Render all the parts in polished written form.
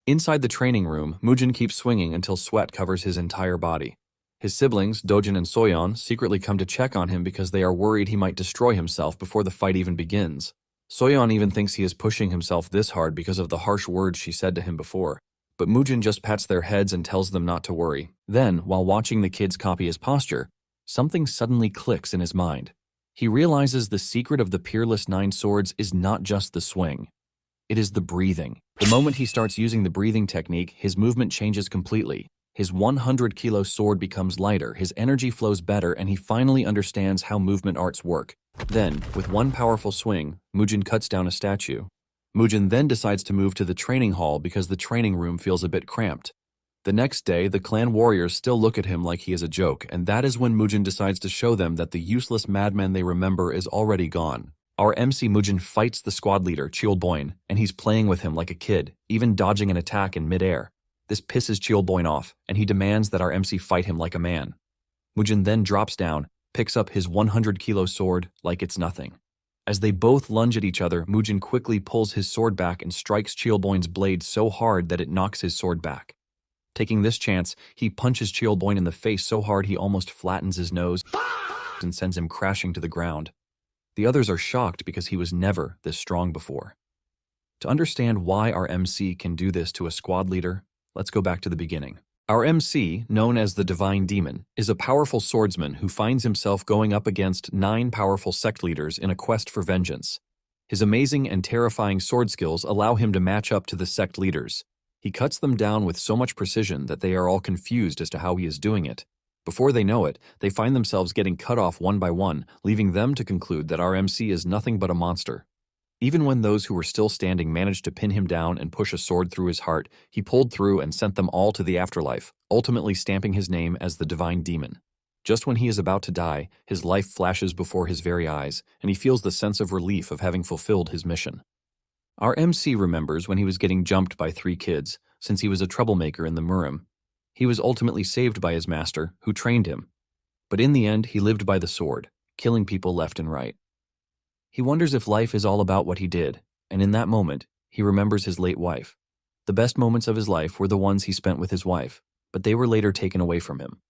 Inside the training room, Mujin keeps swinging until sweat covers his entire body. His siblings, Dojin and Soyeon, secretly come to check on him because they are worried he might destroy himself before the fight even begins. Soyeon even thinks he is pushing himself this hard because of the harsh words she said to him before, but Mujin just pats their heads and tells them not to worry. Then, while watching the kids copy his posture, something suddenly clicks in his mind. He realizes the secret of the Peerless Nine Swords is not just the swing. It is the breathing. The moment he starts using the breathing technique, his movement changes completely. His 100-kilo sword becomes lighter, his energy flows better, and he finally understands how movement arts work. Then, with one powerful swing, Mujin cuts down a statue. Mujin then decides to move to the training hall because the training room feels a bit cramped. The next day, the clan warriors still look at him like he is a joke, and that is when Mujin decides to show them that the useless madman they remember is already gone. Our MC Mujin fights the squad leader, Cheolboin, and he's playing with him like a kid, even dodging an attack in midair. This pisses Cheolboin off, and he demands that our MC fight him like a man. Mujin then drops down, picks up his 100-kilo sword like it's nothing. As they both lunge at each other, Mujin quickly pulls his sword back and strikes Cheolboin's blade so hard that it knocks his sword back. Taking this chance, he punches Cheolboin in the face so hard he almost flattens his nose and sends him crashing to the ground. The others are shocked because he was never this strong before. To understand why our MC can do this to a squad leader, let's go back to the beginning. Our MC, known as the Divine Demon, is a powerful swordsman who finds himself going up against 9 powerful sect leaders in a quest for vengeance. His amazing and terrifying sword skills allow him to match up to the sect leaders. He cuts them down with so much precision that they are all confused as to how he is doing it. Before they know it, they find themselves getting cut off one by one, leaving them to conclude that our MC is nothing but a monster. Even when those who were still standing managed to pin him down and push a sword through his heart, he pulled through and sent them all to the afterlife, ultimately stamping his name as the Divine Demon. Just when he is about to die, his life flashes before his very eyes, and he feels the sense of relief of having fulfilled his mission. Our MC remembers when he was getting jumped by 3 kids, since he was a troublemaker in the Murim. He was ultimately saved by his master, who trained him. But in the end, he lived by the sword, killing people left and right. He wonders if life is all about what he did, and in that moment, he remembers his late wife. The best moments of his life were the ones he spent with his wife, but they were later taken away from him.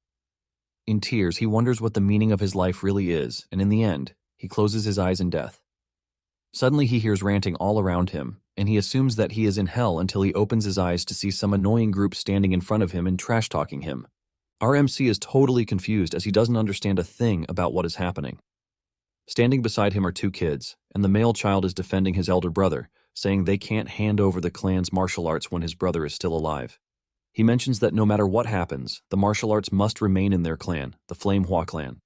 In tears, he wonders what the meaning of his life really is, and in the end, he closes his eyes in death. Suddenly he hears ranting all around him, and he assumes that he is in hell until he opens his eyes to see some annoying group standing in front of him and trash-talking him. Our MC is totally confused as he doesn't understand a thing about what is happening. Standing beside him are 2 kids, and the male child is defending his elder brother, saying they can't hand over the clan's martial arts when his brother is still alive. He mentions that no matter what happens, the martial arts must remain in their clan, the Manhwa clan.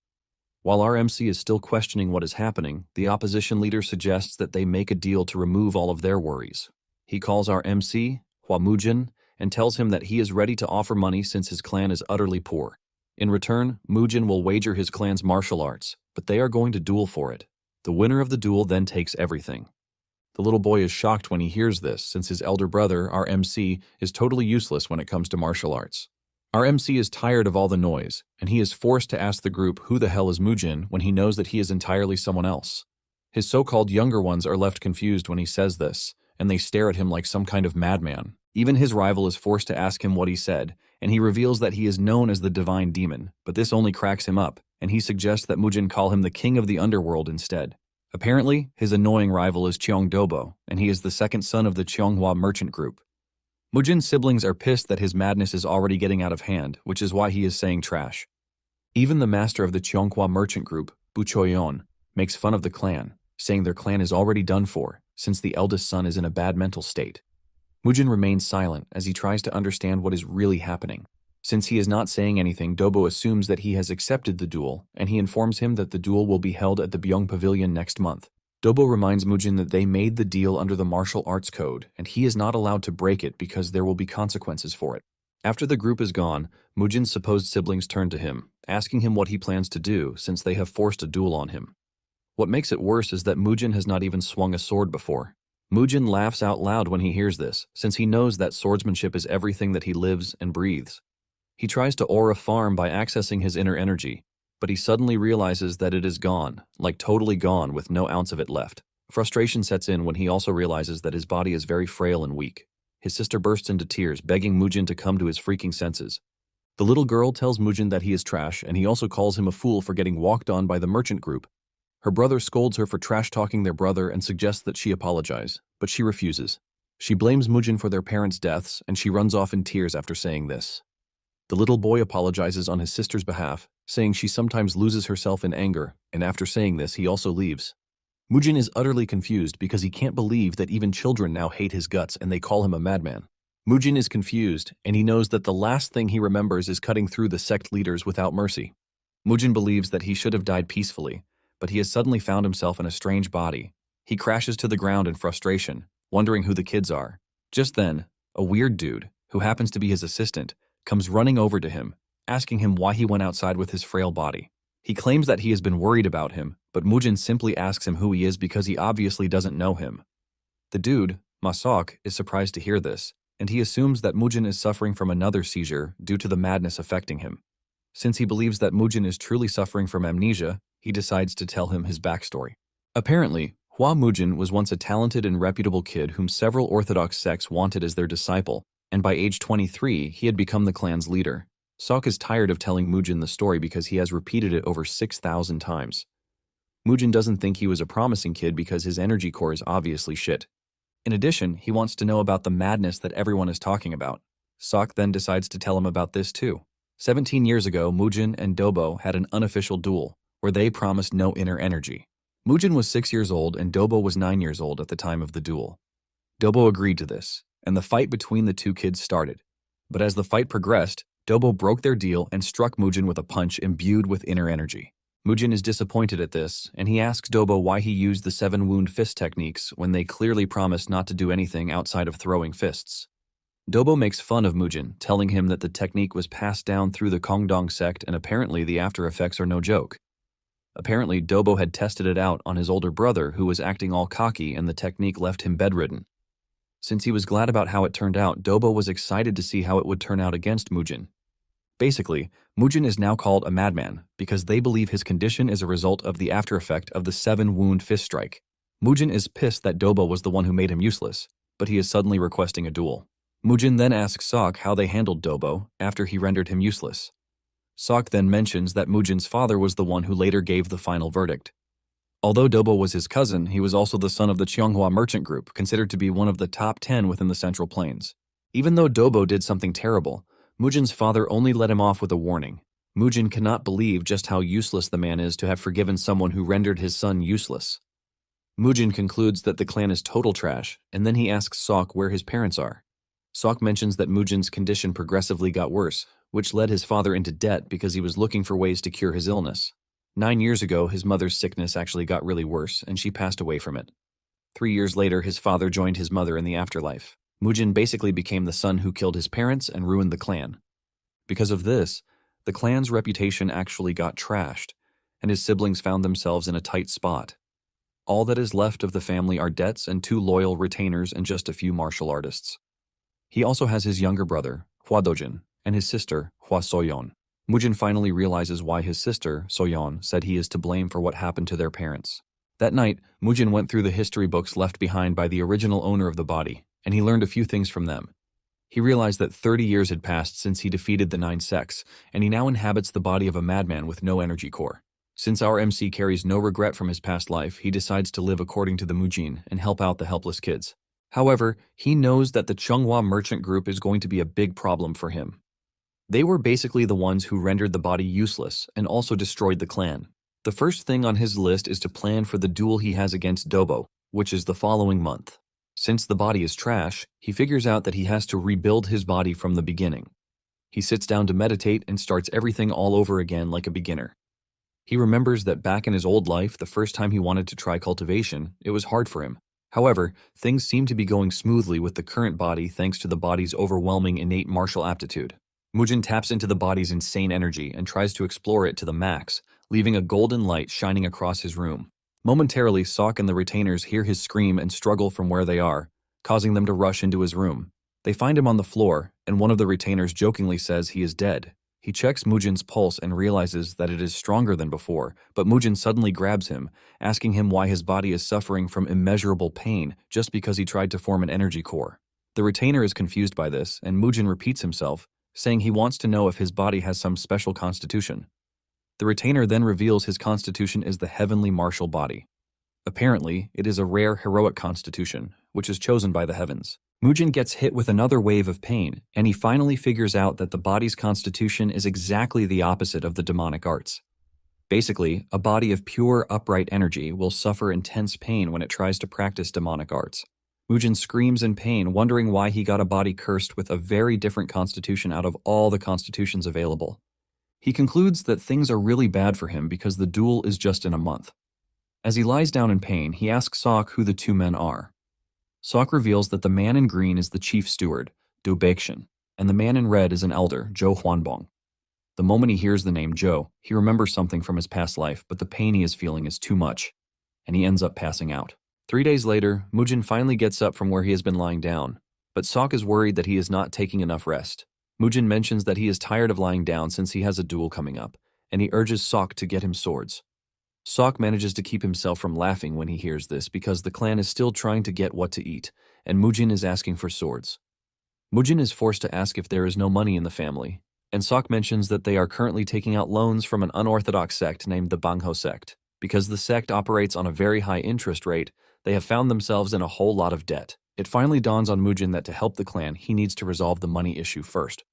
While our MC is still questioning what is happening, the opposition leader suggests that they make a deal to remove all of their worries. He calls our MC, Hwa Mujin, and tells him that he is ready to offer money since his clan is utterly poor. In return, Mujin will wager his clan's martial arts, but they are going to duel for it. The winner of the duel then takes everything. The little boy is shocked when he hears this, since his elder brother, our MC, is totally useless when it comes to martial arts. Our MC is tired of all the noise, and he is forced to ask the group who the hell is Mujin when he knows that he is entirely someone else. His so-called younger ones are left confused when he says this, and they stare at him like some kind of madman. Even his rival is forced to ask him what he said, and he reveals that he is known as the Divine Demon, but this only cracks him up, and he suggests that Mujin call him the King of the Underworld instead. Apparently, his annoying rival is Cheong Dobo, and he is the second son of the Cheonghwa merchant group. Mujin's siblings are pissed that his madness is already getting out of hand, which is why he is saying trash. Even the master of the Cheonghwa merchant group, Buchoyeon, makes fun of the clan, saying their clan is already done for, since the eldest son is in a bad mental state. Mujin remains silent as he tries to understand what is really happening. Since he is not saying anything, Dobo assumes that he has accepted the duel, and he informs him that the duel will be held at the Byung Pavilion next month. Dobo reminds Mujin that they made the deal under the martial arts code, and he is not allowed to break it because there will be consequences for it. After the group is gone, Mujin's supposed siblings turn to him, asking him what he plans to do since they have forced a duel on him. What makes it worse is that Mujin has not even swung a sword before. Mujin laughs out loud when he hears this, since he knows that swordsmanship is everything that he lives and breathes. He tries to aura farm by accessing his inner energy, but he suddenly realizes that it is gone, like totally gone with no ounce of it left. Frustration sets in when he also realizes that his body is very frail and weak. His sister bursts into tears, begging Mujin to come to his freaking senses. The little girl tells Mujin that he is trash, and he also calls him a fool for getting walked on by the merchant group. Her brother scolds her for trash-talking their brother and suggests that she apologize, but she refuses. She blames Mujin for their parents' deaths, and she runs off in tears after saying this. The little boy apologizes on his sister's behalf, saying she sometimes loses herself in anger, and after saying this, he also leaves. Mujin is utterly confused because he can't believe that even children now hate his guts and they call him a madman. Mujin is confused, and he knows that the last thing he remembers is cutting through the sect leaders without mercy. Mujin believes that he should have died peacefully, but he has suddenly found himself in a strange body. He crashes to the ground in frustration, wondering who the kids are. Just then, a weird dude, who happens to be his assistant, comes running over to him, asking him why he went outside with his frail body. He claims that he has been worried about him, but Mujin simply asks him who he is because he obviously doesn't know him. The dude, Masok, is surprised to hear this, and he assumes that Mujin is suffering from another seizure due to the madness affecting him. Since he believes that Mujin is truly suffering from amnesia, he decides to tell him his backstory. Apparently, Hua Mujin was once a talented and reputable kid whom several orthodox sects wanted as their disciple, and by age 23, he had become the clan's leader. Sok is tired of telling Mujin the story because he has repeated it over 6,000 times. Mujin doesn't think he was a promising kid because his energy core is obviously shit. In addition, he wants to know about the madness that everyone is talking about. Sok then decides to tell him about this too. 17 years ago, Mujin and Dobo had an unofficial duel, where they promised no inner energy. Mujin was 6 years old and Dobo was 9 years old at the time of the duel. Dobo agreed to this, and the fight between the two kids started. But as the fight progressed, Dobo broke their deal and struck Mujin with a punch imbued with inner energy. Mujin is disappointed at this, and he asks Dobo why he used the 7-wound fist techniques when they clearly promised not to do anything outside of throwing fists. Dobo makes fun of Mujin, telling him that the technique was passed down through the Kongdong sect and apparently the after effects are no joke. Apparently, Dobo had tested it out on his older brother who was acting all cocky and the technique left him bedridden. Since he was glad about how it turned out, Dobo was excited to see how it would turn out against Mujin. Basically, Mujin is now called a madman because they believe his condition is a result of the after effect of the 7-wound fist strike. Mujin is pissed that Dobo was the one who made him useless, but he is suddenly requesting a duel. Mujin then asks Sok how they handled Dobo after he rendered him useless. Sok then mentions that Mujin's father was the one who later gave the final verdict. Although Dobo was his cousin, he was also the son of the Cheonghua merchant group, considered to be one of the top 10 within the Central Plains. Even though Dobo did something terrible, Mujin's father only let him off with a warning. Mujin cannot believe just how useless the man is to have forgiven someone who rendered his son useless. Mujin concludes that the clan is total trash, and then he asks Sok where his parents are. Sok mentions that Mujin's condition progressively got worse, which led his father into debt because he was looking for ways to cure his illness. 9 years ago, his mother's sickness actually got really worse, and she passed away from it. 3 years later, his father joined his mother in the afterlife. Mujin basically became the son who killed his parents and ruined the clan. Because of this, the clan's reputation actually got trashed, and his siblings found themselves in a tight spot. All that is left of the family are debts and 2 loyal retainers and just a few martial artists. He also has his younger brother, Hua Dojin, and his sister, Hua Soyeon. Mujin finally realizes why his sister, Soyeon, said he is to blame for what happened to their parents. That night, Mujin went through the history books left behind by the original owner of the body, and he learned a few things from them. He realized that 30 years had passed since he defeated the 9 sects, and he now inhabits the body of a madman with no energy core. Since our MC carries no regret from his past life, he decides to live according to the Mujin and help out the helpless kids. However, he knows that the Cheonghua merchant group is going to be a big problem for him. They were basically the ones who rendered the body useless and also destroyed the clan. The first thing on his list is to plan for the duel he has against Dobo, which is the following month. Since the body is trash, he figures out that he has to rebuild his body from the beginning. He sits down to meditate and starts everything all over again like a beginner. He remembers that back in his old life, the first time he wanted to try cultivation, it was hard for him. However, things seem to be going smoothly with the current body thanks to the body's overwhelming innate martial aptitude. Mujin taps into the body's insane energy and tries to explore it to the max, leaving a golden light shining across his room. Momentarily, Sok and the retainers hear his scream and struggle from where they are, causing them to rush into his room. They find him on the floor, and one of the retainers jokingly says he is dead. He checks Mujin's pulse and realizes that it is stronger than before, but Mujin suddenly grabs him, asking him why his body is suffering from immeasurable pain just because he tried to form an energy core. The retainer is confused by this, and Mujin repeats himself, saying he wants to know if his body has some special constitution. The retainer then reveals his constitution is the heavenly martial body. Apparently, it is a rare heroic constitution, which is chosen by the heavens. Mujin gets hit with another wave of pain, and he finally figures out that the body's constitution is exactly the opposite of the demonic arts. Basically, a body of pure, upright energy will suffer intense pain when it tries to practice demonic arts. Mujin screams in pain, wondering why he got a body cursed with a very different constitution out of all the constitutions available. He concludes that things are really bad for him because the duel is just in a month. As he lies down in pain, he asks Sok who the two men are. Sok reveals that the man in green is the chief steward, Do Baekshun, and the man in red is an elder, Jo Hwanbong. The moment he hears the name Jo, he remembers something from his past life, but the pain he is feeling is too much, and he ends up passing out. 3 days later, Mujin finally gets up from where he has been lying down, but Sok is worried that he is not taking enough rest. Mujin mentions that he is tired of lying down since he has a duel coming up, and he urges Sok to get him swords. Sok manages to keep himself from laughing when he hears this because the clan is still trying to get what to eat, and Mujin is asking for swords. Mujin is forced to ask if there is no money in the family, and Sok mentions that they are currently taking out loans from an unorthodox sect named the Bangho sect. Because the sect operates on a very high interest rate, they have found themselves in a whole lot of debt. It finally dawns on Mujin that to help the clan, he needs to resolve the money issue first.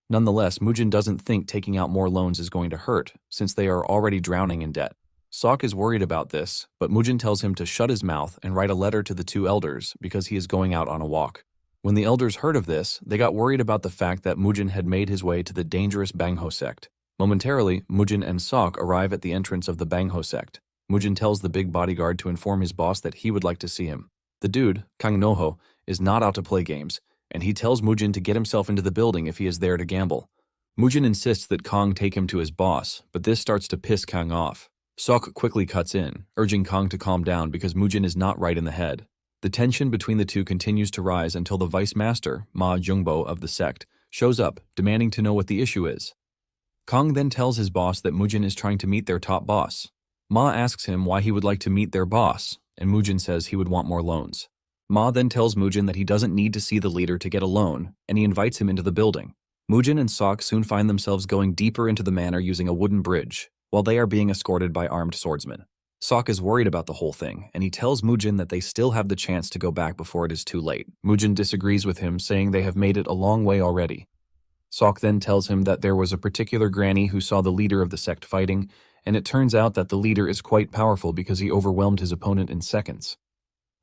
Nonetheless, Mujin doesn't think taking out more loans is going to hurt, since they are already drowning in debt. Sok is worried about this, but Mujin tells him to shut his mouth and write a letter to the two elders because he is going out on a walk. When the elders heard of this, they got worried about the fact that Mujin had made his way to the dangerous Bangho sect. Momentarily, Mujin and Sok arrive at the entrance of the Bangho sect. Mujin tells the big bodyguard to inform his boss that he would like to see him. The dude, Kang Noho, is not out to play games, and he tells Mujin to get himself into the building if he is there to gamble. Mujin insists that Kang take him to his boss, but this starts to piss Kang off. Sok quickly cuts in, urging Kang to calm down because Mujin is not right in the head. The tension between the two continues to rise until the vice master, Ma Jungbo of the sect, shows up, demanding to know what the issue is. Kang then tells his boss that Mujin is trying to meet their top boss. Ma asks him why he would like to meet their boss, and Mujin says he would want more loans. Ma then tells Mujin that he doesn't need to see the leader to get a loan, and he invites him into the building. Mujin and Sok soon find themselves going deeper into the manor using a wooden bridge, while they are being escorted by armed swordsmen. Sok is worried about the whole thing, and he tells Mujin that they still have the chance to go back before it is too late. Mujin disagrees with him, saying they have made it a long way already. Sok then tells him that there was a particular granny who saw the leader of the sect fighting, and it turns out that the leader is quite powerful because he overwhelmed his opponent in seconds.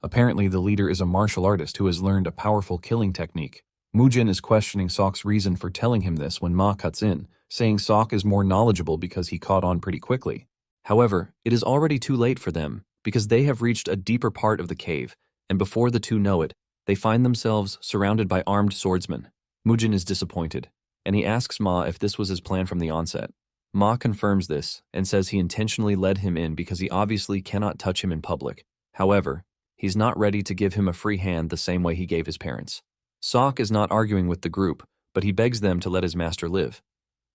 Apparently, the leader is a martial artist who has learned a powerful killing technique. Mujin is questioning Sok's reason for telling him this when Ma cuts in, saying Sok is more knowledgeable because he caught on pretty quickly. However, it is already too late for them because they have reached a deeper part of the cave, and before the two know it, they find themselves surrounded by armed swordsmen. Mujin is disappointed, and he asks Ma if this was his plan from the onset. Ma confirms this and says he intentionally led him in because he obviously cannot touch him in public. However, he's not ready to give him a free hand the same way he gave his parents. Sok is not arguing with the group, but he begs them to let his master live.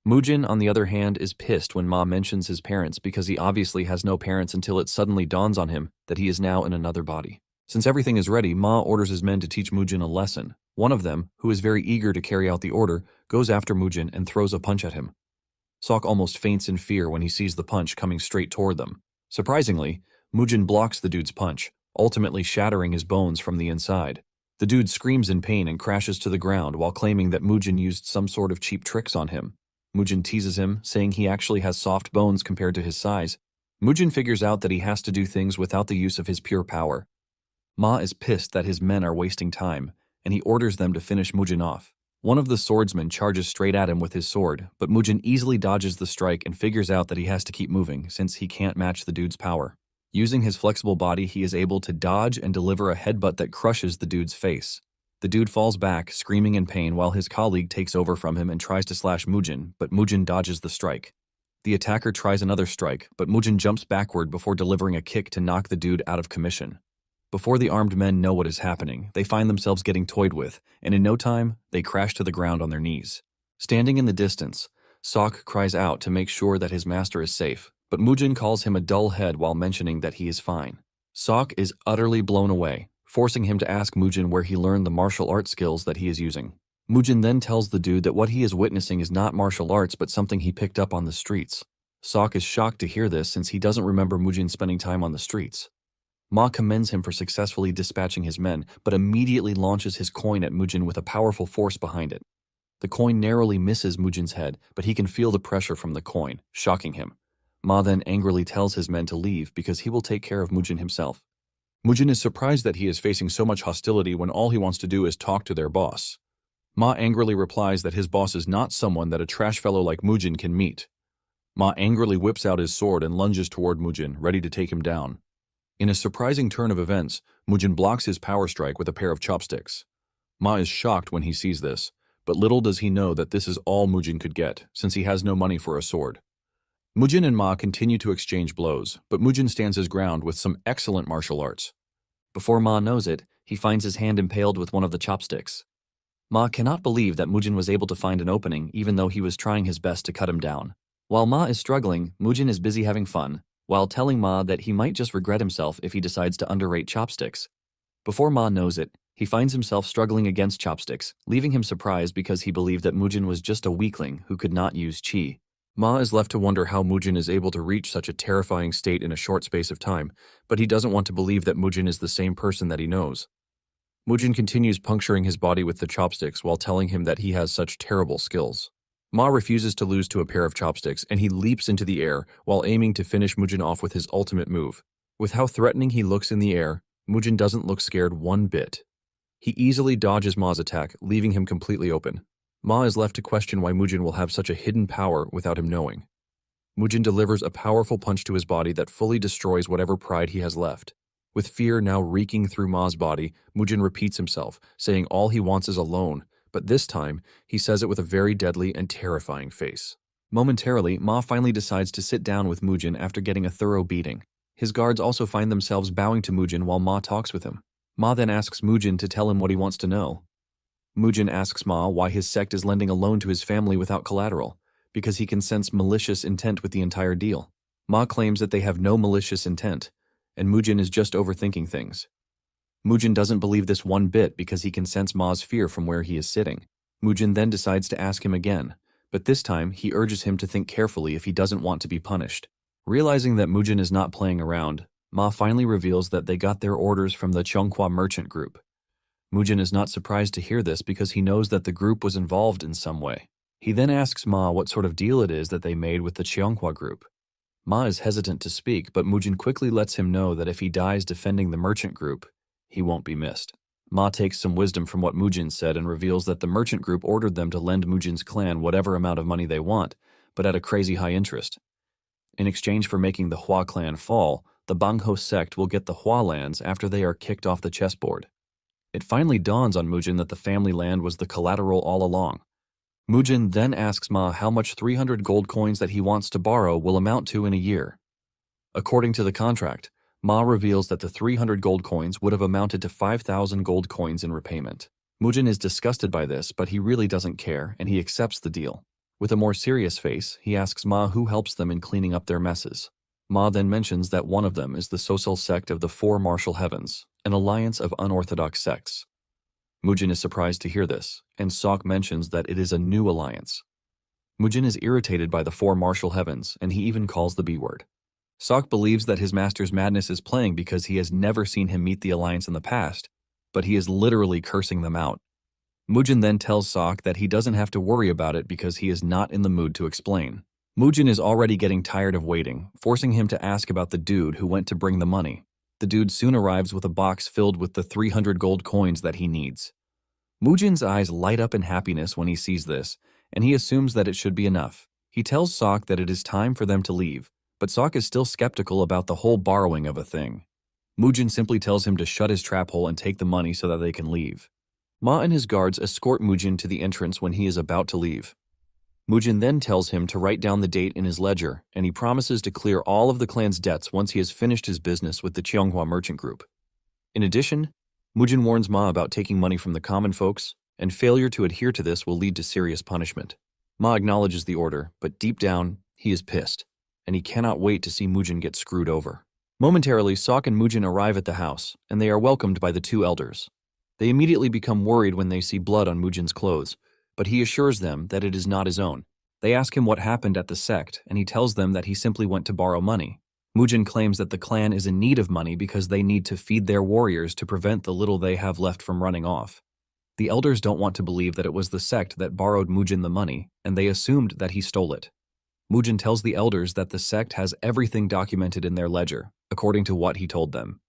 Mujin, on the other hand, is pissed when Ma mentions his parents because he obviously has no parents until it suddenly dawns on him that he is now in another body. Since everything is ready, Ma orders his men to teach Mujin a lesson. One of them, who is very eager to carry out the order, goes after Mujin and throws a punch at him. Sok almost faints in fear when he sees the punch coming straight toward them. Surprisingly, Mujin blocks the dude's punch, ultimately shattering his bones from the inside. The dude screams in pain and crashes to the ground while claiming that Mujin used some sort of cheap tricks on him. Mujin teases him, saying he actually has soft bones compared to his size. Mujin figures out that he has to do things without the use of his pure power. Ma is pissed that his men are wasting time, and he orders them to finish Mujin off. One of the swordsmen charges straight at him with his sword, but Mujin easily dodges the strike and figures out that he has to keep moving since he can't match the dude's power. Using his flexible body, he is able to dodge and deliver a headbutt that crushes the dude's face. The dude falls back, screaming in pain, while his colleague takes over from him and tries to slash Mujin, but Mujin dodges the strike. The attacker tries another strike, but Mujin jumps backward before delivering a kick to knock the dude out of commission. Before the armed men know what is happening, they find themselves getting toyed with, and in no time, they crash to the ground on their knees. Standing in the distance, Sok cries out to make sure that his master is safe, but Mujin calls him a dull head while mentioning that he is fine. Sok is utterly blown away, forcing him to ask Mujin where he learned the martial arts skills that he is using. Mujin then tells the dude that what he is witnessing is not martial arts but something he picked up on the streets. Sok is shocked to hear this since he doesn't remember Mujin spending time on the streets. Ma commends him for successfully dispatching his men, but immediately launches his coin at Mujin with a powerful force behind it. The coin narrowly misses Mujin's head, but he can feel the pressure from the coin, shocking him. Ma then angrily tells his men to leave because he will take care of Mujin himself. Mujin is surprised that he is facing so much hostility when all he wants to do is talk to their boss. Ma angrily replies that his boss is not someone that a trash fellow like Mujin can meet. Ma angrily whips out his sword and lunges toward Mujin, ready to take him down. In a surprising turn of events, Mujin blocks his power strike with a pair of chopsticks. Ma is shocked when he sees this, but little does he know that this is all Mujin could get, since he has no money for a sword. Mujin and Ma continue to exchange blows, but Mujin stands his ground with some excellent martial arts. Before Ma knows it, he finds his hand impaled with one of the chopsticks. Ma cannot believe that Mujin was able to find an opening even though he was trying his best to cut him down. While Ma is struggling, Mujin is busy having fun, while telling Ma that he might just regret himself if he decides to underrate chopsticks. Before Ma knows it, he finds himself struggling against chopsticks, leaving him surprised because he believed that Mujin was just a weakling who could not use chi. Ma is left to wonder how Mujin is able to reach such a terrifying state in a short space of time, but he doesn't want to believe that Mujin is the same person that he knows. Mujin continues puncturing his body with the chopsticks while telling him that he has such terrible skills. Ma refuses to lose to a pair of chopsticks, and he leaps into the air while aiming to finish Mujin off with his ultimate move. With how threatening he looks in the air, Mujin doesn't look scared one bit. He easily dodges Ma's attack, leaving him completely open. Ma is left to question why Mujin will have such a hidden power without him knowing. Mujin delivers a powerful punch to his body that fully destroys whatever pride he has left. With fear now reeking through Ma's body, Mujin repeats himself, saying all he wants is alone, but this time, he says it with a very deadly and terrifying face. Momentarily, Ma finally decides to sit down with Mujin after getting a thorough beating. His guards also find themselves bowing to Mujin while Ma talks with him. Ma then asks Mujin to tell him what he wants to know. Mujin asks Ma why his sect is lending a loan to his family without collateral, because he can sense malicious intent with the entire deal. Ma claims that they have no malicious intent, and Mujin is just overthinking things. Mujin doesn't believe this one bit because he can sense Ma's fear from where he is sitting. Mujin then decides to ask him again, but this time he urges him to think carefully if he doesn't want to be punished. Realizing that Mujin is not playing around, Ma finally reveals that they got their orders from the Cheonghua merchant group. Mujin is not surprised to hear this because he knows that the group was involved in some way. He then asks Ma what sort of deal it is that they made with the Cheonghua group. Ma is hesitant to speak, but Mujin quickly lets him know that if he dies defending the merchant group, he won't be missed. Ma takes some wisdom from what Mujin said and reveals that the merchant group ordered them to lend Mujin's clan whatever amount of money they want, but at a crazy high interest. In exchange for making the Hua clan fall, the Bangho sect will get the Hua lands after they are kicked off the chessboard. It finally dawns on Mujin that the family land was the collateral all along. Mujin then asks Ma how much 300 gold coins that he wants to borrow will amount to in a year. According to the contract, Ma reveals that the 300 gold coins would have amounted to 5,000 gold coins in repayment. Mujin is disgusted by this, but he really doesn't care, and he accepts the deal. With a more serious face, he asks Ma who helps them in cleaning up their messes. Ma then mentions that one of them is the social sect of the Four Martial Heavens, an alliance of unorthodox sects. Mujin is surprised to hear this, and Sok mentions that it is a new alliance. Mujin is irritated by the Four Martial Heavens, and he even calls the B word. Sok believes that his master's madness is playing because he has never seen him meet the alliance in the past, but he is literally cursing them out. Mujin then tells Sok that he doesn't have to worry about it because he is not in the mood to explain. Mujin is already getting tired of waiting, forcing him to ask about the dude who went to bring the money. The dude soon arrives with a box filled with the 300 gold coins that he needs. Mujin's eyes light up in happiness when he sees this, and he assumes that it should be enough. He tells Sok that it is time for them to leave, but Sok is still skeptical about the whole borrowing of a thing. Mujin simply tells him to shut his trap hole and take the money so that they can leave. Ma and his guards escort Mujin to the entrance when he is about to leave. Mujin then tells him to write down the date in his ledger, and he promises to clear all of the clan's debts once he has finished his business with the Cheonghua merchant group. In addition, Mujin warns Ma about taking money from the common folks, and failure to adhere to this will lead to serious punishment. Ma acknowledges the order, but deep down, he is pissed, and he cannot wait to see Mujin get screwed over. Momentarily, Sok and Mujin arrive at the house, and they are welcomed by the two elders. They immediately become worried when they see blood on Mujin's clothes, but he assures them that it is not his own. They ask him what happened at the sect, and he tells them that he simply went to borrow money. Mujin claims that the clan is in need of money because they need to feed their warriors to prevent the little they have left from running off. The elders don't want to believe that it was the sect that borrowed Mujin the money, and they assumed that he stole it. Mujin tells the elders that the sect has everything documented in their ledger, according to what he told them.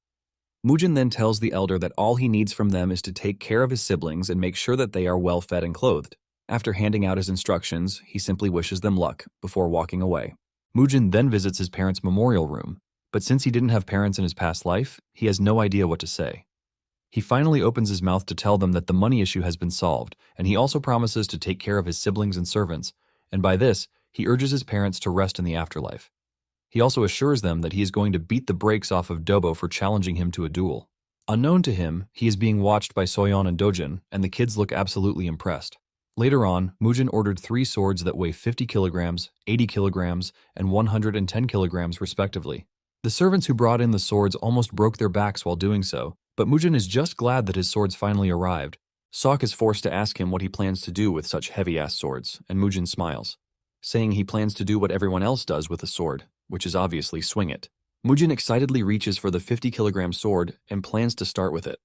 Mujin then tells the elder that all he needs from them is to take care of his siblings and make sure that they are well fed and clothed. After handing out his instructions, he simply wishes them luck before walking away. Mujin then visits his parents' memorial room, but since he didn't have parents in his past life, he has no idea what to say. He finally opens his mouth to tell them that the money issue has been solved, and he also promises to take care of his siblings and servants, and by this, he urges his parents to rest in the afterlife. He also assures them that he is going to beat the brakes off of Dobo for challenging him to a duel. Unknown to him, he is being watched by Soyeon and Dojin, and the kids look absolutely impressed. Later on, Mujin ordered 3 swords that weigh 50 kilograms, 80 kilograms, and 110 kilograms respectively. The servants who brought in the swords almost broke their backs while doing so, but Mujin is just glad that his swords finally arrived. Sok is forced to ask him what he plans to do with such heavy-ass swords, and Mujin smiles, saying he plans to do what everyone else does with a sword, which is obviously swing it. Mujin excitedly reaches for the 50-kilogram sword and plans to start with it.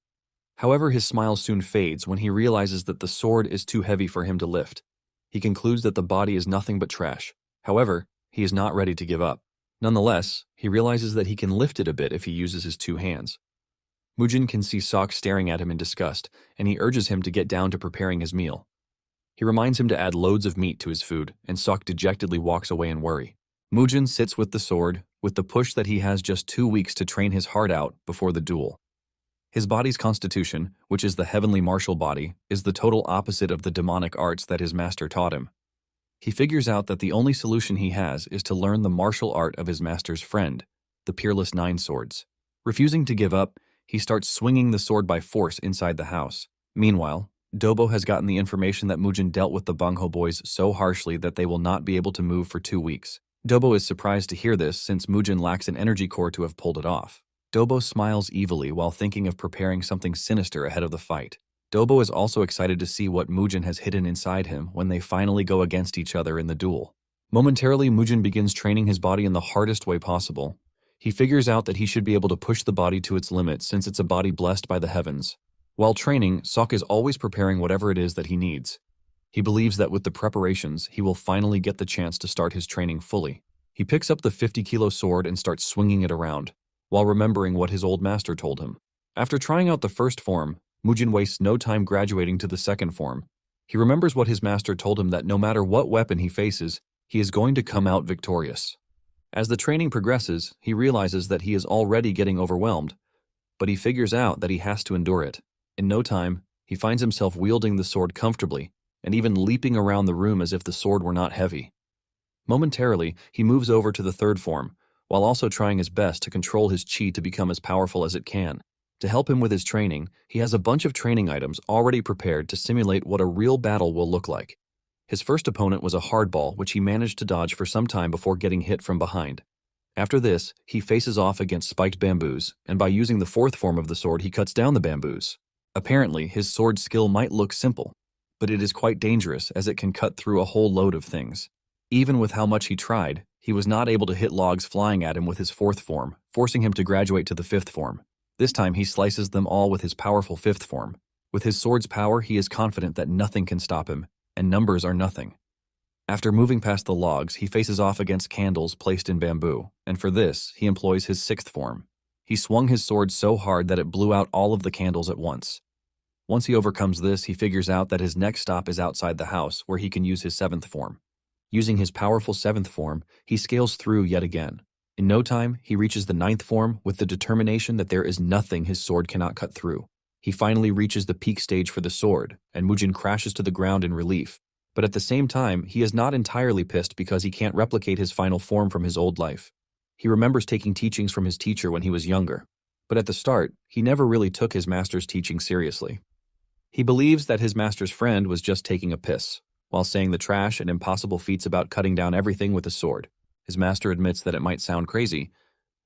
However, his smile soon fades when he realizes that the sword is too heavy for him to lift. He concludes that the body is nothing but trash. However, he is not ready to give up. Nonetheless, he realizes that he can lift it a bit if he uses his 2 hands. Mujin can see Sok staring at him in disgust, and he urges him to get down to preparing his meal. He reminds him to add loads of meat to his food, and Sok dejectedly walks away in worry. Mujin sits with the sword, with the push that he has just 2 weeks to train his heart out before the duel. His body's constitution, which is the heavenly martial body, is the total opposite of the demonic arts that his master taught him. He figures out that the only solution he has is to learn the martial art of his master's friend, the Peerless 9 Swords. Refusing to give up, he starts swinging the sword by force inside the house. Meanwhile, Dobo has gotten the information that Mujin dealt with the Bungho boys so harshly that they will not be able to move for 2 weeks. Dobo is surprised to hear this since Mujin lacks an energy core to have pulled it off. Dobo smiles evilly while thinking of preparing something sinister ahead of the fight. Dobo is also excited to see what Mujin has hidden inside him when they finally go against each other in the duel. Momentarily, Mujin begins training his body in the hardest way possible. He figures out that he should be able to push the body to its limits since it's a body blessed by the heavens. While training, Sok is always preparing whatever it is that he needs. He believes that with the preparations, he will finally get the chance to start his training fully. He picks up the 50-kilo sword and starts swinging it around, while remembering what his old master told him. After trying out the first form, Mujin wastes no time graduating to the second form. He remembers what his master told him that no matter what weapon he faces, he is going to come out victorious. As the training progresses, he realizes that he is already getting overwhelmed, but he figures out that he has to endure it. In no time, he finds himself wielding the sword comfortably, and even leaping around the room as if the sword were not heavy. Momentarily, he moves over to the third form, while also trying his best to control his chi to become as powerful as it can. To help him with his training, he has a bunch of training items already prepared to simulate what a real battle will look like. His first opponent was a hardball, which he managed to dodge for some time before getting hit from behind. After this, he faces off against spiked bamboos, and by using the fourth form of the sword, he cuts down the bamboos. Apparently, his sword skill might look simple, but it is quite dangerous as it can cut through a whole load of things. Even with how much he tried, he was not able to hit logs flying at him with his fourth form, forcing him to graduate to the fifth form. This time, he slices them all with his powerful fifth form. With his sword's power, he is confident that nothing can stop him, and numbers are nothing. After moving past the logs, he faces off against candles placed in bamboo, and for this, he employs his sixth form. He swung his sword so hard that it blew out all of the candles at once. Once he overcomes this, he figures out that his next stop is outside the house, where he can use his seventh form. Using his powerful seventh form, he scales through yet again. In no time, he reaches the ninth form with the determination that there is nothing his sword cannot cut through. He finally reaches the peak stage for the sword, and Mujin crashes to the ground in relief. But at the same time, he is not entirely pissed because he can't replicate his final form from his old life. He remembers taking teachings from his teacher when he was younger, but at the start, he never really took his master's teaching seriously. He believes that his master's friend was just taking a piss, while saying the trash and impossible feats about cutting down everything with a sword. His master admits that it might sound crazy,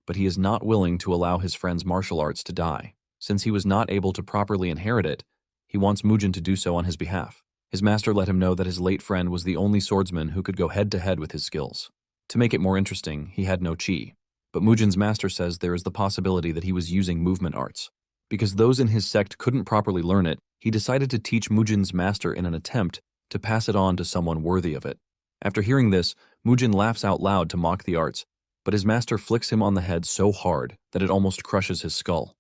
but he is not willing to allow his friend's martial arts to die. Since he was not able to properly inherit it, he wants Mujin to do so on his behalf. His master let him know that his late friend was the only swordsman who could go head-to-head with his skills. To make it more interesting, he had no chi. But Mujin's master says there is the possibility that he was using movement arts. Because those in his sect couldn't properly learn it, he decided to teach Mujin's master in an attempt to pass it on to someone worthy of it. After hearing this, Mujin laughs out loud to mock the arts, but his master flicks him on the head so hard that it almost crushes his skull.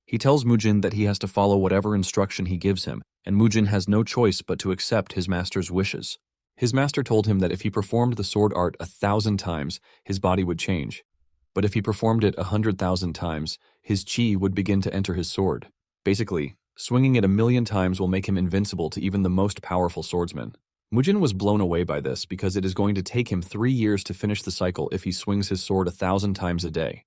He tells Mujin that he has to follow whatever instruction he gives him, and Mujin has no choice but to accept his master's wishes. His master told him that if he performed the sword art 1,000 times, his body would change. But if he performed it 100,000 times, his chi would begin to enter his sword. Basically, swinging it 1,000,000 times will make him invincible to even the most powerful swordsman. Mujin was blown away by this because it is going to take him 3 years to finish the cycle if he swings his sword 1,000 times a day.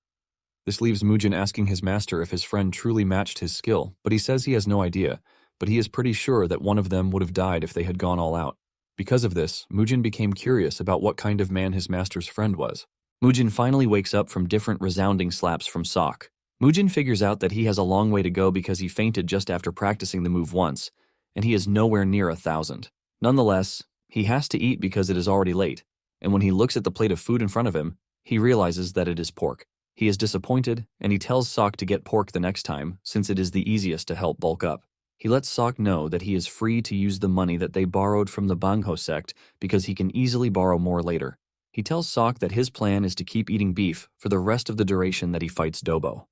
This leaves Mujin asking his master if his friend truly matched his skill, but he says he has no idea, but he is pretty sure that one of them would have died if they had gone all out. Because of this, Mujin became curious about what kind of man his master's friend was. Mujin finally wakes up from different resounding slaps from Sok. Mujin figures out that he has a long way to go because he fainted just after practicing the move once, and he is nowhere near 1,000. Nonetheless, he has to eat because it is already late, and when he looks at the plate of food in front of him, he realizes that it is pork. He is disappointed, and he tells Sok to get pork the next time, since it is the easiest to help bulk up. He lets Sok know that he is free to use the money that they borrowed from the Bangho sect because he can easily borrow more later. He tells Sok that his plan is to keep eating beef for the rest of the duration that he fights Dobo.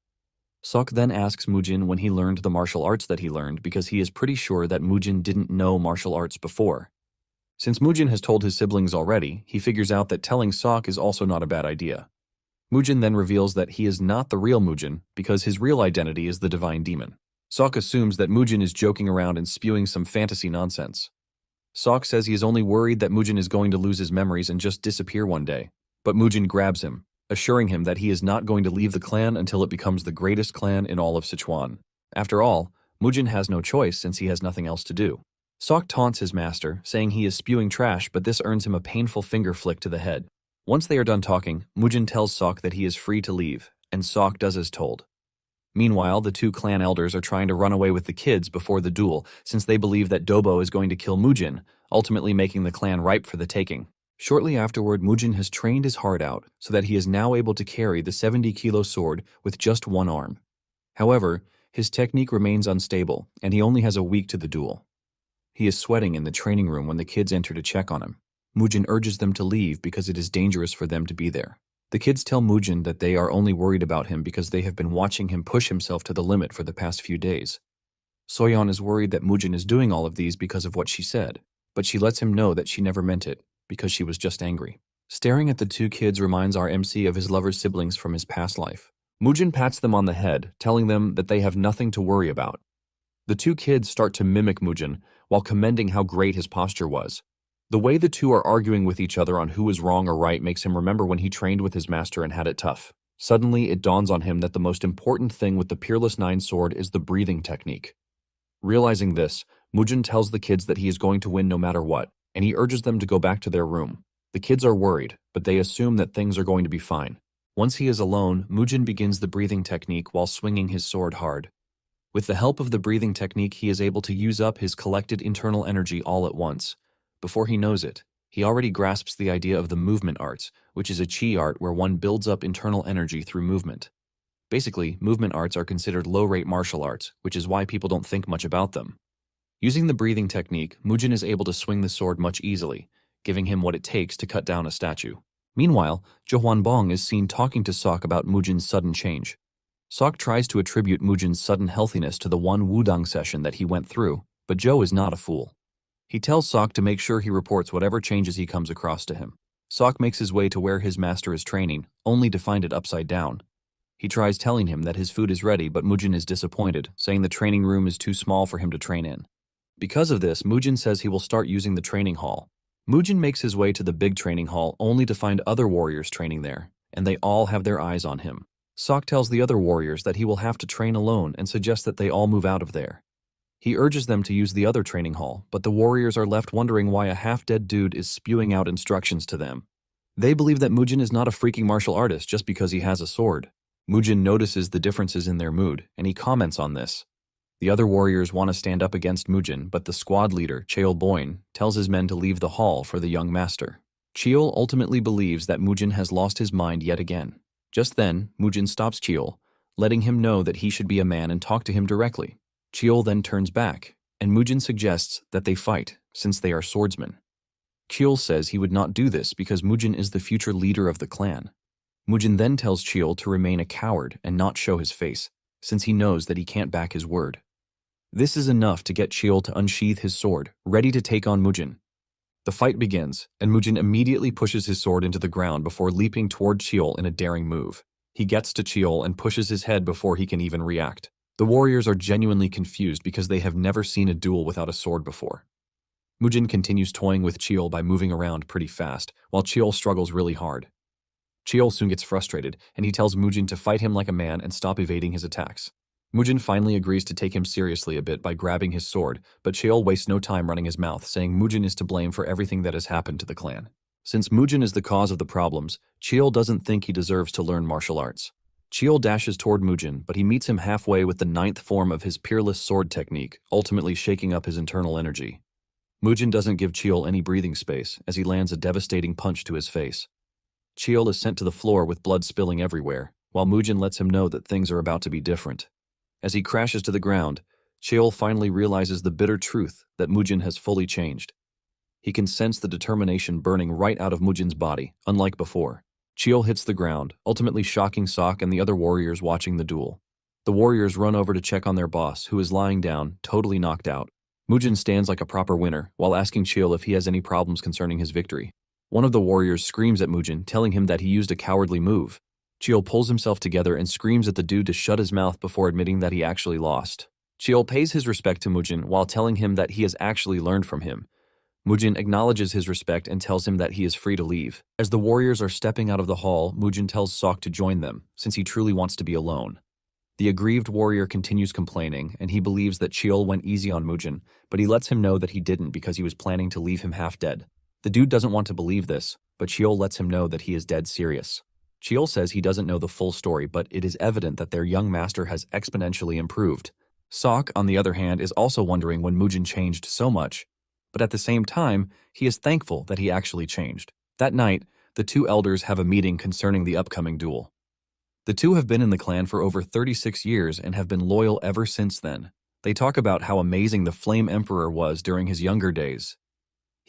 Sok then asks Mujin when he learned the martial arts that he learned because he is pretty sure that Mujin didn't know martial arts before. Since Mujin has told his siblings already, he figures out that telling Sok is also not a bad idea. Mujin then reveals that he is not the real Mujin because his real identity is the divine demon. Sok assumes that Mujin is joking around and spewing some fantasy nonsense. Sok says he is only worried that Mujin is going to lose his memories and just disappear one day, but Mujin grabs him, assuring him that he is not going to leave the clan until it becomes the greatest clan in all of Sichuan. After all, Mujin has no choice since he has nothing else to do. Sok taunts his master, saying he is spewing trash, but this earns him a painful finger flick to the head. Once they are done talking, Mujin tells Sok that he is free to leave, and Sok does as told. Meanwhile, the two clan elders are trying to run away with the kids before the duel, since they believe that Dobo is going to kill Mujin, ultimately making the clan ripe for the taking. Shortly afterward, Mujin has trained his heart out so that he is now able to carry the 70-kilo sword with just one arm. However, his technique remains unstable, and he only has a week to the duel. He is sweating in the training room when the kids enter to check on him. Mujin urges them to leave because it is dangerous for them to be there. The kids tell Mujin that they are only worried about him because they have been watching him push himself to the limit for the past few days. Soyeon is worried that Mujin is doing all of these because of what she said, but she lets him know that she never meant it, because she was just angry. Staring at the two kids reminds our MC of his lover's siblings from his past life. Mujin pats them on the head, telling them that they have nothing to worry about. The two kids start to mimic Mujin while commending how great his posture was. The way the two are arguing with each other on who is wrong or right makes him remember when he trained with his master and had it tough. Suddenly, it dawns on him that the most important thing with the Peerless Nine sword is the breathing technique. Realizing this, Mujin tells the kids that he is going to win no matter what, and he urges them to go back to their room. The kids are worried, but they assume that things are going to be fine. Once he is alone, Mujin begins the breathing technique while swinging his sword hard. With the help of the breathing technique, he is able to use up his collected internal energy all at once. Before he knows it, he already grasps the idea of the movement arts, which is a chi art where one builds up internal energy through movement. Basically, movement arts are considered low-rate martial arts, which is why people don't think much about them. Using the breathing technique, Mujin is able to swing the sword much easily, giving him what it takes to cut down a statue. Meanwhile, Jo Hwan-bong is seen talking to Sok about Mujin's sudden change. Sok tries to attribute Mujin's sudden healthiness to the one wudang session that he went through, but Jo is not a fool. He tells Sok to make sure he reports whatever changes he comes across to him. Sok makes his way to where his master is training, only to find it upside down. He tries telling him that his food is ready, but Mujin is disappointed, saying the training room is too small for him to train in. Because of this, Mujin says he will start using the training hall. Mujin makes his way to the big training hall only to find other warriors training there, and they all have their eyes on him. Sok tells the other warriors that he will have to train alone and suggests that they all move out of there. He urges them to use the other training hall, but the warriors are left wondering why a half-dead dude is spewing out instructions to them. They believe that Mujin is not a freaking martial artist just because he has a sword. Mujin notices the differences in their mood, and he comments on this. The other warriors want to stand up against Mujin, but the squad leader, Cheol Boyne, tells his men to leave the hall for the young master. Cheol ultimately believes that Mujin has lost his mind yet again. Just then, Mujin stops Cheol, letting him know that he should be a man and talk to him directly. Cheol then turns back, and Mujin suggests that they fight, since they are swordsmen. Cheol says he would not do this because Mujin is the future leader of the clan. Mujin then tells Cheol to remain a coward and not show his face, since he knows that he can't back his word. This is enough to get Cheol to unsheath his sword, ready to take on Mujin. The fight begins, and Mujin immediately pushes his sword into the ground before leaping toward Cheol in a daring move. He gets to Cheol and pushes his head before he can even react. The warriors are genuinely confused because they have never seen a duel without a sword before. Mujin continues toying with Cheol by moving around pretty fast, while Cheol struggles really hard. Cheol soon gets frustrated, and he tells Mujin to fight him like a man and stop evading his attacks. Mujin finally agrees to take him seriously a bit by grabbing his sword, but Cheol wastes no time running his mouth, saying Mujin is to blame for everything that has happened to the clan. Since Mujin is the cause of the problems, Cheol doesn't think he deserves to learn martial arts. Cheol dashes toward Mujin, but he meets him halfway with the 9th form of his peerless sword technique, ultimately shaking up his internal energy. Mujin doesn't give Cheol any breathing space, as he lands a devastating punch to his face. Cheol is sent to the floor with blood spilling everywhere, while Mujin lets him know that things are about to be different. As he crashes to the ground, Cheol finally realizes the bitter truth that Mujin has fully changed. He can sense the determination burning right out of Mujin's body, unlike before. Cheol hits the ground, ultimately shocking Sok and the other warriors watching the duel. The warriors run over to check on their boss, who is lying down, totally knocked out. Mujin stands like a proper winner, while asking Cheol if he has any problems concerning his victory. One of the warriors screams at Mujin, telling him that he used a cowardly move. Cheol pulls himself together and screams at the dude to shut his mouth before admitting that he actually lost. Cheol pays his respect to Mujin while telling him that he has actually learned from him. Mujin acknowledges his respect and tells him that he is free to leave. As the warriors are stepping out of the hall, Mujin tells Sok to join them, since he truly wants to be alone. The aggrieved warrior continues complaining, and he believes that Cheol went easy on Mujin, but he lets him know that he didn't because he was planning to leave him half dead. The dude doesn't want to believe this, but Cheol lets him know that he is dead serious. Cheol says he doesn't know the full story, but it is evident that their young master has exponentially improved. Sok, on the other hand, is also wondering when Mujin changed so much, but at the same time, he is thankful that he actually changed. That night, the two elders have a meeting concerning the upcoming duel. The two have been in the clan for over 36 years and have been loyal ever since then. They talk about how amazing the Flame Emperor was during his younger days.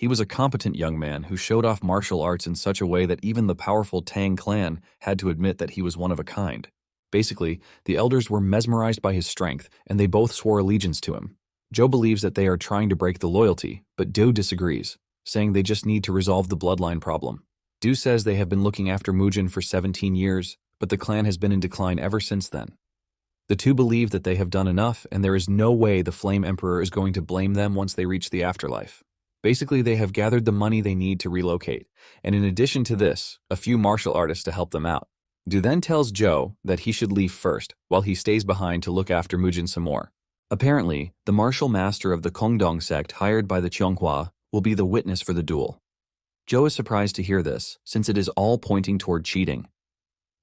He was a competent young man who showed off martial arts in such a way that even the powerful Tang clan had to admit that he was one of a kind. Basically, the elders were mesmerized by his strength, and they both swore allegiance to him. Joe believes that they are trying to break the loyalty, but Do disagrees, saying they just need to resolve the bloodline problem. Do says they have been looking after Mujin for 17 years, but the clan has been in decline ever since then. The two believe that they have done enough, and there is no way the Flame Emperor is going to blame them once they reach the afterlife. Basically, they have gathered the money they need to relocate, and in addition to this, a few martial artists to help them out. Du then tells Joe that he should leave first, while he stays behind to look after Mujin some more. Apparently, the martial master of the Kongdong sect hired by the Cheonghua will be the witness for the duel. Joe is surprised to hear this, since it is all pointing toward cheating.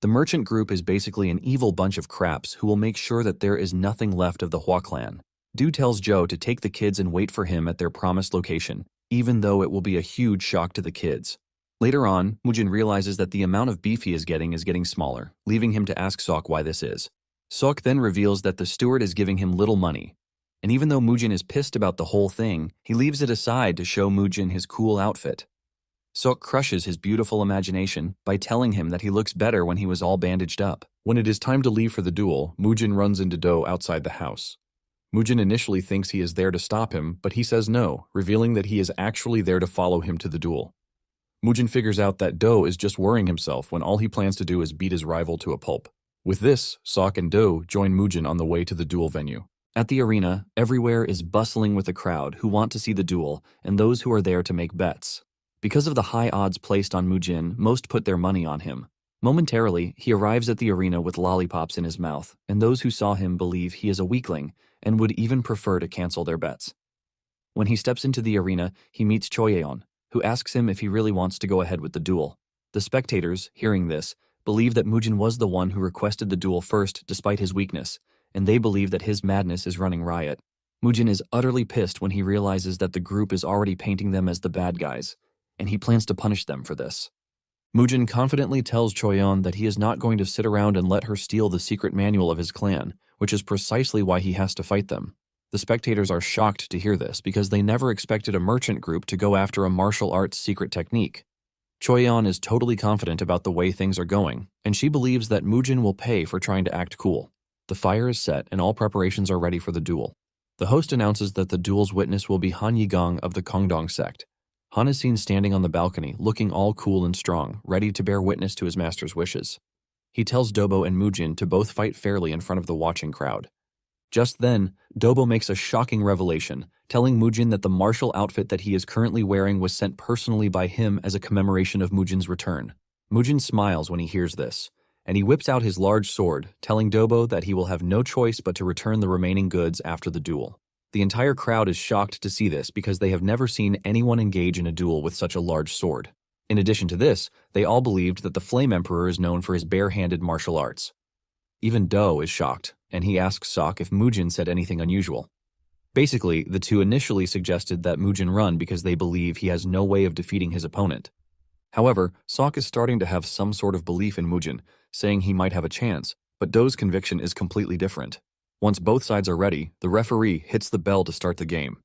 The merchant group is basically an evil bunch of craps who will make sure that there is nothing left of the Hua clan. Du tells Joe to take the kids and wait for him at their promised location, even though it will be a huge shock to the kids. Later on, Mujin realizes that the amount of beef he is getting smaller, leaving him to ask Sok why this is. Sok then reveals that the steward is giving him little money, and even though Mujin is pissed about the whole thing, he leaves it aside to show Mujin his cool outfit. Sok crushes his beautiful imagination by telling him that he looks better when he was all bandaged up. When it is time to leave for the duel, Mujin runs into Do outside the house. Mujin initially thinks he is there to stop him, but he says no, revealing that he is actually there to follow him to the duel. Mujin figures out that Do is just worrying himself when all he plans to do is beat his rival to a pulp. With this, Sok and Do join Mujin on the way to the duel venue. At the arena, everywhere is bustling with a crowd who want to see the duel and those who are there to make bets. Because of the high odds placed on Mujin, most put their money on him. Momentarily, he arrives at the arena with lollipops in his mouth, and those who saw him believe he is a weakling and would even prefer to cancel their bets. When he steps into the arena, he meets Choyeon, who asks him if he really wants to go ahead with the duel. The spectators, hearing this, believe that Mujin was the one who requested the duel first despite his weakness, and they believe that his madness is running riot. Mujin is utterly pissed when he realizes that the group is already painting them as the bad guys, and he plans to punish them for this. Mujin confidently tells Choyeon that he is not going to sit around and let her steal the secret manual of his clan, which is precisely why he has to fight them. The spectators are shocked to hear this because they never expected a merchant group to go after a martial arts secret technique. Choyeon is totally confident about the way things are going, and she believes that Mujin will pay for trying to act cool. The fire is set and all preparations are ready for the duel. The host announces that the duel's witness will be Han Yigong of the Kongdong sect. Han is seen standing on the balcony, looking all cool and strong, ready to bear witness to his master's wishes. He tells Dobo and Mujin to both fight fairly in front of the watching crowd. Just then, Dobo makes a shocking revelation, telling Mujin that the martial outfit that he is currently wearing was sent personally by him as a commemoration of Mujin's return. Mujin smiles when he hears this, and he whips out his large sword, telling Dobo that he will have no choice but to return the remaining goods after the duel. The entire crowd is shocked to see this because they have never seen anyone engage in a duel with such a large sword. In addition to this, they all believed that the Flame Emperor is known for his bare-handed martial arts. Even Do is shocked, and he asks Sok if Mujin said anything unusual. Basically, the two initially suggested that Mujin run because they believe he has no way of defeating his opponent. However, Sok is starting to have some sort of belief in Mujin, saying he might have a chance, but Do's conviction is completely different. Once both sides are ready, the referee hits the bell to start the game.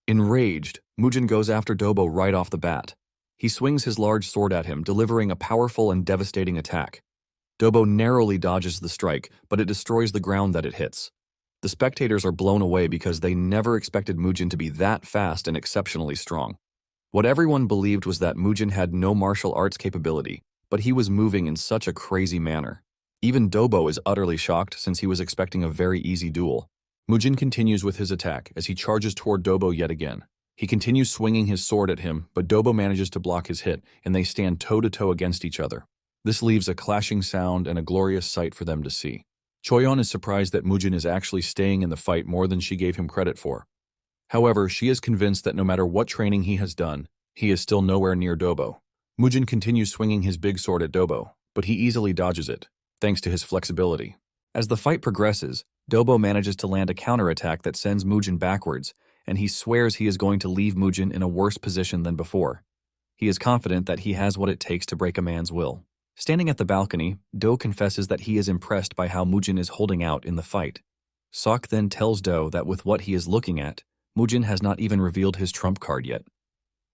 Enraged, Mujin goes after Dobo right off the bat. He swings his large sword at him, delivering a powerful and devastating attack. Dobo narrowly dodges the strike, but it destroys the ground that it hits. The spectators are blown away because they never expected Mujin to be that fast and exceptionally strong. What everyone believed was that Mujin had no martial arts capability, but he was moving in such a crazy manner. Even Dobo is utterly shocked since he was expecting a very easy duel. Mujin continues with his attack as he charges toward Dobo yet again. He continues swinging his sword at him, but Dobo manages to block his hit, and they stand toe-to-toe against each other. This leaves a clashing sound and a glorious sight for them to see. Choyeon is surprised that Mujin is actually staying in the fight more than she gave him credit for. However, she is convinced that no matter what training he has done, he is still nowhere near Dobo. Mujin continues swinging his big sword at Dobo, but he easily dodges it, thanks to his flexibility. As the fight progresses, Dobo manages to land a counterattack that sends Mujin backwards, and he swears he is going to leave Mujin in a worse position than before. He is confident that he has what it takes to break a man's will. Standing at the balcony, Do confesses that he is impressed by how Mujin is holding out in the fight. Sok then tells Do that with what he is looking at, Mujin has not even revealed his trump card yet.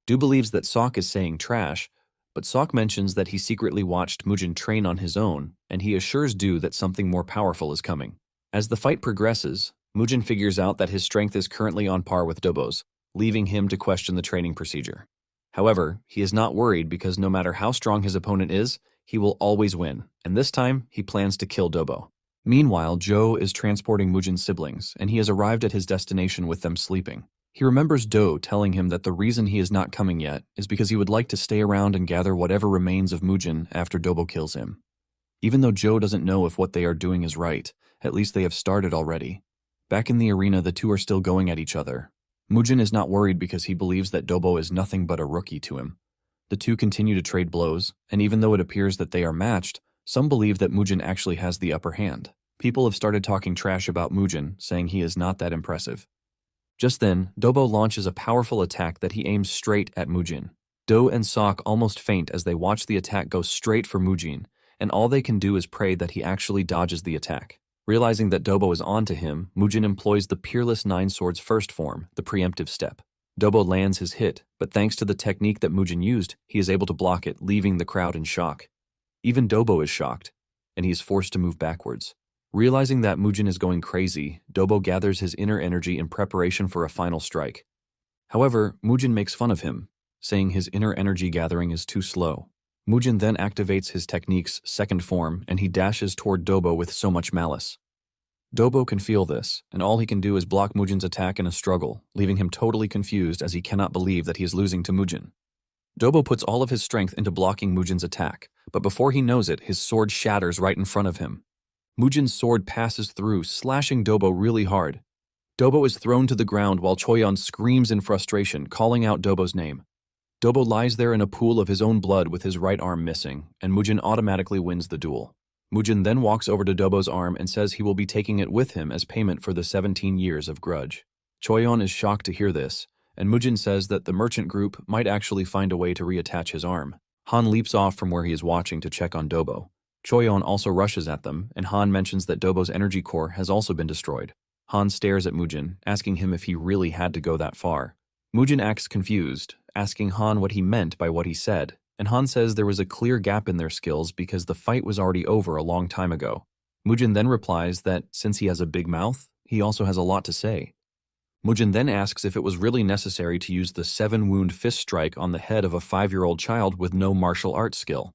Do believes that Sok is saying trash, but Sok mentions that he secretly watched Mujin train on his own, and he assures Do that something more powerful is coming. As the fight progresses, Mujin figures out that his strength is currently on par with Dobo's, leaving him to question the training procedure. However, he is not worried because no matter how strong his opponent is, he will always win, and this time, he plans to kill Dobo. Meanwhile, Joe is transporting Mujin's siblings, and he has arrived at his destination with them sleeping. He remembers Do telling him that the reason he is not coming yet is because he would like to stay around and gather whatever remains of Mujin after Dobo kills him. Even though Joe doesn't know if what they are doing is right, at least they have started already. Back in the arena, the two are still going at each other. Mujin is not worried because he believes that Dobo is nothing but a rookie to him. The two continue to trade blows, and even though it appears that they are matched, some believe that Mujin actually has the upper hand. People have started talking trash about Mujin, saying he is not that impressive. Just then, Dobo launches a powerful attack that he aims straight at Mujin. Do and Sok almost faint as they watch the attack go straight for Mujin, and all they can do is pray that he actually dodges the attack. Realizing that Dobo is onto him, Mujin employs the Peerless Nine Swords first form, the preemptive step. Dobo lands his hit, but thanks to the technique that Mujin used, he is able to block it, leaving the crowd in shock. Even Dobo is shocked, and he is forced to move backwards. Realizing that Mujin is going crazy, Dobo gathers his inner energy in preparation for a final strike. However, Mujin makes fun of him, saying his inner energy gathering is too slow. Mujin then activates his technique's second form, and he dashes toward Dobo with so much malice. Dobo can feel this, and all he can do is block Mujin's attack in a struggle, leaving him totally confused as he cannot believe that he is losing to Mujin. Dobo puts all of his strength into blocking Mujin's attack, but before he knows it, his sword shatters right in front of him. Mujin's sword passes through, slashing Dobo really hard. Dobo is thrown to the ground while Choyeon screams in frustration, calling out Dobo's name. Dobo lies there in a pool of his own blood with his right arm missing, and Mujin automatically wins the duel. Mujin then walks over to Dobo's arm and says he will be taking it with him as payment for the 17 years of grudge. Choyeon is shocked to hear this, and Mujin says that the merchant group might actually find a way to reattach his arm. Han leaps off from where he is watching to check on Dobo. Choyeon also rushes at them, and Han mentions that Dobo's energy core has also been destroyed. Han stares at Mujin, asking him if he really had to go that far. Mujin acts confused, asking Han what he meant by what he said, and Han says there was a clear gap in their skills because the fight was already over a long time ago. Mujin then replies that since he has a big mouth, he also has a lot to say. Mujin then asks if it was really necessary to use the 7-wound fist strike on the head of a 5-year-old child with no martial arts skill.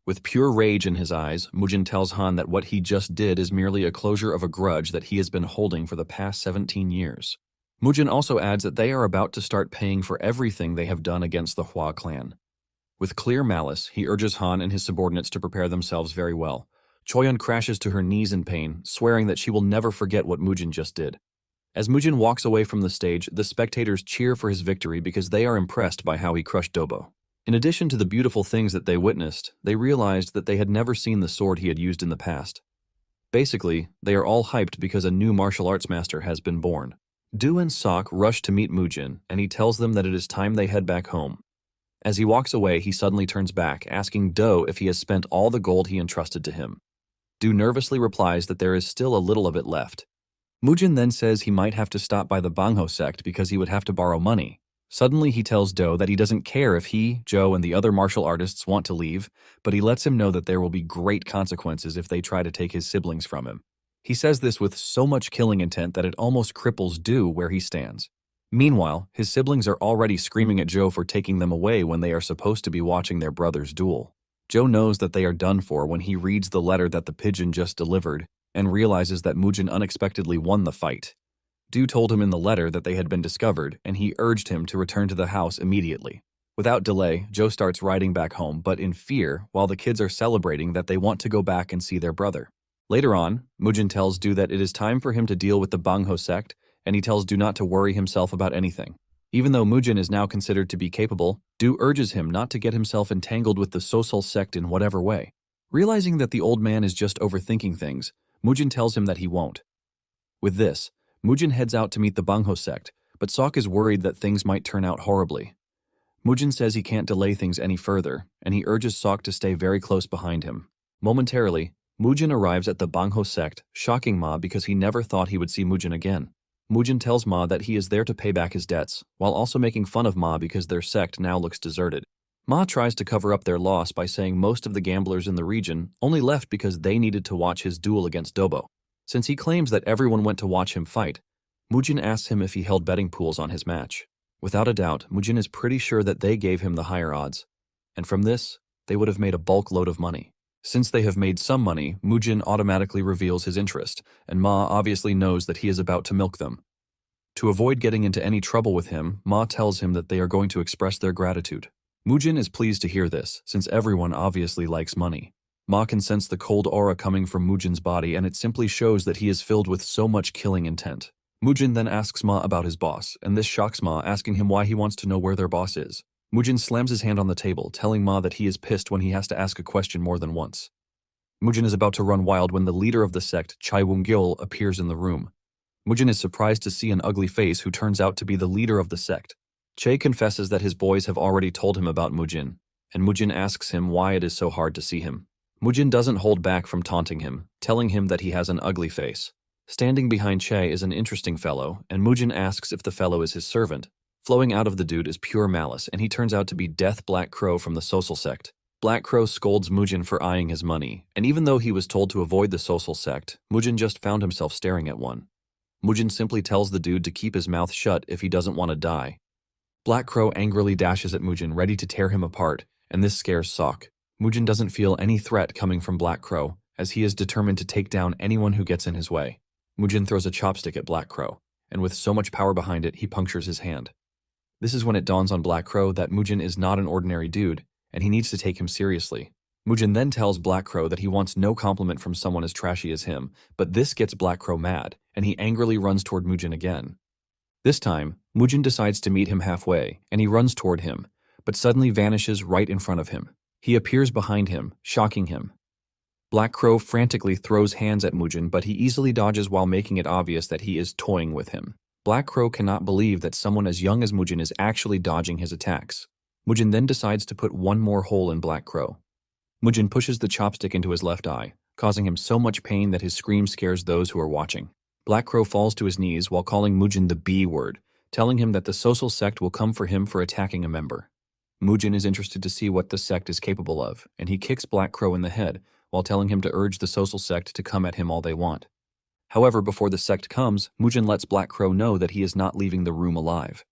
With pure rage in his eyes, Mujin tells Han that what he just did is merely a closure of a grudge that he has been holding for the past 17 years. Mujin also adds that they are about to start paying for everything they have done against the Hua clan. With clear malice, he urges Han and his subordinates to prepare themselves very well. Choyeon crashes to her knees in pain, swearing that she will never forget what Mujin just did. As Mujin walks away from the stage, the spectators cheer for his victory because they are impressed by how he crushed Dobo. In addition to the beautiful things that they witnessed, they realized that they had never seen the sword he had used in the past. Basically, they are all hyped because a new martial arts master has been born. Do and Sok rush to meet Mujin, and he tells them that it is time they head back home. As he walks away, he suddenly turns back, asking Do if he has spent all the gold he entrusted to him. Do nervously replies that there is still a little of it left. Mujin then says he might have to stop by the Bangho sect because he would have to borrow money. Suddenly he tells Do that he doesn't care if he, Joe, and the other martial artists want to leave, but he lets him know that there will be great consequences if they try to take his siblings from him. He says this with so much killing intent that it almost cripples Do where he stands. Meanwhile, his siblings are already screaming at Joe for taking them away when they are supposed to be watching their brother's duel. Joe knows that they are done for when he reads the letter that the pigeon just delivered and realizes that Mujin unexpectedly won the fight. Do told him in the letter that they had been discovered, and he urged him to return to the house immediately. Without delay, Joe starts riding back home, but in fear, while the kids are celebrating that they want to go back and see their brother. Later on, Mujin tells Do that it is time for him to deal with the Bangho sect, and he tells Do not to worry himself about anything. Even though Mujin is now considered to be capable, Do urges him not to get himself entangled with the Sosul sect in whatever way. Realizing that the old man is just overthinking things, Mujin tells him that he won't. With this, Mujin heads out to meet the Bangho sect, but Sok is worried that things might turn out horribly. Mujin says he can't delay things any further, and he urges Sok to stay very close behind him. Momentarily, Mujin arrives at the Bangho sect, shocking Ma because he never thought he would see Mujin again. Mujin tells Ma that he is there to pay back his debts, while also making fun of Ma because their sect now looks deserted. Ma tries to cover up their loss by saying most of the gamblers in the region only left because they needed to watch his duel against Dobo. Since he claims that everyone went to watch him fight, Mujin asks him if he held betting pools on his match. Without a doubt, Mujin is pretty sure that they gave him the higher odds, and from this, they would have made a bulk load of money. Since they have made some money, Mujin automatically reveals his interest, and Ma obviously knows that he is about to milk them. To avoid getting into any trouble with him, Ma tells him that they are going to express their gratitude. Mujin is pleased to hear this, since everyone obviously likes money. Ma can sense the cold aura coming from Mujin's body, and it simply shows that he is filled with so much killing intent. Mujin then asks Ma about his boss, and this shocks Ma, asking him why he wants to know where their boss is. Mujin slams his hand on the table, telling Ma that he is pissed when he has to ask a question more than once. Mujin is about to run wild when the leader of the sect, Chai Wung-gil, appears in the room. Mujin is surprised to see an ugly face who turns out to be the leader of the sect. Che confesses that his boys have already told him about Mujin, and Mujin asks him why it is so hard to see him. Mujin doesn't hold back from taunting him, telling him that he has an ugly face. Standing behind Che is an interesting fellow, and Mujin asks if the fellow is his servant. Flowing out of the dude is pure malice, and he turns out to be Death Black Crow from the Sosul sect. Black Crow scolds Mujin for eyeing his money, and even though he was told to avoid the Sosul sect, Mujin just found himself staring at one. Mujin simply tells the dude to keep his mouth shut if he doesn't want to die. Black Crow angrily dashes at Mujin, ready to tear him apart, and this scares Sok. Mujin doesn't feel any threat coming from Black Crow, as he is determined to take down anyone who gets in his way. Mujin throws a chopstick at Black Crow, and with so much power behind it, he punctures his hand. This is when it dawns on Black Crow that Mujin is not an ordinary dude, and he needs to take him seriously. Mujin then tells Black Crow that he wants no compliment from someone as trashy as him, but this gets Black Crow mad, and he angrily runs toward Mujin again. This time, Mujin decides to meet him halfway, and he runs toward him, but suddenly vanishes right in front of him. He appears behind him, shocking him. Black Crow frantically throws hands at Mujin, but he easily dodges while making it obvious that he is toying with him. Black Crow cannot believe that someone as young as Mujin is actually dodging his attacks. Mujin then decides to put one more hole in Black Crow. Mujin pushes the chopstick into his left eye, causing him so much pain that his scream scares those who are watching. Black Crow falls to his knees while calling Mujin the B word, telling him that the social sect will come for him for attacking a member. Mujin is interested to see what the sect is capable of, and he kicks Black Crow in the head while telling him to urge the social sect to come at him all they want. However, before the sect comes, Mujin lets Black Crow know that he is not leaving the room alive.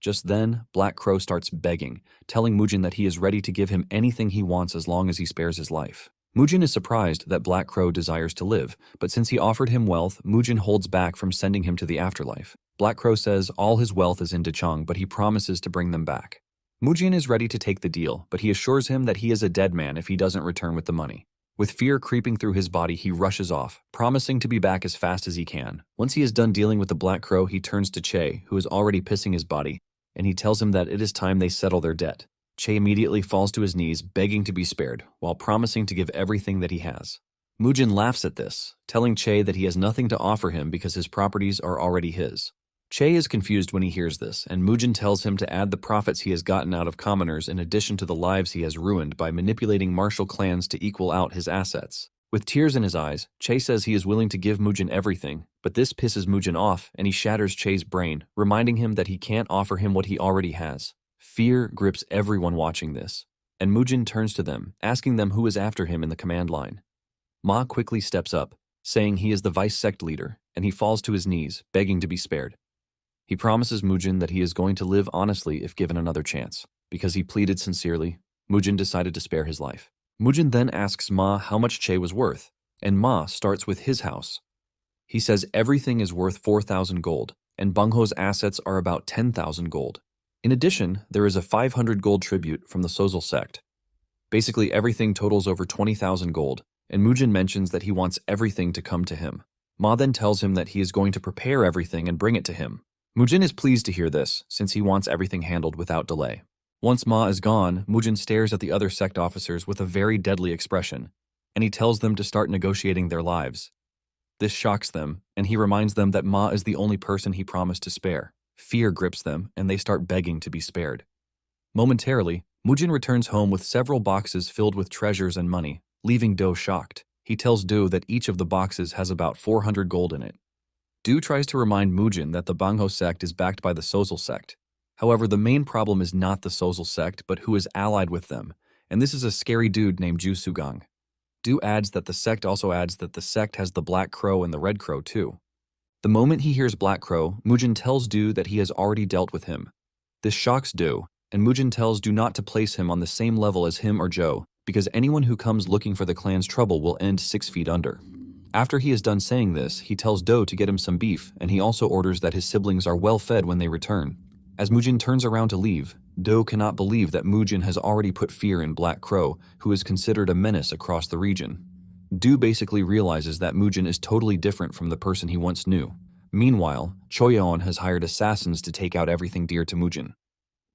Just then, Black Crow starts begging, telling Mujin that he is ready to give him anything he wants as long as he spares his life. Mujin is surprised that Black Crow desires to live, but since he offered him wealth, Mujin holds back from sending him to the afterlife. Black Crow says all his wealth is in Dechang, but he promises to bring them back. Mujin is ready to take the deal, but he assures him that he is a dead man if he doesn't return with the money. With fear creeping through his body, he rushes off, promising to be back as fast as he can. Once he is done dealing with the Black Crow, he turns to Che, who is already pissing his body, and he tells him that it is time they settle their debt. Che immediately falls to his knees, begging to be spared, while promising to give everything that he has. Mujin laughs at this, telling Che that he has nothing to offer him because his properties are already his. Che is confused when he hears this, and Mujin tells him to add the profits he has gotten out of commoners in addition to the lives he has ruined by manipulating martial clans to equal out his assets. With tears in his eyes, Che says he is willing to give Mujin everything, but this pisses Mujin off and he shatters Che's brain, reminding him that he can't offer him what he already has. Fear grips everyone watching this, and Mujin turns to them, asking them who is after him in the command line. Ma quickly steps up, saying he is the vice sect leader, and he falls to his knees, begging to be spared. He promises Mujin that he is going to live honestly if given another chance. Because he pleaded sincerely, Mujin decided to spare his life. Mujin then asks Ma how much Che was worth, and Ma starts with his house. He says everything is worth 4,000 gold, and Bungho's assets are about 10,000 gold. In addition, there is a 500 gold tribute from the Sozal sect. Basically, everything totals over 20,000 gold, and Mujin mentions that he wants everything to come to him. Ma then tells him that he is going to prepare everything and bring it to him. Mujin is pleased to hear this, since he wants everything handled without delay. Once Ma is gone, Mujin stares at the other sect officers with a very deadly expression, and he tells them to start negotiating their lives. This shocks them, and he reminds them that Ma is the only person he promised to spare. Fear grips them, and they start begging to be spared. Momentarily, Mujin returns home with several boxes filled with treasures and money, leaving Do shocked. He tells Do that each of the boxes has about 400 gold in it. Do tries to remind Mujin that the Bangho sect is backed by the Sozal sect. However, the main problem is not the Sozal sect, but who is allied with them, and this is a scary dude named Ju Sugang. Do adds that the sect also adds that the sect has the Black Crow and the Red Crow too. The moment he hears Black Crow, Mujin tells Do that he has already dealt with him. This shocks Do, and Mujin tells Do not to place him on the same level as him or Joe, because anyone who comes looking for the clan's trouble will end 6 feet under. After he is done saying this, he tells Do to get him some beef, and he also orders that his siblings are well fed when they return. As Mujin turns around to leave, Do cannot believe that Mujin has already put fear in Black Crow, who is considered a menace across the region. Do basically realizes that Mujin is totally different from the person he once knew. Meanwhile, Choyeon has hired assassins to take out everything dear to Mujin.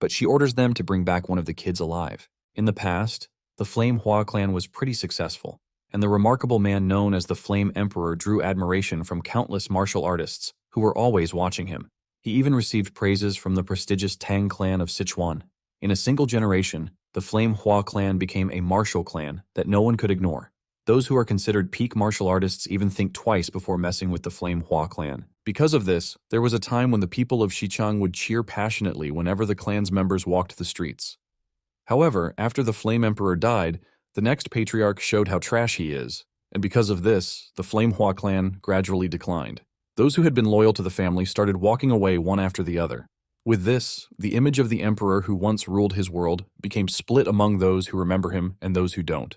But she orders them to bring back one of the kids alive. In the past, the Flame Hua clan was pretty successful, and the remarkable man known as the Flame Emperor drew admiration from countless martial artists who were always watching him. He even received praises from the prestigious Tang clan of Sichuan. In a single generation, the Flame Hua clan became a martial clan that no one could ignore. Those who are considered peak martial artists even think twice before messing with the Flame Hua clan. Because of this, there was a time when the people of Xichang would cheer passionately whenever the clan's members walked the streets. However, after the Flame Emperor died, the next patriarch showed how trash he is, and because of this, the Flame Hua clan gradually declined. Those who had been loyal to the family started walking away one after the other. With this, the image of the emperor who once ruled his world became split among those who remember him and those who don't.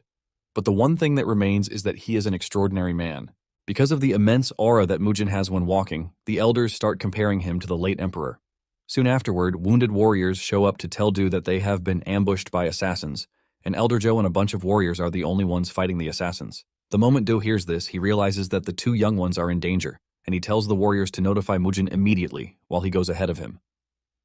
But the one thing that remains is that he is an extraordinary man. Because of the immense aura that Mujin has when walking, the elders start comparing him to the late emperor. Soon afterward, wounded warriors show up to tell Du that they have been ambushed by assassins, and Elder Joe and a bunch of warriors are the only ones fighting the assassins. The moment Do hears this, he realizes that the two young ones are in danger, and he tells the warriors to notify Mujin immediately while he goes ahead of him.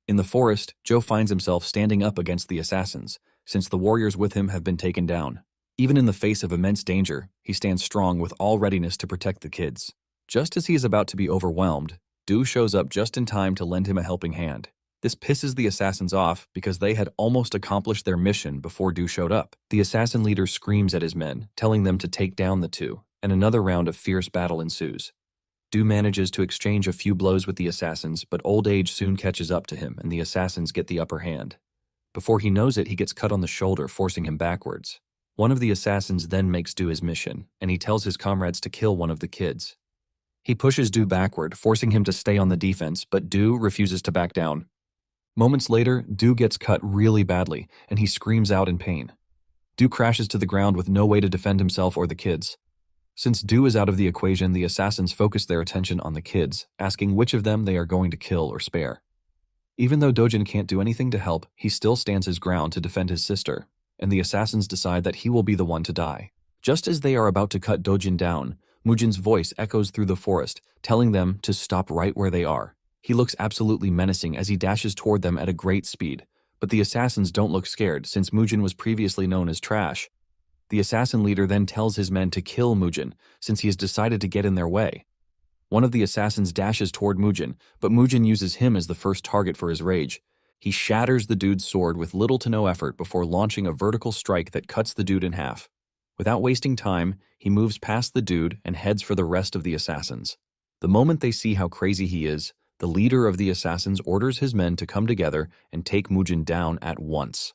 In the forest, Joe finds himself standing up against the assassins, since the warriors with him have been taken down. Even in the face of immense danger, he stands strong with all readiness to protect the kids. Just as he is about to be overwhelmed, Do shows up just in time to lend him a helping hand. This pisses the assassins off because they had almost accomplished their mission before Do showed up. The assassin leader screams at his men, telling them to take down the two, and another round of fierce battle ensues. Do manages to exchange a few blows with the assassins, but old age soon catches up to him and the assassins get the upper hand. Before he knows it, he gets cut on the shoulder, forcing him backwards. One of the assassins then makes Do his mission, and he tells his comrades to kill one of the kids. He pushes Do backward, forcing him to stay on the defense, but Do refuses to back down. Moments later, Do gets cut really badly, and he screams out in pain. Do crashes to the ground with no way to defend himself or the kids. Since Do is out of the equation, the assassins focus their attention on the kids, asking which of them they are going to kill or spare. Even though Dojin can't do anything to help, he still stands his ground to defend his sister, and the assassins decide that he will be the one to die. Just as they are about to cut Dojin down, Mujin's voice echoes through the forest, telling them to stop right where they are. He looks absolutely menacing as he dashes toward them at a great speed, but the assassins don't look scared since Mujin was previously known as trash. The assassin leader then tells his men to kill Mujin since he has decided to get in their way. One of the assassins dashes toward Mujin, but Mujin uses him as the first target for his rage. He shatters the dude's sword with little to no effort before launching a vertical strike that cuts the dude in half. Without wasting time, he moves past the dude and heads for the rest of the assassins. The moment they see how crazy he is, the leader of the assassins orders his men to come together and take Mujin down at once.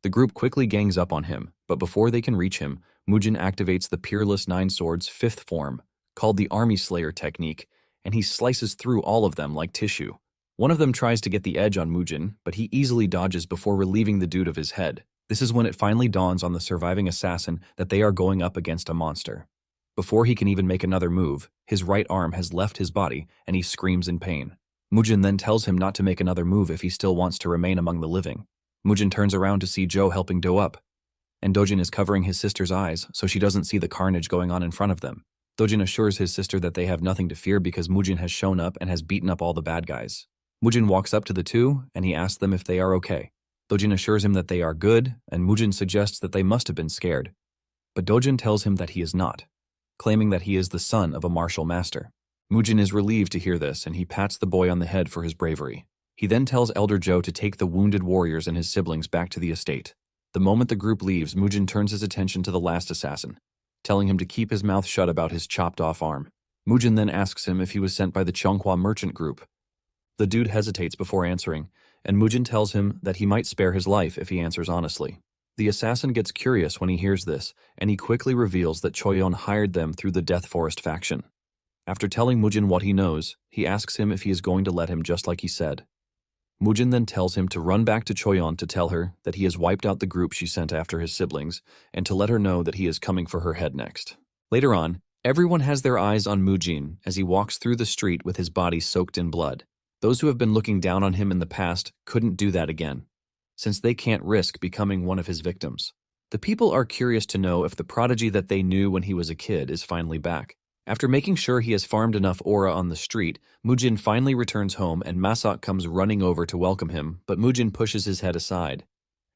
The group quickly gangs up on him, but before they can reach him, Mujin activates the Peerless Nine Swords' fifth form, called the Army Slayer technique, and he slices through all of them like tissue. One of them tries to get the edge on Mujin, but he easily dodges before relieving the dude of his head. This is when it finally dawns on the surviving assassin that they are going up against a monster. Before he can even make another move, his right arm has left his body and he screams in pain. Mujin then tells him not to make another move if he still wants to remain among the living. Mujin turns around to see Joe helping Do up, and Dojin is covering his sister's eyes so she doesn't see the carnage going on in front of them. Dojin assures his sister that they have nothing to fear because Mujin has shown up and has beaten up all the bad guys. Mujin walks up to the two and he asks them if they are okay. Dojin assures him that they are good, and Mujin suggests that they must have been scared. But Dojin tells him that he is not, claiming that he is the son of a martial master. Mujin is relieved to hear this, and he pats the boy on the head for his bravery. He then tells Elder Joe to take the wounded warriors and his siblings back to the estate. The moment the group leaves, Mujin turns his attention to the last assassin, telling him to keep his mouth shut about his chopped-off arm. Mujin then asks him if he was sent by the Chonghua merchant group. The dude hesitates before answering, and Mujin tells him that he might spare his life if he answers honestly. The assassin gets curious when he hears this, and he quickly reveals that Choyon hired them through the Death Forest faction. After telling Mujin what he knows, he asks him if he is going to let him just like he said. Mujin then tells him to run back to Choyon to tell her that he has wiped out the group she sent after his siblings, and to let her know that he is coming for her head next. Later on, everyone has their eyes on Mujin as he walks through the street with his body soaked in blood. Those who have been looking down on him in the past couldn't do that again, since they can't risk becoming one of his victims. The people are curious to know if the prodigy that they knew when he was a kid is finally back. After making sure he has farmed enough aura on the street, Mujin finally returns home and Masak comes running over to welcome him, but Mujin pushes his head aside.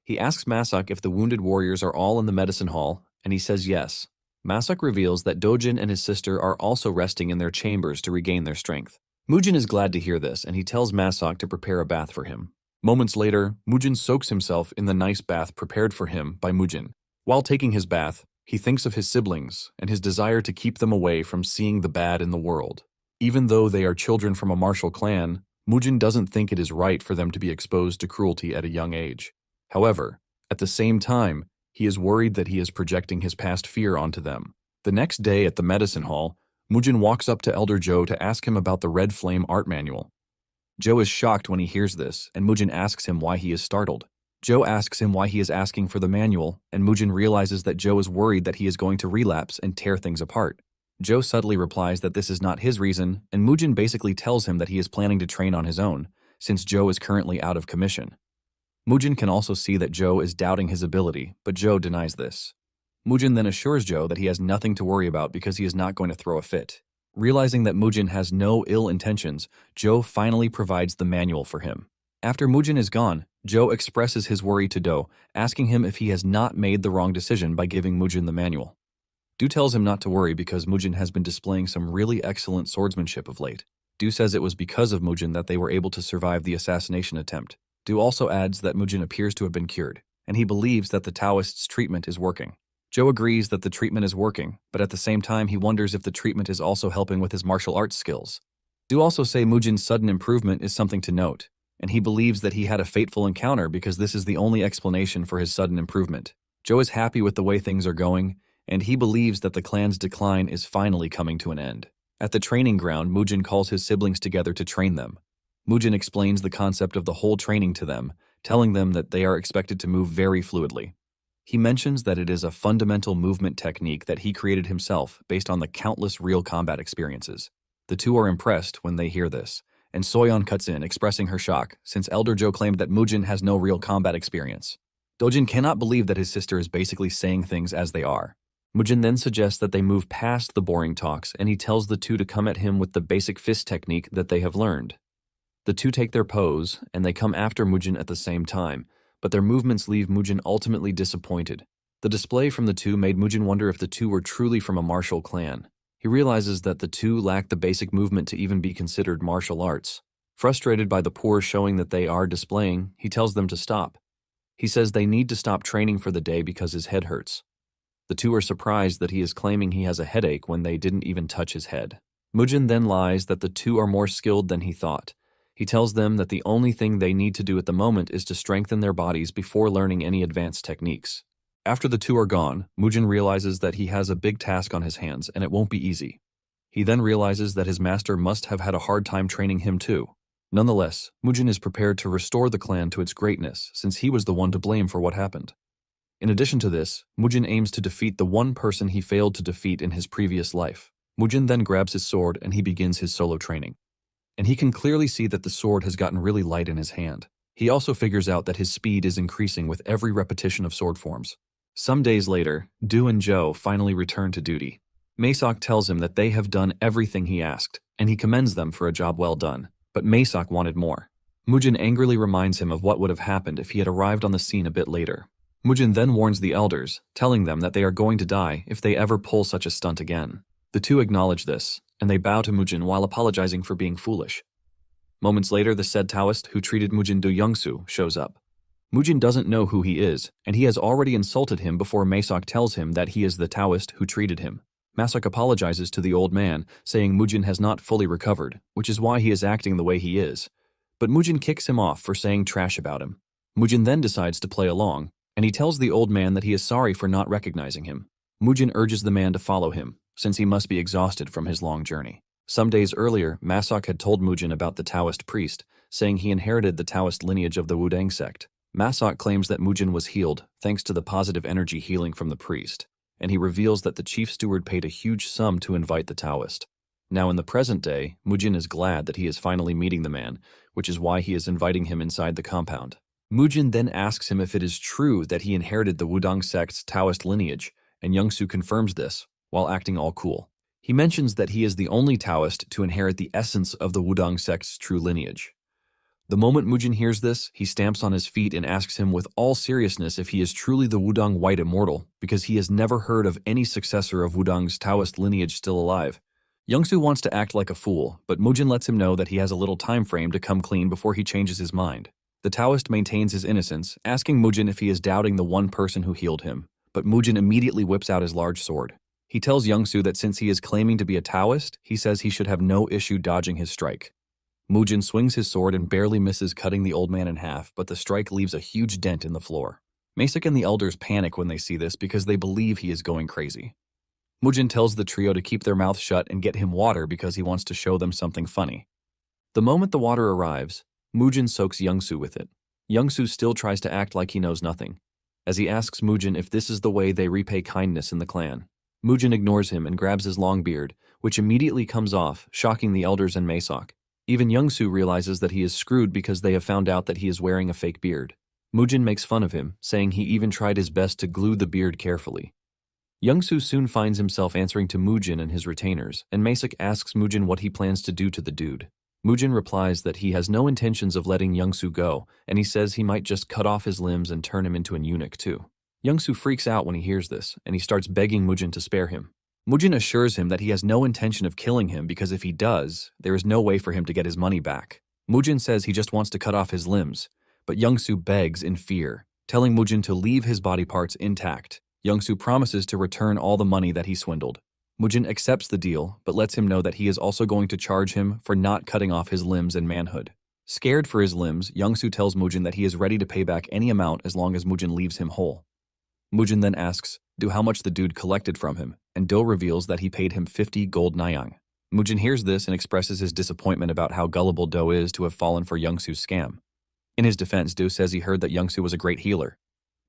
He asks Masak if the wounded warriors are all in the medicine hall, and he says yes. Masak reveals that Dojin and his sister are also resting in their chambers to regain their strength. Mujin is glad to hear this, and he tells Masak to prepare a bath for him. Moments later, Mujin soaks himself in the nice bath prepared for him by Mujin. While taking his bath, he thinks of his siblings and his desire to keep them away from seeing the bad in the world. Even though they are children from a martial clan, Mujin doesn't think it is right for them to be exposed to cruelty at a young age. However, at the same time, he is worried that he is projecting his past fear onto them. The next day at the medicine hall, Mujin walks up to Elder Joe to ask him about the Red Flame art manual. Joe is shocked when he hears this, and Mujin asks him why he is startled. Joe asks him why he is asking for the manual, and Mujin realizes that Joe is worried that he is going to relapse and tear things apart. Joe subtly replies that this is not his reason, and Mujin basically tells him that he is planning to train on his own, since Joe is currently out of commission. Mujin can also see that Joe is doubting his ability, but Joe denies this. Mujin then assures Joe that he has nothing to worry about because he is not going to throw a fit. Realizing that Mujin has no ill intentions, Joe finally provides the manual for him. After Mujin is gone, Joe expresses his worry to Do, asking him if he has not made the wrong decision by giving Mujin the manual. Do tells him not to worry because Mujin has been displaying some really excellent swordsmanship of late. Do says it was because of Mujin that they were able to survive the assassination attempt. Do also adds that Mujin appears to have been cured, and he believes that the Taoist's treatment is working. Joe agrees that the treatment is working, but at the same time he wonders if the treatment is also helping with his martial arts skills. Do also say Mujin's sudden improvement is something to note, and he believes that he had a fateful encounter because this is the only explanation for his sudden improvement. Joe is happy with the way things are going, and he believes that the clan's decline is finally coming to an end. At the training ground, Mujin calls his siblings together to train them. Mujin explains the concept of the whole training to them, telling them that they are expected to move very fluidly. He mentions that it is a fundamental movement technique that he created himself based on the countless real combat experiences. The two are impressed when they hear this, and Soyeon cuts in, expressing her shock, since Elder Joe claimed that Mujin has no real combat experience. Dojin cannot believe that his sister is basically saying things as they are. Mujin then suggests that they move past the boring talks, and he tells the two to come at him with the basic fist technique that they have learned. The two take their pose, and they come after Mujin at the same time, but their movements leave Mujin ultimately disappointed. The display from the two made Mujin wonder if the two were truly from a martial clan. He realizes that the two lack the basic movement to even be considered martial arts. Frustrated by the poor showing that they are displaying, he tells them to stop. He says they need to stop training for the day because his head hurts. The two are surprised that he is claiming he has a headache when they didn't even touch his head. Mujin then lies that the two are more skilled than he thought. He tells them that the only thing they need to do at the moment is to strengthen their bodies before learning any advanced techniques. After the two are gone, Mujin realizes that he has a big task on his hands and it won't be easy. He then realizes that his master must have had a hard time training him too. Nonetheless, Mujin is prepared to restore the clan to its greatness since he was the one to blame for what happened. In addition to this, Mujin aims to defeat the one person he failed to defeat in his previous life. Mujin then grabs his sword and he begins his solo training. And he can clearly see that the sword has gotten really light in his hand. He also figures out that his speed is increasing with every repetition of sword forms. Some days later, Do and Joe finally return to duty. Maesok tells him that they have done everything he asked, and he commends them for a job well done. But Maesok wanted more. Mujin angrily reminds him of what would have happened if he had arrived on the scene a bit later. Mujin then warns the elders, telling them that they are going to die if they ever pull such a stunt again. The two acknowledge this, and they bow to Mujin while apologizing for being foolish. Moments later, the said Taoist who treated Mujin Do Youngsu shows up. Mujin doesn't know who he is, and he has already insulted him before Maesok tells him that he is the Taoist who treated him. Maesok apologizes to the old man, saying Mujin has not fully recovered, which is why he is acting the way he is. But Mujin kicks him off for saying trash about him. Mujin then decides to play along, and he tells the old man that he is sorry for not recognizing him. Mujin urges the man to follow him, since he must be exhausted from his long journey. Some days earlier, Maesok had told Mujin about the Taoist priest, saying he inherited the Taoist lineage of the Wudang sect. Maesok claims that Mujin was healed thanks to the positive energy healing from the priest, and he reveals that the chief steward paid a huge sum to invite the Taoist. Now in the present day, Mujin is glad that he is finally meeting the man, which is why he is inviting him inside the compound. Mujin then asks him if it is true that he inherited the Wudang sect's Taoist lineage, and Youngsu confirms this, while acting all cool. He mentions that he is the only Taoist to inherit the essence of the Wudang sect's true lineage. The moment Mujin hears this, he stamps on his feet and asks him with all seriousness if he is truly the Wudang White Immortal, because he has never heard of any successor of Wudang's Taoist lineage still alive. Youngsu wants to act like a fool, but Mujin lets him know that he has a little time frame to come clean before he changes his mind. The Taoist maintains his innocence, asking Mujin if he is doubting the one person who healed him, but Mujin immediately whips out his large sword. He tells Youngsu that since he is claiming to be a Taoist, he says he should have no issue dodging his strike. Mujin swings his sword and barely misses cutting the old man in half, but the strike leaves a huge dent in the floor. Maesok and the elders panic when they see this because they believe he is going crazy. Mujin tells the trio to keep their mouths shut and get him water because he wants to show them something funny. The moment the water arrives, Mujin soaks Youngsu with it. Youngsu still tries to act like he knows nothing, as he asks Mujin if this is the way they repay kindness in the clan. Mujin ignores him and grabs his long beard, which immediately comes off, shocking the elders and Maesok. Even Youngsu realizes that he is screwed because they have found out that he is wearing a fake beard. Mujin makes fun of him, saying he even tried his best to glue the beard carefully. Youngsu soon finds himself answering to Mujin and his retainers, and Maesok asks Mujin what he plans to do to the dude. Mujin replies that he has no intentions of letting Youngsu go, and he says he might just cut off his limbs and turn him into an eunuch too. Youngsu freaks out when he hears this, and he starts begging Mujin to spare him. Mujin assures him that he has no intention of killing him because if he does, there is no way for him to get his money back. Mujin says he just wants to cut off his limbs, but Youngsu begs in fear, telling Mujin to leave his body parts intact. Youngsu promises to return all the money that he swindled. Mujin accepts the deal, but lets him know that he is also going to charge him for not cutting off his limbs and manhood. Scared for his limbs, Youngsu tells Mujin that he is ready to pay back any amount as long as Mujin leaves him whole. Mujin then asks Do how much the dude collected from him, and Do reveals that he paid him 50 gold nyang. Mujin hears this and expresses his disappointment about how gullible Do is to have fallen for Youngsu's scam. In his defense, Do says he heard that Youngsu was a great healer.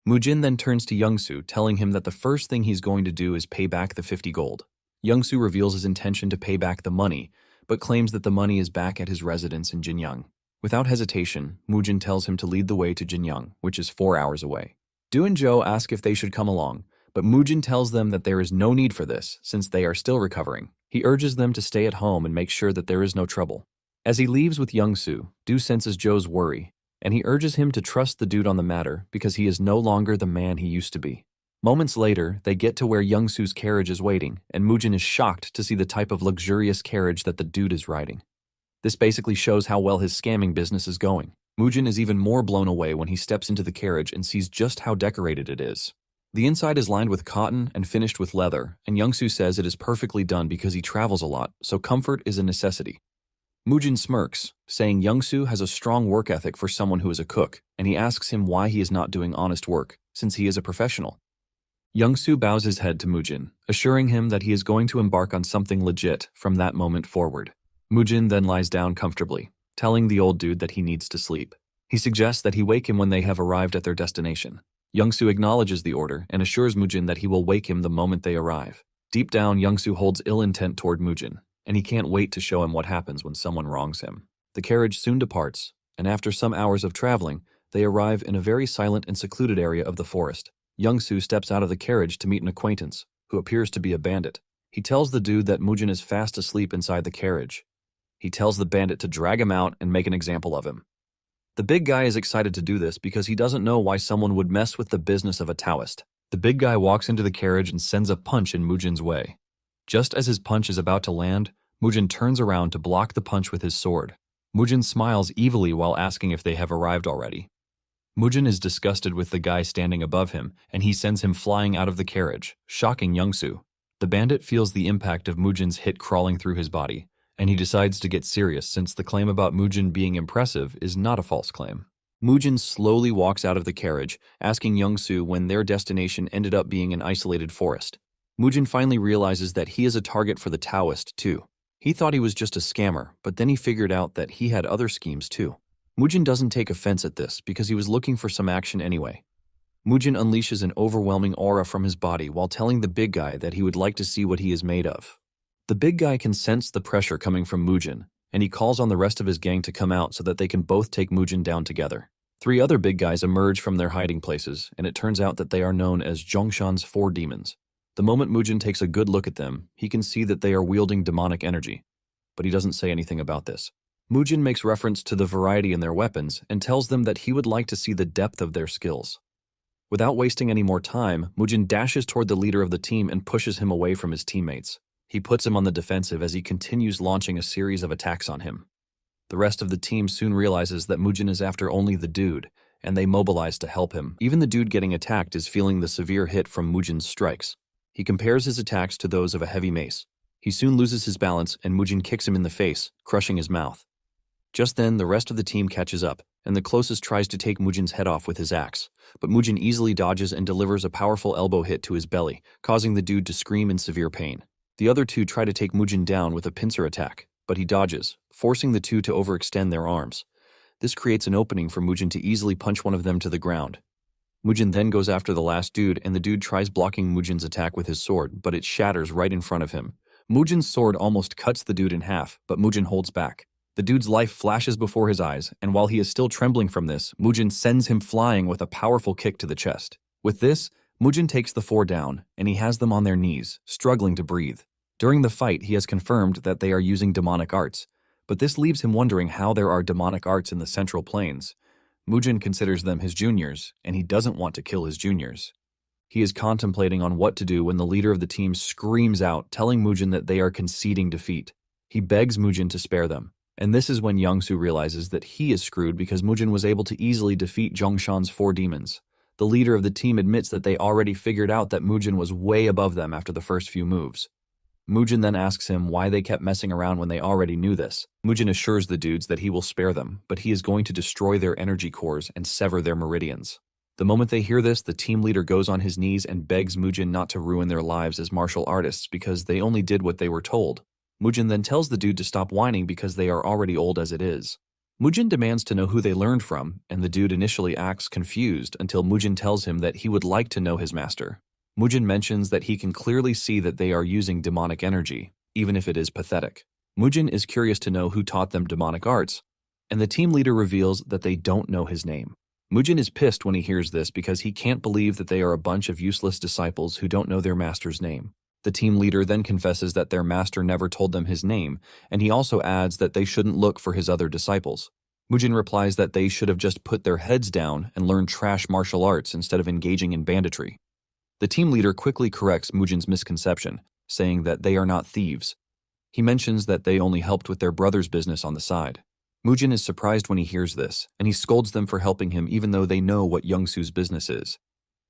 Mujin then turns to Youngsu, telling him that the first thing he's going to do is pay back the 50 gold. Youngsu reveals his intention to pay back the money, but claims that the money is back at his residence in Jinyang. Without hesitation, Mujin tells him to lead the way to Jinyang, which is 4 hours away. Do and Joe ask if they should come along, but Mujin tells them that there is no need for this since they are still recovering. He urges them to stay at home and make sure that there is no trouble. As he leaves with Youngsu, Do senses Joe's worry, and he urges him to trust the dude on the matter because he is no longer the man he used to be. Moments later, they get to where Youngsu's carriage is waiting, and Mujin is shocked to see the type of luxurious carriage that the dude is riding. This basically shows how well his scamming business is going. Mujin is even more blown away when he steps into the carriage and sees just how decorated it is. The inside is lined with cotton and finished with leather, and Youngsu says it is perfectly done because he travels a lot, so comfort is a necessity. Mujin smirks, saying Youngsu has a strong work ethic for someone who is a cook, and he asks him why he is not doing honest work, since he is a professional. Youngsu bows his head to Mujin, assuring him that he is going to embark on something legit from that moment forward. Mujin then lies down comfortably, telling the old dude that he needs to sleep. He suggests that he wake him when they have arrived at their destination. Youngsu acknowledges the order and assures Mujin that he will wake him the moment they arrive. Deep down, Youngsu holds ill intent toward Mujin, and he can't wait to show him what happens when someone wrongs him. The carriage soon departs, and after some hours of traveling, they arrive in a very silent and secluded area of the forest. Youngsu steps out of the carriage to meet an acquaintance, who appears to be a bandit. He tells the dude that Mujin is fast asleep inside the carriage. He tells the bandit to drag him out and make an example of him. The big guy is excited to do this because he doesn't know why someone would mess with the business of a Taoist. The big guy walks into the carriage and sends a punch in Mujin's way. Just as his punch is about to land, Mujin turns around to block the punch with his sword. Mujin smiles evilly while asking if they have arrived already. Mujin is disgusted with the guy standing above him, and he sends him flying out of the carriage, shocking Youngsu. The bandit feels the impact of Mujin's hit crawling through his body, and he decides to get serious since the claim about Mujin being impressive is not a false claim. Mujin slowly walks out of the carriage, asking Youngsu when their destination ended up being an isolated forest. Mujin finally realizes that he is a target for the Taoist too. He thought he was just a scammer, but then he figured out that he had other schemes too. Mujin doesn't take offense at this because he was looking for some action anyway. Mujin unleashes an overwhelming aura from his body while telling the big guy that he would like to see what he is made of. The big guy can sense the pressure coming from Mujin, and he calls on the rest of his gang to come out so that they can both take Mujin down together. 3 other big guys emerge from their hiding places, and it turns out that they are known as Zhongshan's 4 demons. The moment Mujin takes a good look at them, he can see that they are wielding demonic energy, but he doesn't say anything about this. Mujin makes reference to the variety in their weapons and tells them that he would like to see the depth of their skills. Without wasting any more time, Mujin dashes toward the leader of the team and pushes him away from his teammates. He puts him on the defensive as he continues launching a series of attacks on him. The rest of the team soon realizes that Mujin is after only the dude, and they mobilize to help him. Even the dude getting attacked is feeling the severe hit from Mujin's strikes. He compares his attacks to those of a heavy mace. He soon loses his balance, and Mujin kicks him in the face, crushing his mouth. Just then, the rest of the team catches up, and the closest tries to take Mujin's head off with his axe, but Mujin easily dodges and delivers a powerful elbow hit to his belly, causing the dude to scream in severe pain. The other 2 try to take Mujin down with a pincer attack, but he dodges, forcing the 2 to overextend their arms. This creates an opening for Mujin to easily punch one of them to the ground. Mujin then goes after the last dude, and the dude tries blocking Mujin's attack with his sword, but it shatters right in front of him. Mujin's sword almost cuts the dude in half, but Mujin holds back. The dude's life flashes before his eyes, and while he is still trembling from this, Mujin sends him flying with a powerful kick to the chest. With this, Mujin takes the 4 down, and he has them on their knees, struggling to breathe. During the fight, he has confirmed that they are using demonic arts, But this leaves him wondering how there are demonic arts in the Central Plains. Mujin considers them his juniors, and he doesn't want to kill his juniors. He is contemplating on what to do when the leader of the team screams out, telling Mujin that they are conceding defeat. He begs Mujin to spare them, and this is when Youngsu realizes that he is screwed because Mujin was able to easily defeat Zhongshan's 4 demons. The leader of the team admits that they already figured out that Mujin was way above them after the first few moves. Mujin then asks him why they kept messing around when they already knew this. Mujin assures the dudes that he will spare them, but he is going to destroy their energy cores and sever their meridians. The moment they hear this, the team leader goes on his knees and begs Mujin not to ruin their lives as martial artists because they only did what they were told. Mujin then tells the dude to stop whining because they are already old as it is. Mujin demands to know who they learned from, and the dude initially acts confused until Mujin tells him that he would like to know his master. Mujin mentions that he can clearly see that they are using demonic energy, even if it is pathetic. Mujin is curious to know who taught them demonic arts, and the team leader reveals that they don't know his name. Mujin is pissed when he hears this because he can't believe that they are a bunch of useless disciples who don't know their master's name. The team leader then confesses that their master never told them his name, and he also adds that they shouldn't look for his other disciples. Mujin replies that they should have just put their heads down and learned trash martial arts instead of engaging in banditry. The team leader quickly corrects Mujin's misconception, saying that they are not thieves. He mentions that they only helped with their brother's business on the side. Mujin is surprised when he hears this, and he scolds them for helping him even though they know what Youngsu's business is.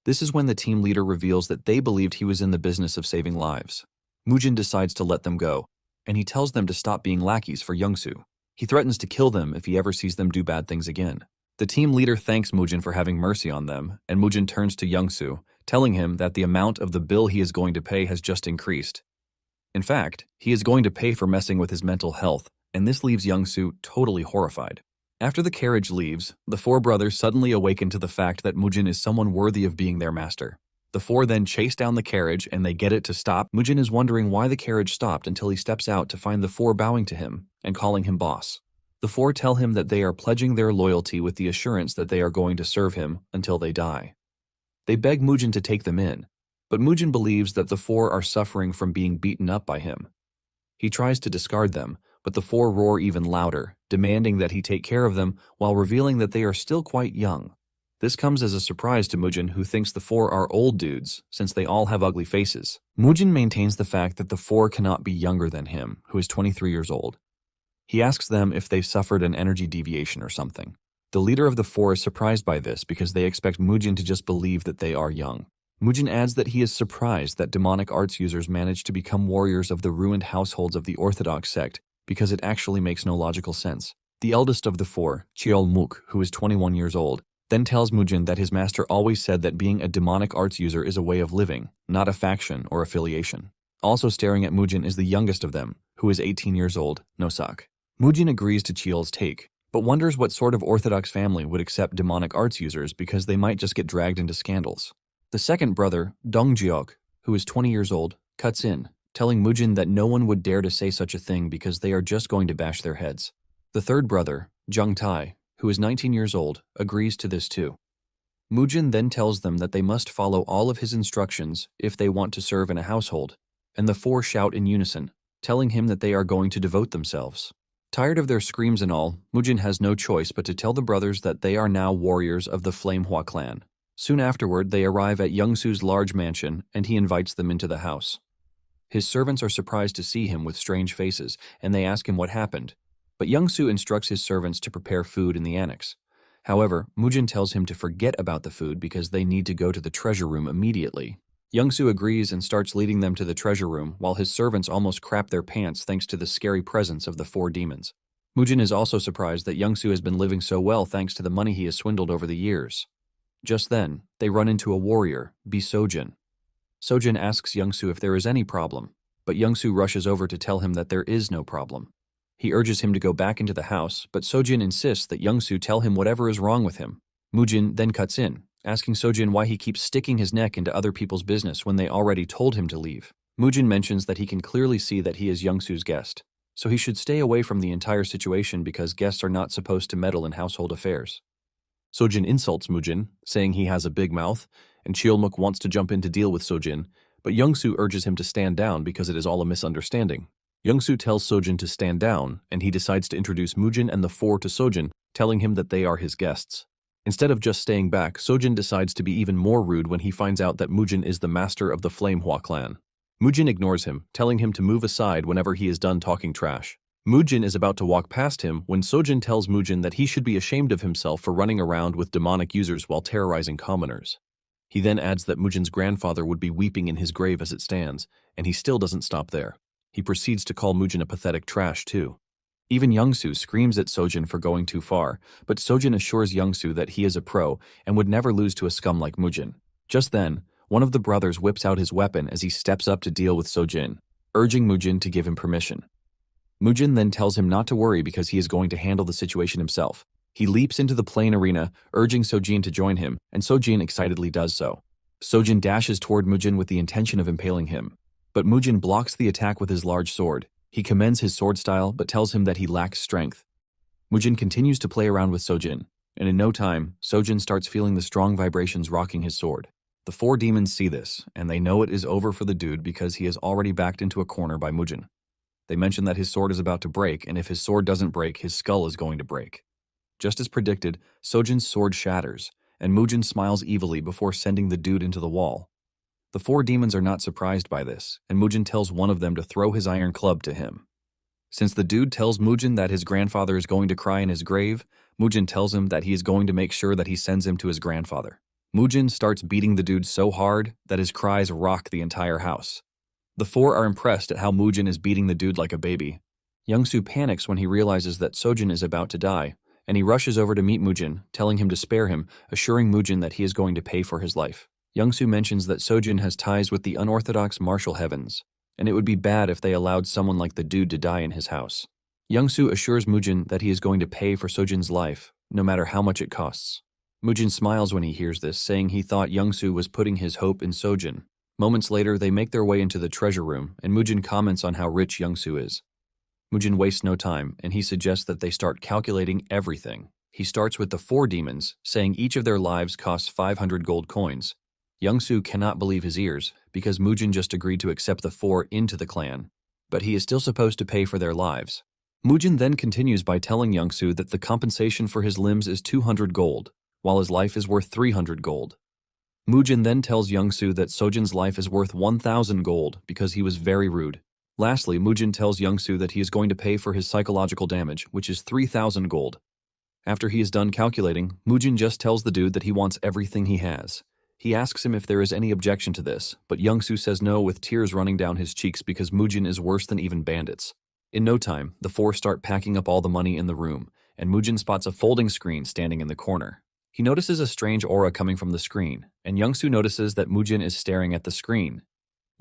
This is when the team leader reveals that they believed he was in the business of saving lives. Mujin decides to let them go, and he tells them to stop being lackeys for Youngsu. He threatens to kill them if he ever sees them do bad things again. The team leader thanks Mujin for having mercy on them, and Mujin turns to Youngsu, telling him that the amount of the bill he is going to pay has just increased. In fact, he is going to pay for messing with his mental health, and this leaves Youngsu totally horrified. After the carriage leaves, the 4 brothers suddenly awaken to the fact that Mujin is someone worthy of being their master. The 4 then chase down the carriage and they get it to stop. Mujin is wondering why the carriage stopped until he steps out to find the 4 bowing to him and calling him boss. The 4 tell him that they are pledging their loyalty with the assurance that they are going to serve him until they die. They beg Mujin to take them in, but Mujin believes that the 4 are suffering from being beaten up by him. He tries to discard them, but the 4 roar even louder, demanding that he take care of them while revealing that they are still quite young. This comes as a surprise to Mujin, who thinks the 4 are old dudes since they all have ugly faces. Mujin maintains the fact that the 4 cannot be younger than him, who is 23 years old. He asks them if they suffered an energy deviation or something. The leader of the 4 is surprised by this because they expect Mujin to just believe that they are young. Mujin adds that he is surprised that demonic arts users manage to become warriors of the ruined households of the Orthodox sect because it actually makes no logical sense. The eldest of the 4, Cheolmuk, who is 21 years old, then tells Mujin that his master always said that being a demonic arts user is a way of living, not a faction or affiliation. Also staring at Mujin is the youngest of them, who is 18 years old, Nosak. Mujin agrees to Cheol's take, but wonders what sort of Orthodox family would accept demonic arts users because they might just get dragged into scandals. The second brother, Dongjiok, who is 20 years old, cuts in, telling Mujin that no one would dare to say such a thing because they are just going to bash their heads. The third brother, Jungtai, who is 19 years old, agrees to this too. Mujin then tells them that they must follow all of his instructions if they want to serve in a household, and the 4 shout in unison, telling him that they are going to devote themselves. Tired of their screams and all, Mujin has no choice but to tell the brothers that they are now warriors of the Flamehua clan. Soon afterward, they arrive at Youngsu's large mansion, and he invites them into the house. His servants are surprised to see him with strange faces, and they ask him what happened. But Youngsu instructs his servants to prepare food in the annex. However, Mujin tells him to forget about the food because they need to go to the treasure room immediately. Youngsu agrees and starts leading them to the treasure room while his servants almost crap their pants thanks to the scary presence of the 4 demons. Mujin is also surprised that Youngsu has been living so well thanks to the money he has swindled over the years. Just then, they run into a warrior, Sojin. Sojin asks Youngsu if there is any problem, but Youngsu rushes over to tell him that there is no problem. He urges him to go back into the house, but Sojin insists that Youngsu tell him whatever is wrong with him. Mujin then cuts in, asking Sojin why he keeps sticking his neck into other people's business when they already told him to leave. Mujin mentions that he can clearly see that he is Youngsu's guest, so he should stay away from the entire situation because guests are not supposed to meddle in household affairs. Sojin insults Mujin, saying he has a big mouth, and Cheolmuk wants to jump in to deal with Sojin, but Youngsu urges him to stand down because it is all a misunderstanding. Youngsu tells Sojin to stand down, and he decides to introduce Mujin and the four to Sojin, telling him that they are his guests. Instead of just staying back, Sojin decides to be even more rude when he finds out that Mujin is the master of the Flamehua clan. Mujin ignores him, telling him to move aside whenever he is done talking trash. Mujin is about to walk past him when Sojin tells Mujin that he should be ashamed of himself for running around with demonic users while terrorizing commoners. He then adds that Mujin's grandfather would be weeping in his grave as it stands, and he still doesn't stop there. He proceeds to call Mujin a pathetic trash too. Even Youngsu screams at Sojin for going too far, but Sojin assures Youngsu that he is a pro and would never lose to a scum like Mujin. Just then, one of the brothers whips out his weapon as he steps up to deal with Sojin, urging Mujin to give him permission. Mujin then tells him not to worry because he is going to handle the situation himself. He leaps into the plain arena, urging Sojin to join him, and Sojin excitedly does so. Sojin dashes toward Mujin with the intention of impaling him, but Mujin blocks the attack with his large sword. He commends his sword style, but tells him that he lacks strength. Mujin continues to play around with Sojin, and in no time, Sojin starts feeling the strong vibrations rocking his sword. The four demons see this, and they know it is over for the dude because he is already backed into a corner by Mujin. They mention that his sword is about to break, and if his sword doesn't break, his skull is going to break. Just as predicted, Sojin's sword shatters, and Mujin smiles evilly before sending the dude into the wall. The four demons are not surprised by this, and Mujin tells one of them to throw his iron club to him. Since the dude tells Mujin that his grandfather is going to cry in his grave, Mujin tells him that he is going to make sure that he sends him to his grandfather. Mujin starts beating the dude so hard that his cries rock the entire house. The four are impressed at how Mujin is beating the dude like a baby. Youngsu panics when he realizes that Sojin is about to die, and he rushes over to meet Mujin, telling him to spare him, assuring Mujin that he is going to pay for his life. Youngsu mentions that Sojin has ties with the unorthodox martial heavens, and it would be bad if they allowed someone like the dude to die in his house. Youngsu assures Mujin that he is going to pay for Sojin's life, no matter how much it costs. Mujin smiles when he hears this, saying he thought Youngsu was putting his hope in Sojin. Moments later, they make their way into the treasure room, and Mujin comments on how rich Youngsu is. Mujin wastes no time, and he suggests that they start calculating everything. He starts with the four demons, saying each of their lives costs 500 gold coins. Youngsu cannot believe his ears, because Mujin just agreed to accept the four into the clan, but he is still supposed to pay for their lives. Mujin then continues by telling Youngsu that the compensation for his limbs is 200 gold, while his life is worth 300 gold. Mujin then tells Youngsu that Sojin's life is worth 1,000 gold because he was very rude. Lastly, Mujin tells Youngsu that he is going to pay for his psychological damage, which is 3,000 gold. After he is done calculating, Mujin just tells the dude that he wants everything he has. He asks him if there is any objection to this, but Youngsu says no with tears running down his cheeks because Mujin is worse than even bandits. In no time, the four start packing up all the money in the room, and Mujin spots a folding screen standing in the corner. He notices a strange aura coming from the screen, and Youngsu notices that Mujin is staring at the screen.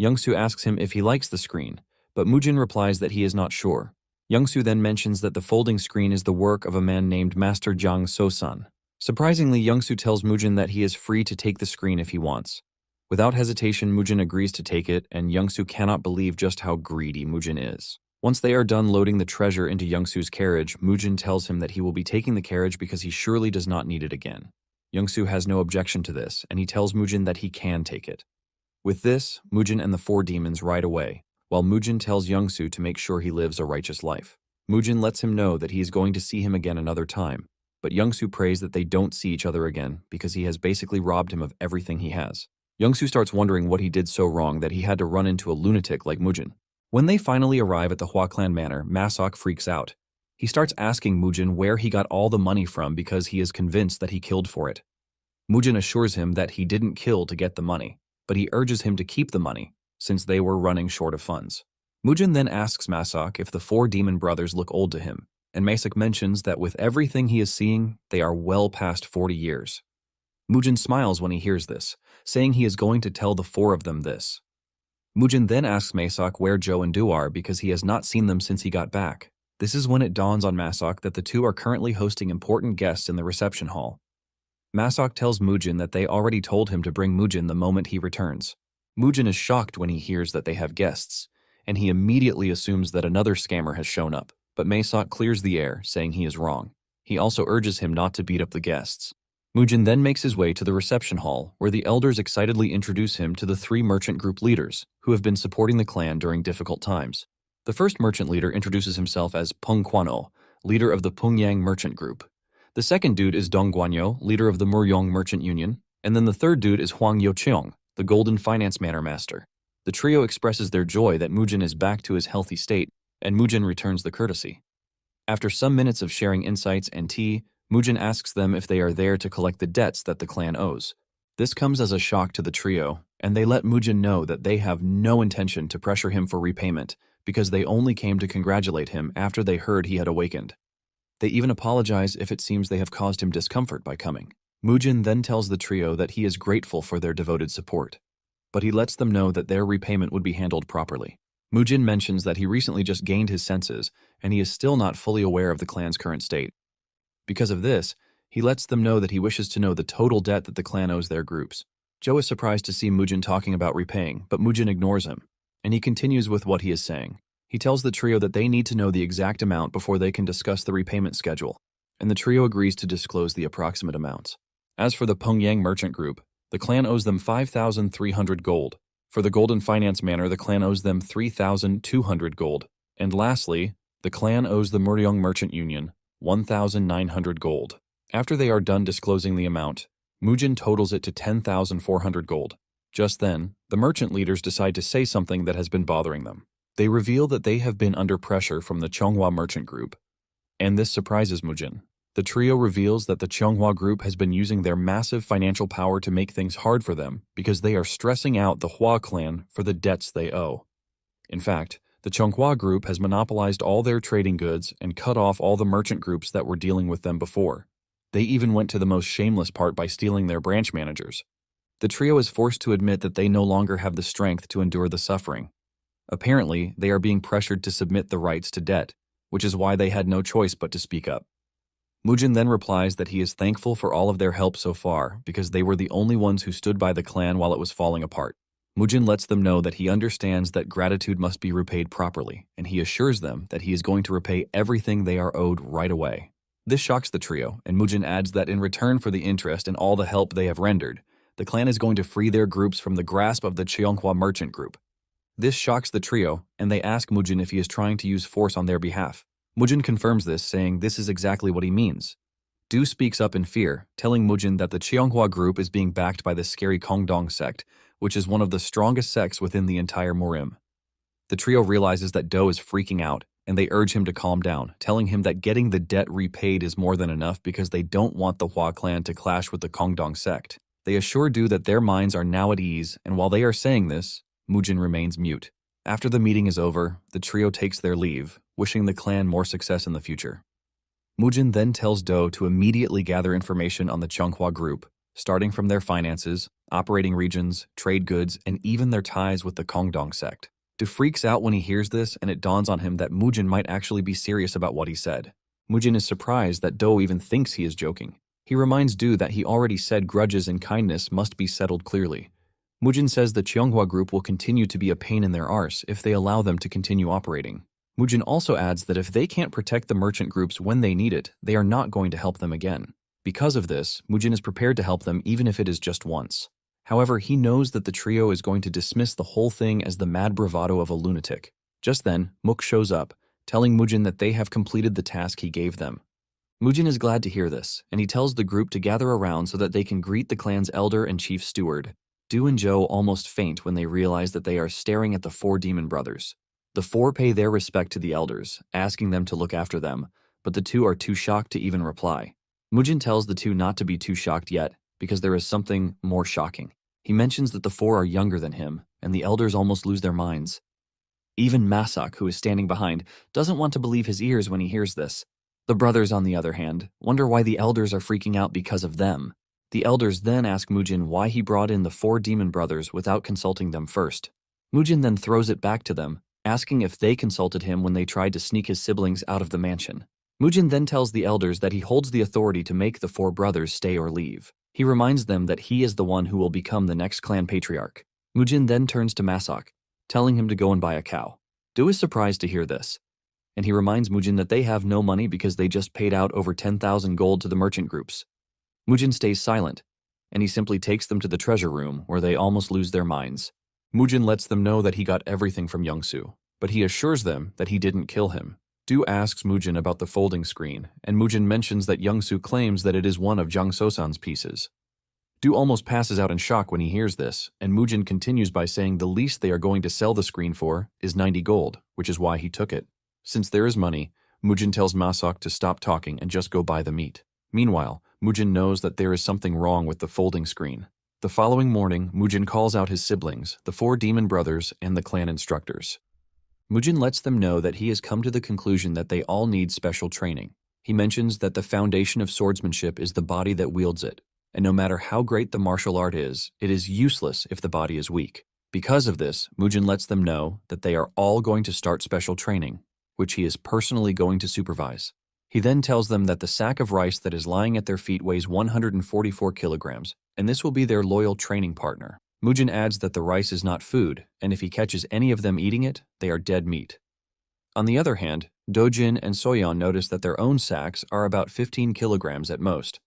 Youngsu asks him if he likes the screen, but Mujin replies that he is not sure. Youngsu then mentions that the folding screen is the work of a man named Master Jang Sosan. Surprisingly, Youngsu tells Mujin that he is free to take the screen if he wants. Without hesitation, Mujin agrees to take it, and Youngsu cannot believe just how greedy Mujin is. Once they are done loading the treasure into Youngsu's carriage, Mujin tells him that he will be taking the carriage because he surely does not need it again. Youngsu has no objection to this, and he tells Mujin that he can take it. With this, Mujin and the four demons ride away, while Mujin tells Youngsu to make sure he lives a righteous life. Mujin lets him know that he is going to see him again another time, but Youngsu prays that they don't see each other again because he has basically robbed him of everything he has. Youngsu starts wondering what he did so wrong that he had to run into a lunatic like Mujin. When they finally arrive at the Hua Clan Manor, Masok freaks out. He starts asking Mujin where he got all the money from because he is convinced that he killed for it. Mujin assures him that he didn't kill to get the money, but he urges him to keep the money, since they were running short of funds. Mujin then asks Masok if the four demon brothers look old to him, and Masok mentions that with everything he is seeing, they are well past 40 years. Mujin smiles when he hears this, saying he is going to tell the four of them this. Mujin then asks Masok where Joe and Du are because he has not seen them since he got back. This is when it dawns on Masok that the two are currently hosting important guests in the reception hall. Masok tells Mujin that they already told him to bring Mujin the moment he returns. Mujin is shocked when he hears that they have guests, and he immediately assumes that another scammer has shown up, but Masok clears the air, saying he is wrong. He also urges him not to beat up the guests. Mujin then makes his way to the reception hall, where the elders excitedly introduce him to the three merchant group leaders, who have been supporting the clan during difficult times. The first merchant leader introduces himself as Peng Quano, leader of the Pungyang Merchant Group. The second dude is Dong Guanyo, leader of the Muryong Merchant Union, and then the third dude is Huang Yocheong, the Golden Finance Manor Master. The trio expresses their joy that Mujin is back to his healthy state, and Mujin returns the courtesy. After some minutes of sharing insights and tea, Mujin asks them if they are there to collect the debts that the clan owes. This comes as a shock to the trio, and they let Mujin know that they have no intention to pressure him for repayment because they only came to congratulate him after they heard he had awakened. They even apologize if it seems they have caused him discomfort by coming. Mujin then tells the trio that he is grateful for their devoted support, but he lets them know that their repayment would be handled properly. Mujin mentions that he recently just gained his senses, and he is still not fully aware of the clan's current state. Because of this, he lets them know that he wishes to know the total debt that the clan owes their groups. Joe is surprised to see Mujin talking about repaying, but Mujin ignores him, and he continues with what he is saying. He tells the trio that they need to know the exact amount before they can discuss the repayment schedule, and the trio agrees to disclose the approximate amounts. As for the Pungyang Merchant Group, the clan owes them 5,300 gold. For the Golden Finance Manor, the clan owes them 3,200 gold. And lastly, the clan owes the Muryong Merchant Union 1,900 gold. After they are done disclosing the amount, Mujin totals it to 10,400 gold. Just then, the merchant leaders decide to say something that has been bothering them. They reveal that they have been under pressure from the Chonghua Merchant Group, and this surprises Mujin. The trio reveals that the Chonghua Group has been using their massive financial power to make things hard for them because they are stressing out the Hua clan for the debts they owe. In fact, the Chonghua Group has monopolized all their trading goods and cut off all the merchant groups that were dealing with them before. They even went to the most shameless part by stealing their branch managers. The trio is forced to admit that they no longer have the strength to endure the suffering. Apparently, they are being pressured to submit the rights to debt, which is why they had no choice but to speak up. Mujin then replies that he is thankful for all of their help so far because they were the only ones who stood by the clan while it was falling apart. Mujin lets them know that he understands that gratitude must be repaid properly, and he assures them that he is going to repay everything they are owed right away. This shocks the trio, and Mujin adds that in return for the interest and all the help they have rendered, the clan is going to free their groups from the grasp of the Cheonghua Merchant Group. This shocks the trio, and they ask Mujin if he is trying to use force on their behalf. Mujin confirms this, saying this is exactly what he means. Du speaks up in fear, telling Mujin that the Cheonghua Group is being backed by the scary Kongdong sect, which is one of the strongest sects within the entire Murim. The trio realizes that Do is freaking out, and they urge him to calm down, telling him that getting the debt repaid is more than enough because they don't want the Hua clan to clash with the Kongdong sect. They assure Du that their minds are now at ease, and while they are saying this, Mujin remains mute. After the meeting is over, the trio takes their leave, wishing the clan more success in the future. Mujin then tells Do to immediately gather information on the Chonghua Group, starting from their finances, operating regions, trade goods, and even their ties with the Kongdong sect. Do freaks out when he hears this, and it dawns on him that Mujin might actually be serious about what he said. Mujin is surprised that Do even thinks he is joking. He reminds Du that he already said grudges and kindness must be settled clearly. Mujin says the Cheonghua Group will continue to be a pain in their arse if they allow them to continue operating. Mujin also adds that if they can't protect the merchant groups when they need it, they are not going to help them again. Because of this, Mujin is prepared to help them even if it is just once. However, he knows that the trio is going to dismiss the whole thing as the mad bravado of a lunatic. Just then, Mook shows up, telling Mujin that they have completed the task he gave them. Mujin is glad to hear this, and he tells the group to gather around so that they can greet the clan's elder and chief steward. Du and Joe almost faint when they realize that they are staring at the four demon brothers. The four pay their respect to the elders, asking them to look after them, but the two are too shocked to even reply. Mujin tells the two not to be too shocked yet, because there is something more shocking. He mentions that the four are younger than him, and the elders almost lose their minds. Even Masak, who is standing behind, doesn't want to believe his ears when he hears this. The brothers, on the other hand, wonder why the elders are freaking out because of them. The elders then ask Mujin why he brought in the four demon brothers without consulting them first. Mujin then throws it back to them, asking if they consulted him when they tried to sneak his siblings out of the mansion. Mujin then tells the elders that he holds the authority to make the four brothers stay or leave. He reminds them that he is the one who will become the next clan patriarch. Mujin then turns to Masak, telling him to go and buy a cow. Du is surprised to hear this, and he reminds Mujin that they have no money because they just paid out over 10,000 gold to the merchant groups. Mujin stays silent, and he simply takes them to the treasure room where they almost lose their minds. Mujin lets them know that he got everything from Youngsu. but he assures them that he didn't kill him. Du asks Mujin about the folding screen, and Mujin mentions that Youngsu claims that it is one of Jang So-san's pieces. Du almost passes out in shock when he hears this, and Mujin continues by saying the least they are going to sell the screen for is 90 gold, which is why he took it. Since there is money, Mujin tells Masok to stop talking and just go buy the meat. Meanwhile, Mujin knows that there is something wrong with the folding screen. The following morning, Mujin calls out his siblings, the 4 demon brothers, and the clan instructors. Mujin lets them know that he has come to the conclusion that they all need special training. He mentions that the foundation of swordsmanship is the body that wields it, and no matter how great the martial art is, it is useless if the body is weak. Because of this, Mujin lets them know that they are all going to start special training, which he is personally going to supervise. He then tells them that the sack of rice that is lying at their feet weighs 144 kilograms, and this will be their loyal training partner. Mujin adds that the rice is not food, and if he catches any of them eating it, they are dead meat. On the other hand, Dojin and Soyeon notice that their own sacks are about 15 kilograms at most.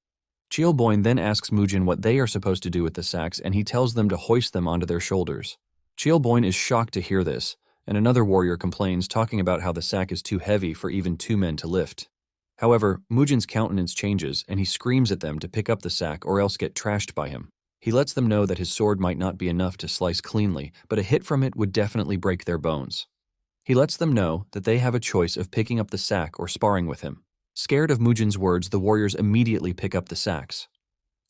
Cheolboin then asks Mujin what they are supposed to do with the sacks, and he tells them to hoist them onto their shoulders. Cheolboin is shocked to hear this, and another warrior complains, talking about how the sack is too heavy for even 2 men to lift. However, Mujin's countenance changes, and he screams at them to pick up the sack or else get trashed by him. He lets them know that his sword might not be enough to slice cleanly, but a hit from it would definitely break their bones. He lets them know that they have a choice of picking up the sack or sparring with him. Scared of Mujin's words, the warriors immediately pick up the sacks.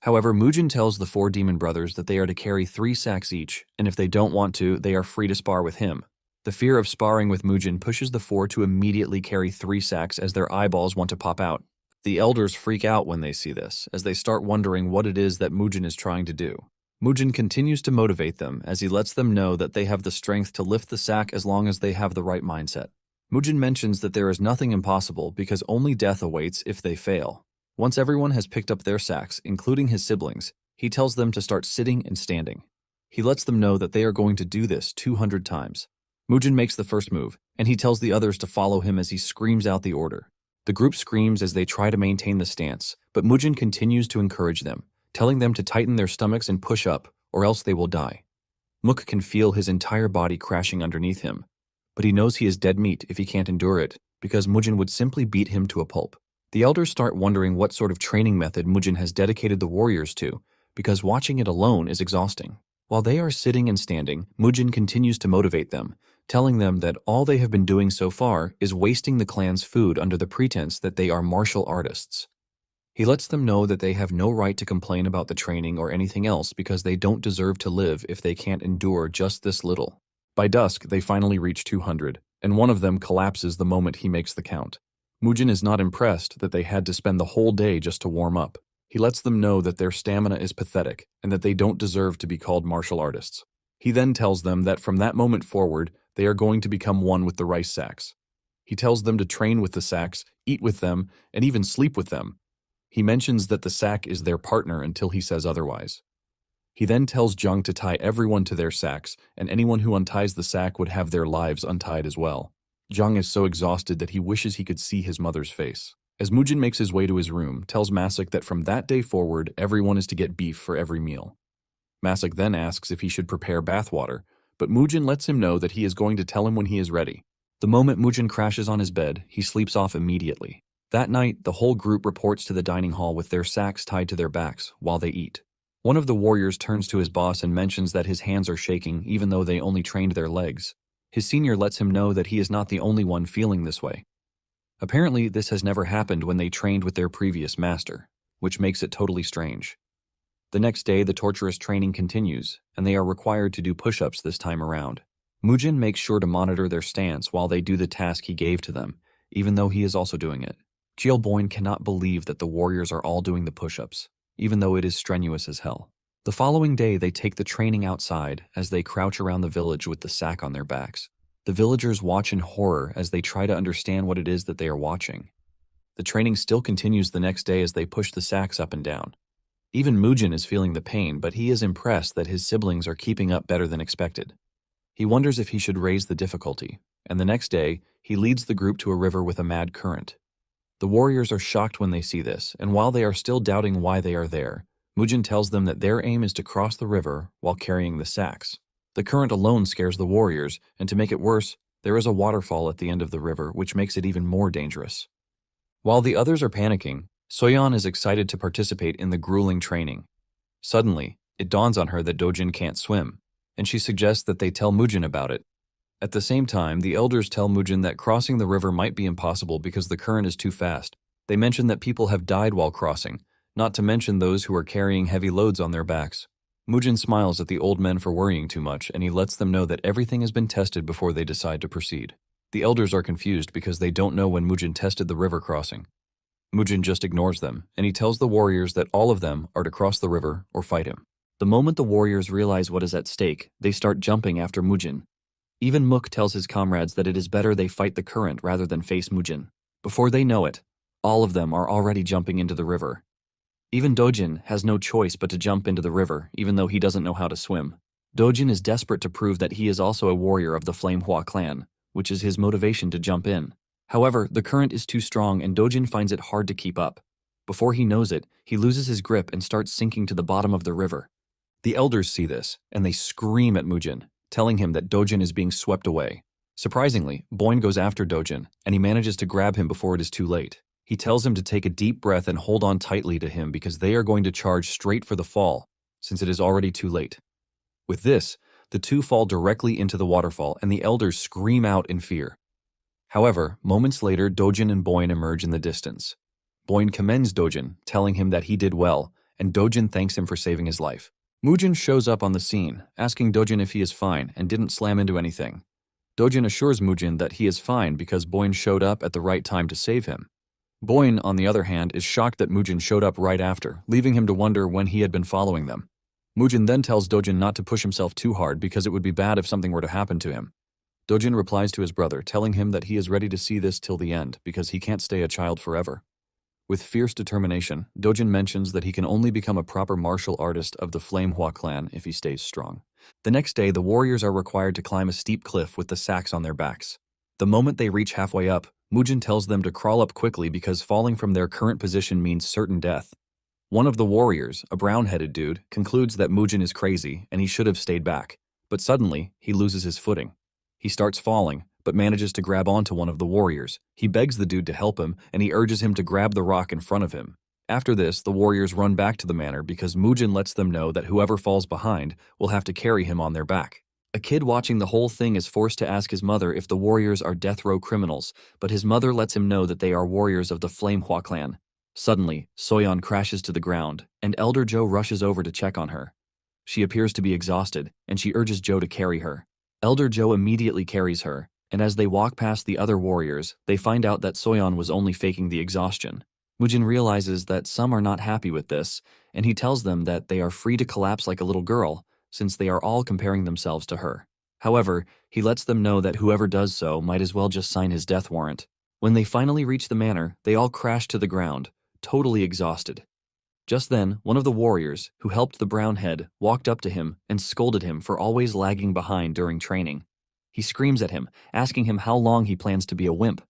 However, Mujin tells the 4 demon brothers that they are to carry 3 sacks each, and if they don't want to, they are free to spar with him. The fear of sparring with Mujin pushes the 4 to immediately carry 3 sacks as their eyeballs want to pop out. The elders freak out when they see this, as they start wondering what it is that Mujin is trying to do. Mujin continues to motivate them as he lets them know that they have the strength to lift the sack as long as they have the right mindset. Mujin mentions that there is nothing impossible because only death awaits if they fail. Once everyone has picked up their sacks, including his siblings, he tells them to start sitting and standing. He lets them know that they are going to do this 200 times. Mujin makes the first move, and he tells the others to follow him as he screams out the order. The group screams as they try to maintain the stance, but Mujin continues to encourage them, telling them to tighten their stomachs and push up, or else they will die. Mook can feel his entire body crashing underneath him, but he knows he is dead meat if he can't endure it, because Mujin would simply beat him to a pulp. The elders start wondering what sort of training method Mujin has dedicated the warriors to, because watching it alone is exhausting. While they are sitting and standing, Mujin continues to motivate them, telling them that all they have been doing so far is wasting the clan's food under the pretense that they are martial artists. He lets them know that they have no right to complain about the training or anything else because they don't deserve to live if they can't endure just this little. By dusk, they finally reach 200, and one of them collapses the moment he makes the count. Mujin is not impressed that they had to spend the whole day just to warm up. He lets them know that their stamina is pathetic and that they don't deserve to be called martial artists. He then tells them that from that moment forward, they are going to become one with the rice sacks. He tells them to train with the sacks, eat with them, and even sleep with them. He mentions that the sack is their partner until he says otherwise. He then tells Jung to tie everyone to their sacks, and anyone who unties the sack would have their lives untied as well. Jung is so exhausted that he wishes he could see his mother's face. As Mujin makes his way to his room, tells Masik that from that day forward, everyone is to get beef for every meal. Masik then asks if he should prepare bathwater, but Mujin lets him know that he is going to tell him when he is ready. The moment Mujin crashes on his bed, he sleeps off immediately. That night, the whole group reports to the dining hall with their sacks tied to their backs while they eat. One of the warriors turns to his boss and mentions that his hands are shaking even though they only trained their legs. His senior lets him know that he is not the only one feeling this way. Apparently, this has never happened when they trained with their previous master, which makes it totally strange. The next day, the torturous training continues, and they are required to do push-ups this time around. Mujin makes sure to monitor their stance while they do the task he gave to them, even though he is also doing it. Cheolboin cannot believe that the warriors are all doing the push-ups, even though it is strenuous as hell. The following day, they take the training outside as they crouch around the village with the sack on their backs. The villagers watch in horror as they try to understand what it is that they are watching. The training still continues the next day as they push the sacks up and down. Even Mujin is feeling the pain, but he is impressed that his siblings are keeping up better than expected. He wonders if he should raise the difficulty, and the next day, he leads the group to a river with a mad current. The warriors are shocked when they see this, and while they are still doubting why they are there, Mujin tells them that their aim is to cross the river while carrying the sacks. The current alone scares the warriors, and to make it worse, There is a waterfall at the end of the river, which makes it even more dangerous. While the others are panicking, Soyeon is excited to participate in the grueling training. Suddenly, it dawns on her that Dojin can't swim, and she suggests that they tell Mujin about it. At the same time, the elders tell Mujin that crossing the river might be impossible because the current is too fast. They mention that people have died while crossing, not to mention those who are carrying heavy loads on their backs. Mujin smiles at the old men for worrying too much, and he lets them know that everything has been tested before they decide to proceed. The elders are confused because they don't know when Mujin tested the river crossing. Mujin just ignores them, and he tells the warriors that all of them are to cross the river or fight him. The moment the warriors realize what is at stake, they start jumping after Mujin. Even Mook tells his comrades that it is better they fight the current rather than face Mujin. Before they know it, all of them are already jumping into the river. Even Dojin has no choice but to jump into the river, even though he doesn't know how to swim. Dojin is desperate to prove that he is also a warrior of the Flamehua clan, which is his motivation to jump in. However, the current is too strong and Dojin finds it hard to keep up. Before he knows it, he loses his grip and starts sinking to the bottom of the river. The elders see this, and they scream at Mujin, telling him that Dojin is being swept away. Surprisingly, Boyne goes after Dojin, and he manages to grab him before it is too late. He tells him to take a deep breath and hold on tightly to him because they are going to charge straight for the fall, since it is already too late. With this, the two fall directly into the waterfall, and the elders scream out in fear. However, moments later, Dojin and Boyne emerge in the distance. Boyne commends Dojin, telling him that he did well, and Dojin thanks him for saving his life. Mujin shows up on the scene, asking Dojin if he is fine and didn't slam into anything. Dojin assures Mujin that he is fine because Boyne showed up at the right time to save him. Boyne, on the other hand, is shocked that Mujin showed up right after, leaving him to wonder when he had been following them. Mujin then tells Dojin not to push himself too hard because it would be bad if something were to happen to him. Dojin replies to his brother, telling him that he is ready to see this till the end because he can't stay a child forever. With fierce determination, Dojin mentions that he can only become a proper martial artist of the Flamehua clan if he stays strong. The next day, the warriors are required to climb a steep cliff with the sacks on their backs. The moment they reach halfway up, Mujin tells them to crawl up quickly because falling from their current position means certain death. One of the warriors, a brown-headed dude, concludes that Mujin is crazy and he should have stayed back, but suddenly he loses his footing. He starts falling, but manages to grab onto one of the warriors. He begs the dude to help him, and he urges him to grab the rock in front of him. After this, the warriors run back to the manor because Mujin lets them know that whoever falls behind will have to carry him on their back. A kid watching the whole thing is forced to ask his mother if the warriors are death row criminals, but his mother lets him know that they are warriors of the Flamehua clan. Suddenly, Soyeon crashes to the ground, and Elder Jo rushes over to check on her. She appears to be exhausted, and she urges Jo to carry her. Elder Jo immediately carries her, and as they walk past the other warriors, they find out that Soyeon was only faking the exhaustion. Mujin realizes that some are not happy with this, and he tells them that they are free to collapse like a little girl, since they are all comparing themselves to her. However, he lets them know that whoever does so might as well just sign his death warrant. When they finally reach the manor, they all crash to the ground, totally exhausted. Just then, one of the warriors, who helped the brown head, walked up to him and scolded him for always lagging behind during training. He screams at him, asking him how long he plans to be a wimp.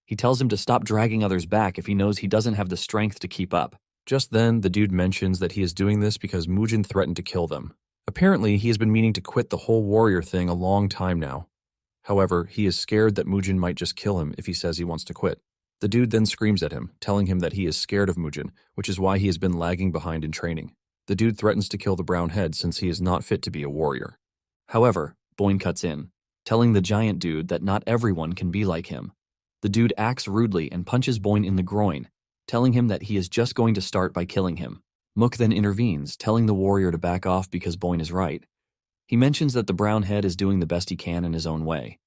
He tells him to stop dragging others back if he knows he doesn't have the strength to keep up. Just then, the dude mentions that he is doing this because Mujin threatened to kill them. Apparently, he has been meaning to quit the whole warrior thing a long time now. However, he is scared that Mujin might just kill him if he says he wants to quit. The dude then screams at him, telling him that he is scared of Mujin, which is why he has been lagging behind in training. The dude threatens to kill the brown head since he is not fit to be a warrior. However, Boyne cuts in, telling the giant dude that not everyone can be like him. The dude acts rudely and punches Boyne in the groin, telling him that he is just going to start by killing him. Mook then intervenes, telling the warrior to back off because Boyne is right. He mentions that the brown head is doing the best he can in his own way.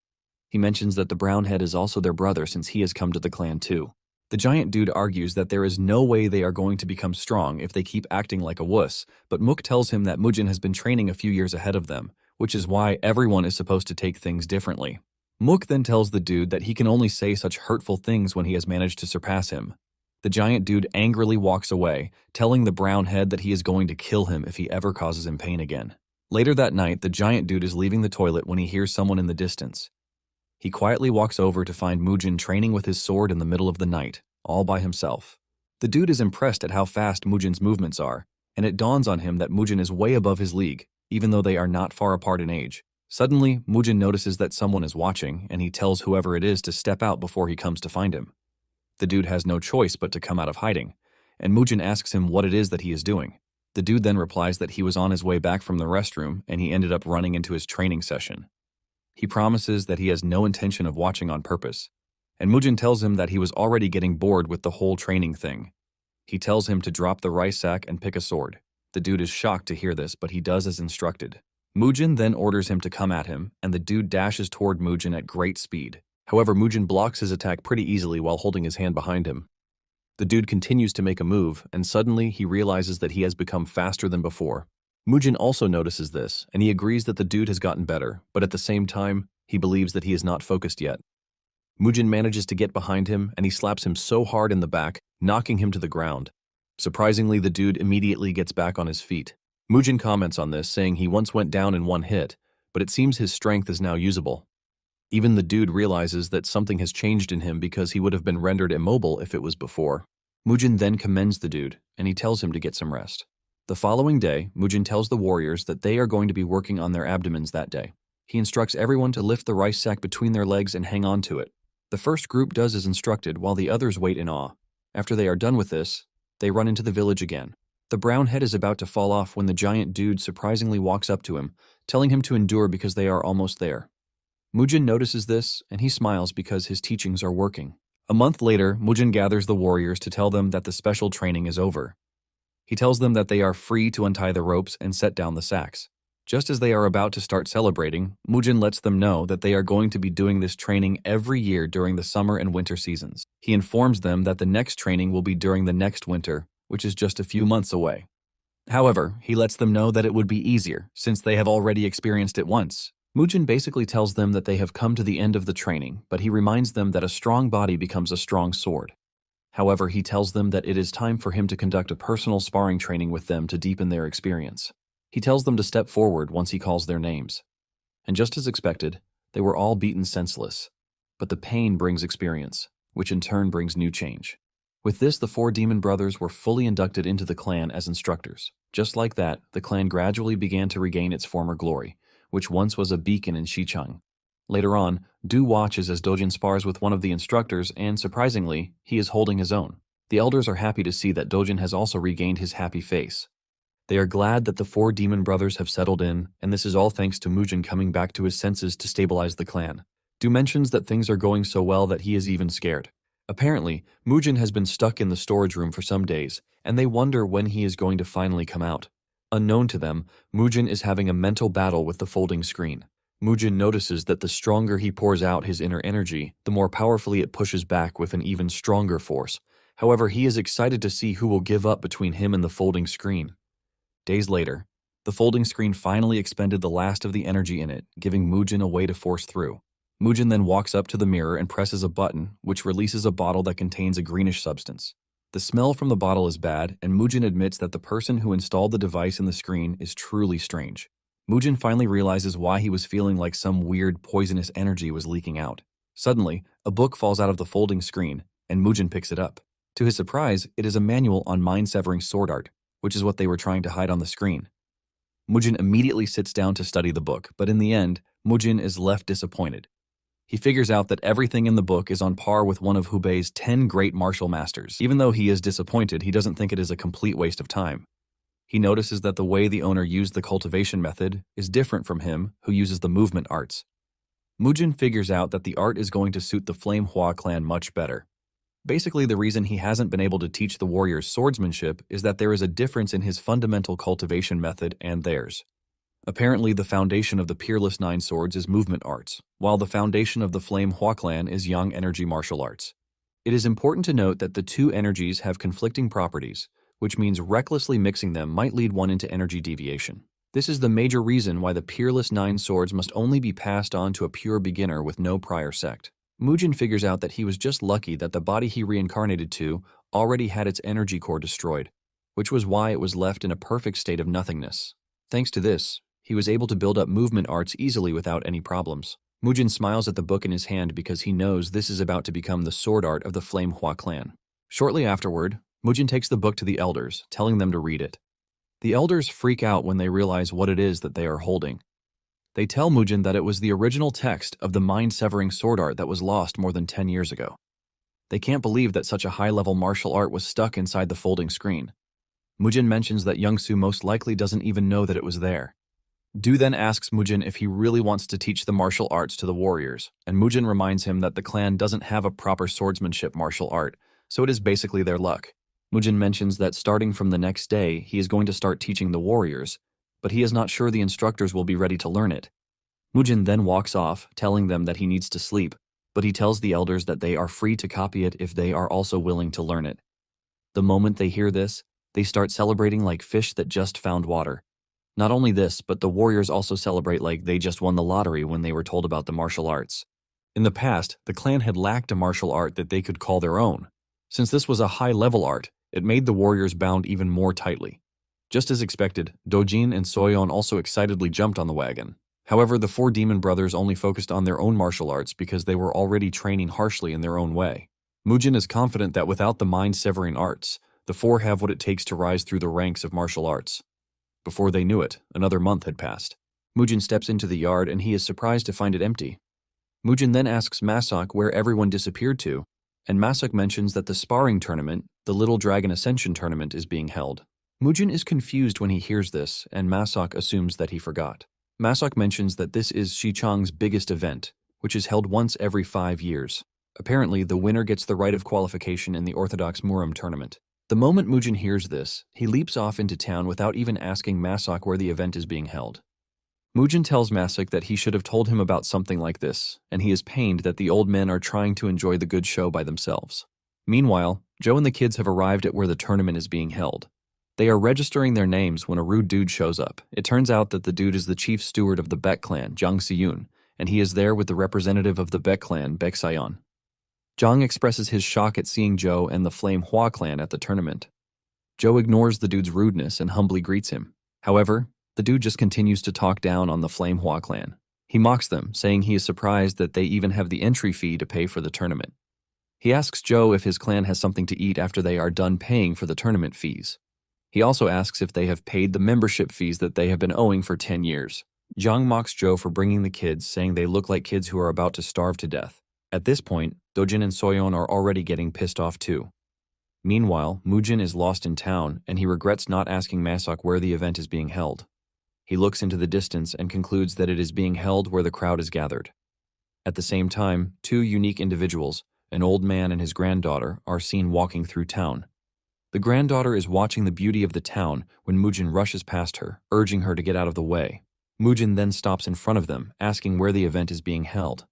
He mentions that the brown head is also their brother since he has come to the clan too. The giant dude argues that there is no way they are going to become strong if they keep acting like a wuss, but Mook tells him that Mujin has been training a few years ahead of them, which is why everyone is supposed to take things differently. Mook then tells the dude that he can only say such hurtful things when he has managed to surpass him. The giant dude angrily walks away, telling the brown head that he is going to kill him if he ever causes him pain again. Later that night, the giant dude is leaving the toilet when he hears someone in the distance. He quietly walks over to find Mujin training with his sword in the middle of the night, all by himself. The dude is impressed at how fast Mujin's movements are, and it dawns on him that Mujin is way above his league, even though they are not far apart in age. Suddenly, Mujin notices that someone is watching, and he tells whoever it is to step out before he comes to find him. The dude has no choice but to come out of hiding, and Mujin asks him what it is that he is doing. The dude then replies that he was on his way back from the restroom and he ended up running into his training session. He promises that he has no intention of watching on purpose, and Mujin tells him that he was already getting bored with the whole training thing. He tells him to drop the rice sack and pick a sword. The dude is shocked to hear this, but he does as instructed. Mujin then orders him to come at him, and the dude dashes toward Mujin at great speed. However, Mujin blocks his attack pretty easily while holding his hand behind him. The dude continues to make a move, and suddenly he realizes that he has become faster than before. Mujin also notices this, and he agrees that the dude has gotten better, but at the same time, he believes that he is not focused yet. Mujin manages to get behind him, and he slaps him so hard in the back, knocking him to the ground. Surprisingly, the dude immediately gets back on his feet. Mujin comments on this, saying he once went down in one hit, but it seems his strength is now usable. Even the dude realizes that something has changed in him because he would have been rendered immobile if it was before. Mujin then commends the dude, and he tells him to get some rest. The following day, Mujin tells the warriors that they are going to be working on their abdomens that day. He instructs everyone to lift the rice sack between their legs and hang on to it. The first group does as instructed, while the others wait in awe. After they are done with this, they run into the village again. The brown head is about to fall off when the giant dude surprisingly walks up to him, telling him to endure because they are almost there. Mujin notices this, and he smiles because his teachings are working. A month later, Mujin gathers the warriors to tell them that the special training is over. He tells them that they are free to untie the ropes and set down the sacks. Just as they are about to start celebrating, Mujin lets them know that they are going to be doing this training every year during the summer and winter seasons. He informs them that the next training will be during the next winter, which is just a few months away. However, he lets them know that it would be easier, since they have already experienced it once. Mujin basically tells them that they have come to the end of the training, but he reminds them that a strong body becomes a strong sword. However, he tells them that it is time for him to conduct a personal sparring training with them to deepen their experience. He tells them to step forward once he calls their names. And just as expected, they were all beaten senseless. But the pain brings experience, which in turn brings new change. With this, the 4 demon brothers were fully inducted into the clan as instructors. Just like that, the clan gradually began to regain its former glory, which once was a beacon in Xicheng. Later on, Du watches as Dojin spars with one of the instructors, and surprisingly, he is holding his own. The elders are happy to see that Dojin has also regained his happy face. They are glad that the 4 demon brothers have settled in, and this is all thanks to Mujin coming back to his senses to stabilize the clan. Du mentions that things are going so well that he is even scared. Apparently, Mujin has been stuck in the storage room for some days, and they wonder when he is going to finally come out. Unknown to them, Mujin is having a mental battle with the folding screen. Mujin notices that the stronger he pours out his inner energy, the more powerfully it pushes back with an even stronger force. However, he is excited to see who will give up between him and the folding screen. Days later, the folding screen finally expended the last of the energy in it, giving Mujin a way to force through. Mujin then walks up to the mirror and presses a button, which releases a bottle that contains a greenish substance. The smell from the bottle is bad, and Mujin admits that the person who installed the device in the screen is truly strange. Mujin finally realizes why he was feeling like some weird, poisonous energy was leaking out. Suddenly, a book falls out of the folding screen, and Mujin picks it up. To his surprise, it is a manual on mind-severing sword art, which is what they were trying to hide on the screen. Mujin immediately sits down to study the book, but in the end, Mujin is left disappointed. He figures out that everything in the book is on par with one of Hubei's 10 great martial masters. Even though he is disappointed, he doesn't think it is a complete waste of time. He notices that the way the owner used the cultivation method is different from him, who uses the movement arts. Mujin figures out that the art is going to suit the Flame Hua clan much better. Basically, the reason he hasn't been able to teach the warriors swordsmanship is that there is a difference in his fundamental cultivation method and theirs. Apparently, the foundation of the Peerless Nine Swords is movement arts, while the foundation of the Flame Hua clan is yang energy martial arts. It is important to note that the two energies have conflicting properties, which means recklessly mixing them might lead one into energy deviation. This is the major reason why the Peerless Nine Swords must only be passed on to a pure beginner with no prior sect. Mujin figures out that he was just lucky that the body he reincarnated to already had its energy core destroyed, which was why it was left in a perfect state of nothingness. Thanks to this, he was able to build up movement arts easily without any problems. Mujin smiles at the book in his hand because he knows this is about to become the sword art of the Flame Hua clan. Shortly afterward, Mujin takes the book to the elders, telling them to read it. The elders freak out when they realize what it is that they are holding. They tell Mujin that it was the original text of the mind-severing sword art that was lost more than 10 years ago. They can't believe that such a high-level martial art was stuck inside the folding screen. Mujin mentions that Youngsu most likely doesn't even know that it was there. Du then asks Mujin if he really wants to teach the martial arts to the warriors, and Mujin reminds him that the clan doesn't have a proper swordsmanship martial art, so it is basically their luck. Mujin mentions that starting from the next day, he is going to start teaching the warriors, but he is not sure the instructors will be ready to learn it. Mujin then walks off, telling them that he needs to sleep, but he tells the elders that they are free to copy it if they are also willing to learn it. The moment they hear this, they start celebrating like fish that just found water. Not only this, but the warriors also celebrate like they just won the lottery when they were told about the martial arts. In the past, the clan had lacked a martial art that they could call their own. Since this was a high-level art, it made the warriors bound even more tightly. Just as expected, Dojin and Soyeon also excitedly jumped on the wagon. However, the four demon brothers only focused on their own martial arts because they were already training harshly in their own way. Mujin is confident that without the mind-severing arts, the four have what it takes to rise through the ranks of martial arts. Before they knew it, another month had passed. Mujin steps into the yard and he is surprised to find it empty. Mujin then asks Masok where everyone disappeared to, and Masok mentions that the sparring tournament, the Little Dragon Ascension tournament, is being held. Mujin is confused when he hears this, and Masok assumes that he forgot. Masok mentions that this is Shichang's biggest event, which is held once every 5 years. Apparently, the winner gets the right of qualification in the Orthodox Murim tournament. The moment Mujin hears this, he leaps off into town without even asking Masok where the event is being held. Mujin tells Masok that he should have told him about something like this, and he is pained that the old men are trying to enjoy the good show by themselves. Meanwhile, Joe and the kids have arrived at where the tournament is being held. They are registering their names when a rude dude shows up. It turns out that the dude is the chief steward of the Baek clan, Jang Siyun, and he is there with the representative of the Baek clan, Baek Sayon. Jang expresses his shock at seeing Joe and the Flame Hua clan at the tournament. Joe ignores the dude's rudeness and humbly greets him. However, the dude just continues to talk down on the Flame Hua clan. He mocks them, saying he is surprised that they even have the entry fee to pay for the tournament. He asks Joe if his clan has something to eat after they are done paying for the tournament fees. He also asks if they have paid the membership fees that they have been owing for 10 years. Jang mocks Joe for bringing the kids, saying they look like kids who are about to starve to death. At this point, Dojin and Soyeon are already getting pissed off too. Meanwhile, Mujin is lost in town, and he regrets not asking Masok where the event is being held. He looks into the distance and concludes that it is being held where the crowd is gathered. At the same time, two unique individuals, an old man and his granddaughter, are seen walking through town. The granddaughter is watching the beauty of the town when Mujin rushes past her, urging her to get out of the way. Mujin then stops in front of them, asking where the event is being held.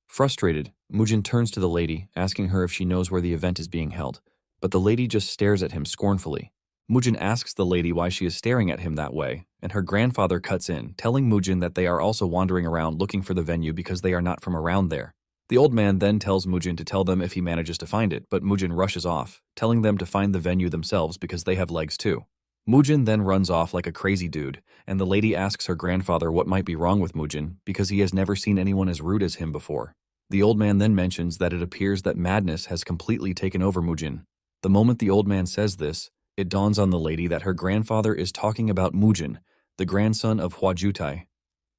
Frustrated, Mujin turns to the lady, asking her if she knows where the event is being held, but the lady just stares at him scornfully. Mujin asks the lady why she is staring at him that way, and her grandfather cuts in, telling Mujin that they are also wandering around looking for the venue because they are not from around there. The old man then tells Mujin to tell them if he manages to find it, but Mujin rushes off, telling them to find the venue themselves because they have legs too. Mujin then runs off like a crazy dude, and the lady asks her grandfather what might be wrong with Mujin because he has never seen anyone as rude as him before. The old man then mentions that it appears that madness has completely taken over Mujin. The moment the old man says this, it dawns on the lady that her grandfather is talking about Mujin, the grandson of Hua Jutai.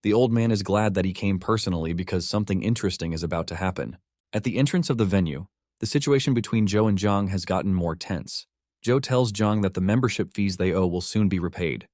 The old man is glad that he came personally because something interesting is about to happen. At the entrance of the venue, the situation between Joe and Jang has gotten more tense. Joe tells Jang that the membership fees they owe will soon be repaid.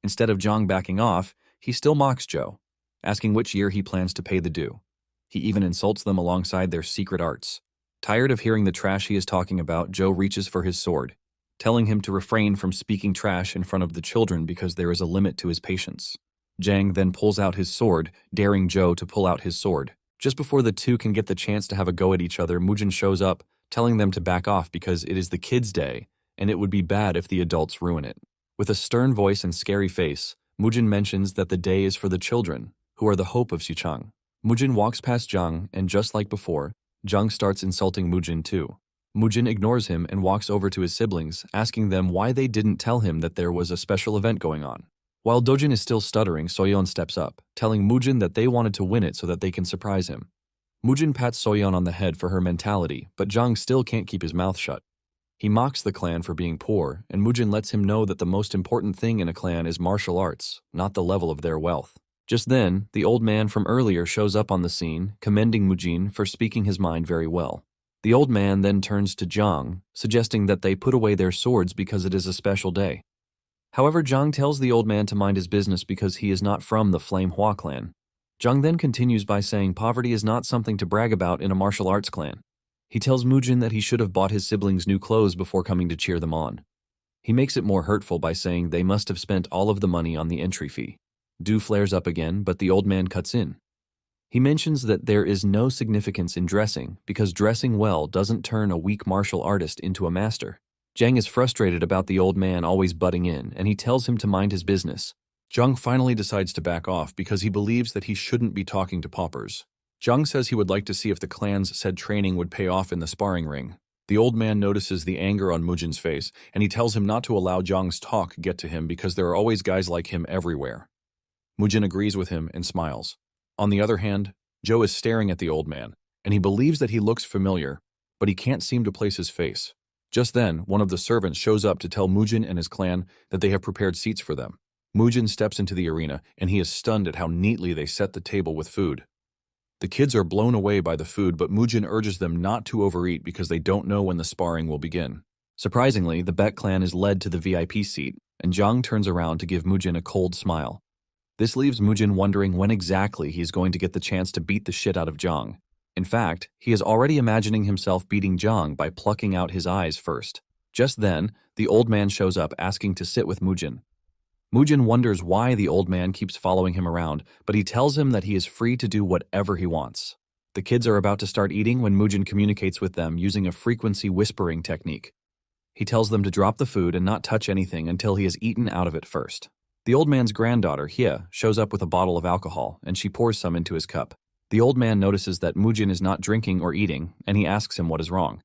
Instead of Jang backing off, he still mocks Joe, asking which year he plans to pay the due. He even insults them alongside their secret arts. Tired of hearing the trash he is talking about, Joe reaches for his sword, telling him to refrain from speaking trash in front of the children because there is a limit to his patience. Jang then pulls out his sword, daring Joe to pull out his sword. Just before the two can get the chance to have a go at each other, Mujin shows up, telling them to back off because it is the kids' day, and it would be bad if the adults ruin it. With a stern voice and scary face, Mujin mentions that the day is for the children, who are the hope of Xichang. Mujin walks past Jang, and just like before, Jang starts insulting Mujin too. Mujin ignores him and walks over to his siblings, asking them why they didn't tell him that there was a special event going on. While Dojin is still stuttering, Soyeon steps up, telling Mujin that they wanted to win it so that they can surprise him. Mujin pats Soyeon on the head for her mentality, but Jang still can't keep his mouth shut. He mocks the clan for being poor, and Mujin lets him know that the most important thing in a clan is martial arts, not the level of their wealth. Just then, the old man from earlier shows up on the scene, commending Mujin for speaking his mind very well. The old man then turns to Zhang, suggesting that they put away their swords because it is a special day. However, Zhang tells the old man to mind his business because he is not from the Flame Hua clan. Zhang then continues by saying poverty is not something to brag about in a martial arts clan. He tells Mujin that he should have bought his siblings new clothes before coming to cheer them on. He makes it more hurtful by saying they must have spent all of the money on the entry fee. Du flares up again, but the old man cuts in. He mentions that there is no significance in dressing because dressing well doesn't turn a weak martial artist into a master. Zhang is frustrated about the old man always butting in, and he tells him to mind his business. Zhang finally decides to back off because he believes that he shouldn't be talking to paupers. Zhang says he would like to see if the clan's said training would pay off in the sparring ring. The old man notices the anger on Mujin's face, and he tells him not to allow Zhang's talk get to him because there are always guys like him everywhere. Mujin agrees with him and smiles. On the other hand, Joe is staring at the old man, and he believes that he looks familiar, but he can't seem to place his face. Just then, one of the servants shows up to tell Mujin and his clan that they have prepared seats for them. Mujin steps into the arena, and he is stunned at how neatly they set the table with food. The kids are blown away by the food, but Mujin urges them not to overeat because they don't know when the sparring will begin. Surprisingly, the Beck clan is led to the VIP seat, and Zhang turns around to give Mujin a cold smile. This leaves Mujin wondering when exactly he is going to get the chance to beat the shit out of Zhang. In fact, he is already imagining himself beating Zhang by plucking out his eyes first. Just then, the old man shows up asking to sit with Mujin. Mujin wonders why the old man keeps following him around, but he tells him that he is free to do whatever he wants. The kids are about to start eating when Mujin communicates with them using a frequency whispering technique. He tells them to drop the food and not touch anything until he has eaten out of it first. The old man's granddaughter, Hye, shows up with a bottle of alcohol, and she pours some into his cup. The old man notices that Mujin is not drinking or eating, and he asks him what is wrong.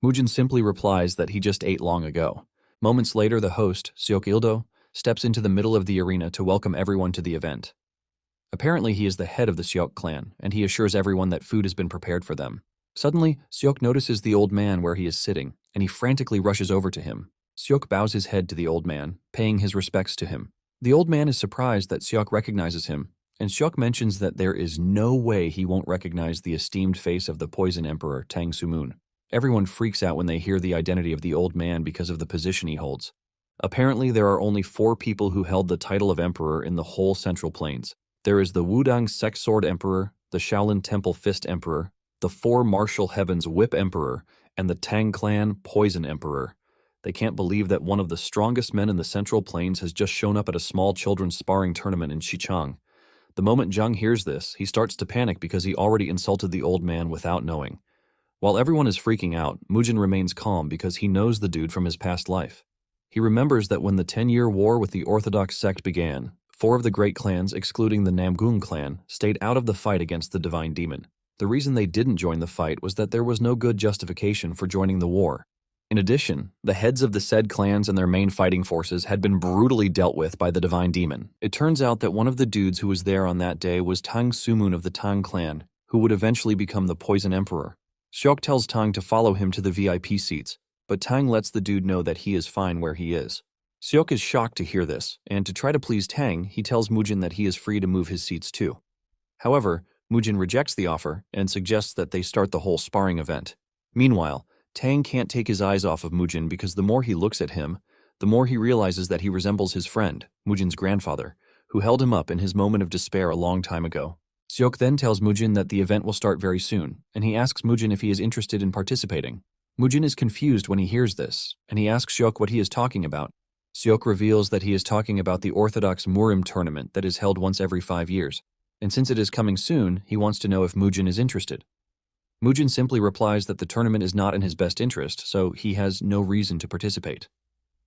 Mujin simply replies that he just ate long ago. Moments later, the host, Seok Il-do, steps into the middle of the arena to welcome everyone to the event. Apparently, he is the head of the Seok clan, and he assures everyone that food has been prepared for them. Suddenly, Seok notices the old man where he is sitting, and he frantically rushes over to him. Seok bows his head to the old man, paying his respects to him. The old man is surprised that Seok recognizes him, and Seok mentions that there is no way he won't recognize the esteemed face of the Poison Emperor, Tang Sumun. Everyone freaks out when they hear the identity of the old man because of the position he holds. Apparently, there are only 4 people who held the title of emperor in the whole Central Plains. There is the Wudang Sex Sword Emperor, the Shaolin Temple Fist Emperor, the 4 Martial Heavens Whip Emperor, and the Tang Clan Poison Emperor. They can't believe that one of the strongest men in the Central Plains has just shown up at a small children's sparring tournament in Xichang. The moment Zhang hears this, he starts to panic because he already insulted the old man without knowing. While everyone is freaking out, Mujin remains calm because he knows the dude from his past life. He remembers that when the 10-year war with the Orthodox sect began, 4 of the great clans, excluding the Namgung clan, stayed out of the fight against the divine demon. The reason they didn't join the fight was that there was no good justification for joining the war. In addition, the heads of the said clans and their main fighting forces had been brutally dealt with by the divine demon. It turns out that one of the dudes who was there on that day was Tang Sumun of the Tang clan, who would eventually become the Poison Emperor. Seok tells Tang to follow him to the VIP seats, but Tang lets the dude know that he is fine where he is. Seok is shocked to hear this, and to try to please Tang, he tells Mujin that he is free to move his seats too. However, Mujin rejects the offer and suggests that they start the whole sparring event. Meanwhile, Tang can't take his eyes off of Mujin because the more he looks at him, the more he realizes that he resembles his friend, Mujin's grandfather, who held him up in his moment of despair a long time ago. Seok then tells Mujin that the event will start very soon, and he asks Mujin if he is interested in participating. Mujin is confused when he hears this, and he asks Seok what he is talking about. Seok reveals that he is talking about the Orthodox Murim tournament that is held once every 5 years, and since it is coming soon, he wants to know if Mujin is interested. Mujin simply replies that the tournament is not in his best interest, so he has no reason to participate.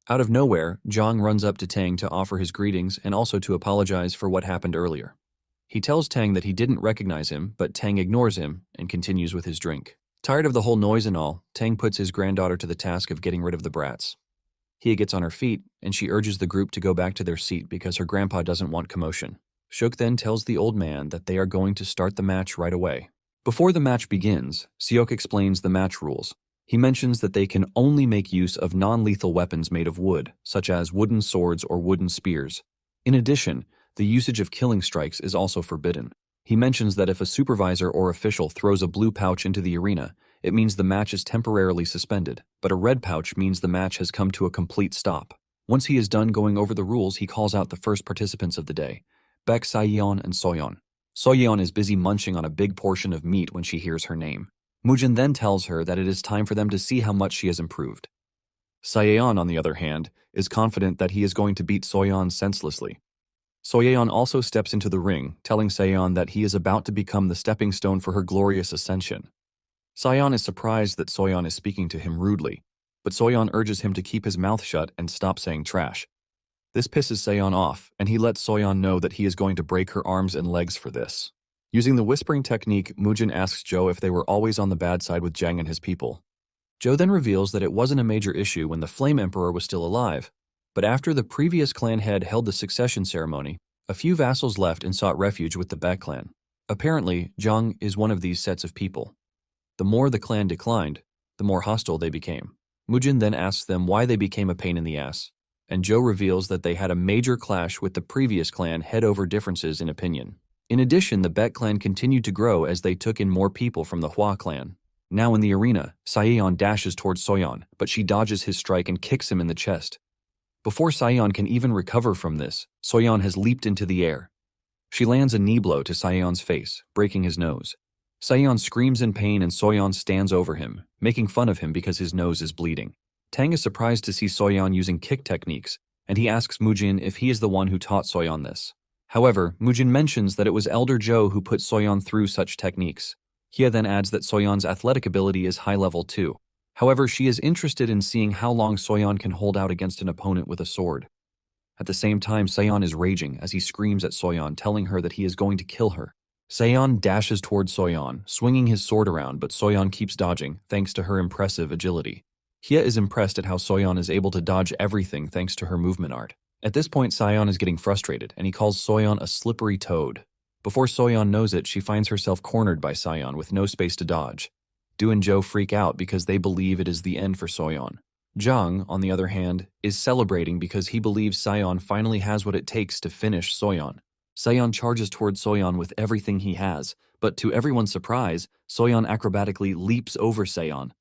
Out of nowhere, Zhang runs up to Tang to offer his greetings and also to apologize for what happened earlier. He tells Tang that he didn't recognize him, but Tang ignores him and continues with his drink. Tired of the whole noise and all, Tang puts his granddaughter to the task of getting rid of the brats. Hye gets on her feet, and she urges the group to go back to their seat because her grandpa doesn't want commotion. Seok then tells the old man that they are going to start the match right away. Before the match begins, Seok explains the match rules. He mentions that they can only make use of non-lethal weapons made of wood, such as wooden swords or wooden spears. In addition, The usage of killing strikes is also forbidden. He mentions that if a supervisor or official throws a blue pouch into the arena, it means the match is temporarily suspended, but a red pouch means the match has come to a complete stop. Once he is done going over the rules, he calls out the first participants of the day, Baek Sayeon and Soyeon. Soyeon is busy munching on a big portion of meat when she hears her name. Mujin then tells her that it is time for them to see how much she has improved. Sayeon, on the other hand, is confident that he is going to beat Soyeon senselessly. Soyeon also steps into the ring, telling Sayeon that he is about to become the stepping stone for her glorious ascension. Sayeon is surprised that Soyeon is speaking to him rudely, but Soyeon urges him to keep his mouth shut and stop saying trash. This pisses Sayeon off, and he lets Soyeon know that he is going to break her arms and legs for this. Using the whispering technique, Mujin asks Joe if they were always on the bad side with Jang and his people. Joe then reveals that it wasn't a major issue when the Flame Emperor was still alive, but after the previous clan head held the succession ceremony, a few vassals left and sought refuge with the Baek clan. Apparently, Jang is one of these sets of people. The more the clan declined, the more hostile they became. Mujin then asks them why they became a pain in the ass, and Joe reveals that they had a major clash with the previous clan head over differences in opinion. In addition, the Baek clan continued to grow as they took in more people from the Hua clan. Now in the arena, Sayeon dashes towards Soyeon, but she dodges his strike and kicks him in the chest. Before Sayeon can even recover from this, Soyeon has leaped into the air. She lands a knee blow to Sayeon's face, breaking his nose. Sayeon screams in pain and Soyeon stands over him, making fun of him because his nose is bleeding. Tang is surprised to see Soyeon using kick techniques, and he asks Mujin if he is the one who taught Soyeon this. However, Mujin mentions that it was Elder Joe who put Soyeon through such techniques. Hye then adds that Soyeon's athletic ability is high level too. However, she is interested in seeing how long Soyeon can hold out against an opponent with a sword. At the same time, Sayeon is raging as he screams at Soyeon, telling her that he is going to kill her. Sayeon dashes towards Soyeon, swinging his sword around, but Soyeon keeps dodging, thanks to her impressive agility. Hye is impressed at how Soyeon is able to dodge everything thanks to her movement art. At this point, Sayeon is getting frustrated, and he calls Soyeon a slippery toad. Before Soyeon knows it, she finds herself cornered by Sayeon with no space to dodge. Do and Joe freak out because they believe it is the end for Soyeon. Jang, on the other hand, is celebrating because he believes Sayeon finally has what it takes to finish Soyeon. Sayeon charges towards Soyeon with everything he has, but to everyone's surprise, Soyeon acrobatically leaps over Sayeon.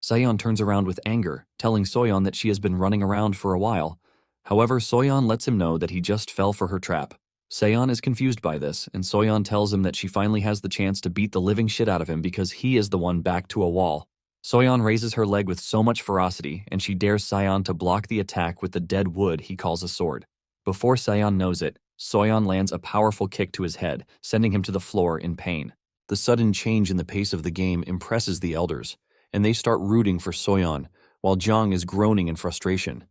Sayeon turns around with anger, telling Soyeon that she has been running around for a while. However, Soyeon lets him know that he just fell for her trap. Sayeon is confused by this, and Soyeon tells him that she finally has the chance to beat the living shit out of him because he is the one backed to a wall. Soyeon raises her leg with so much ferocity, and she dares Sayeon to block the attack with the dead wood he calls a sword. Before Sayeon knows it, Soyeon lands a powerful kick to his head, sending him to the floor in pain. The sudden change in the pace of the game impresses the elders, and they start rooting for Soyeon, while Jang is groaning in frustration.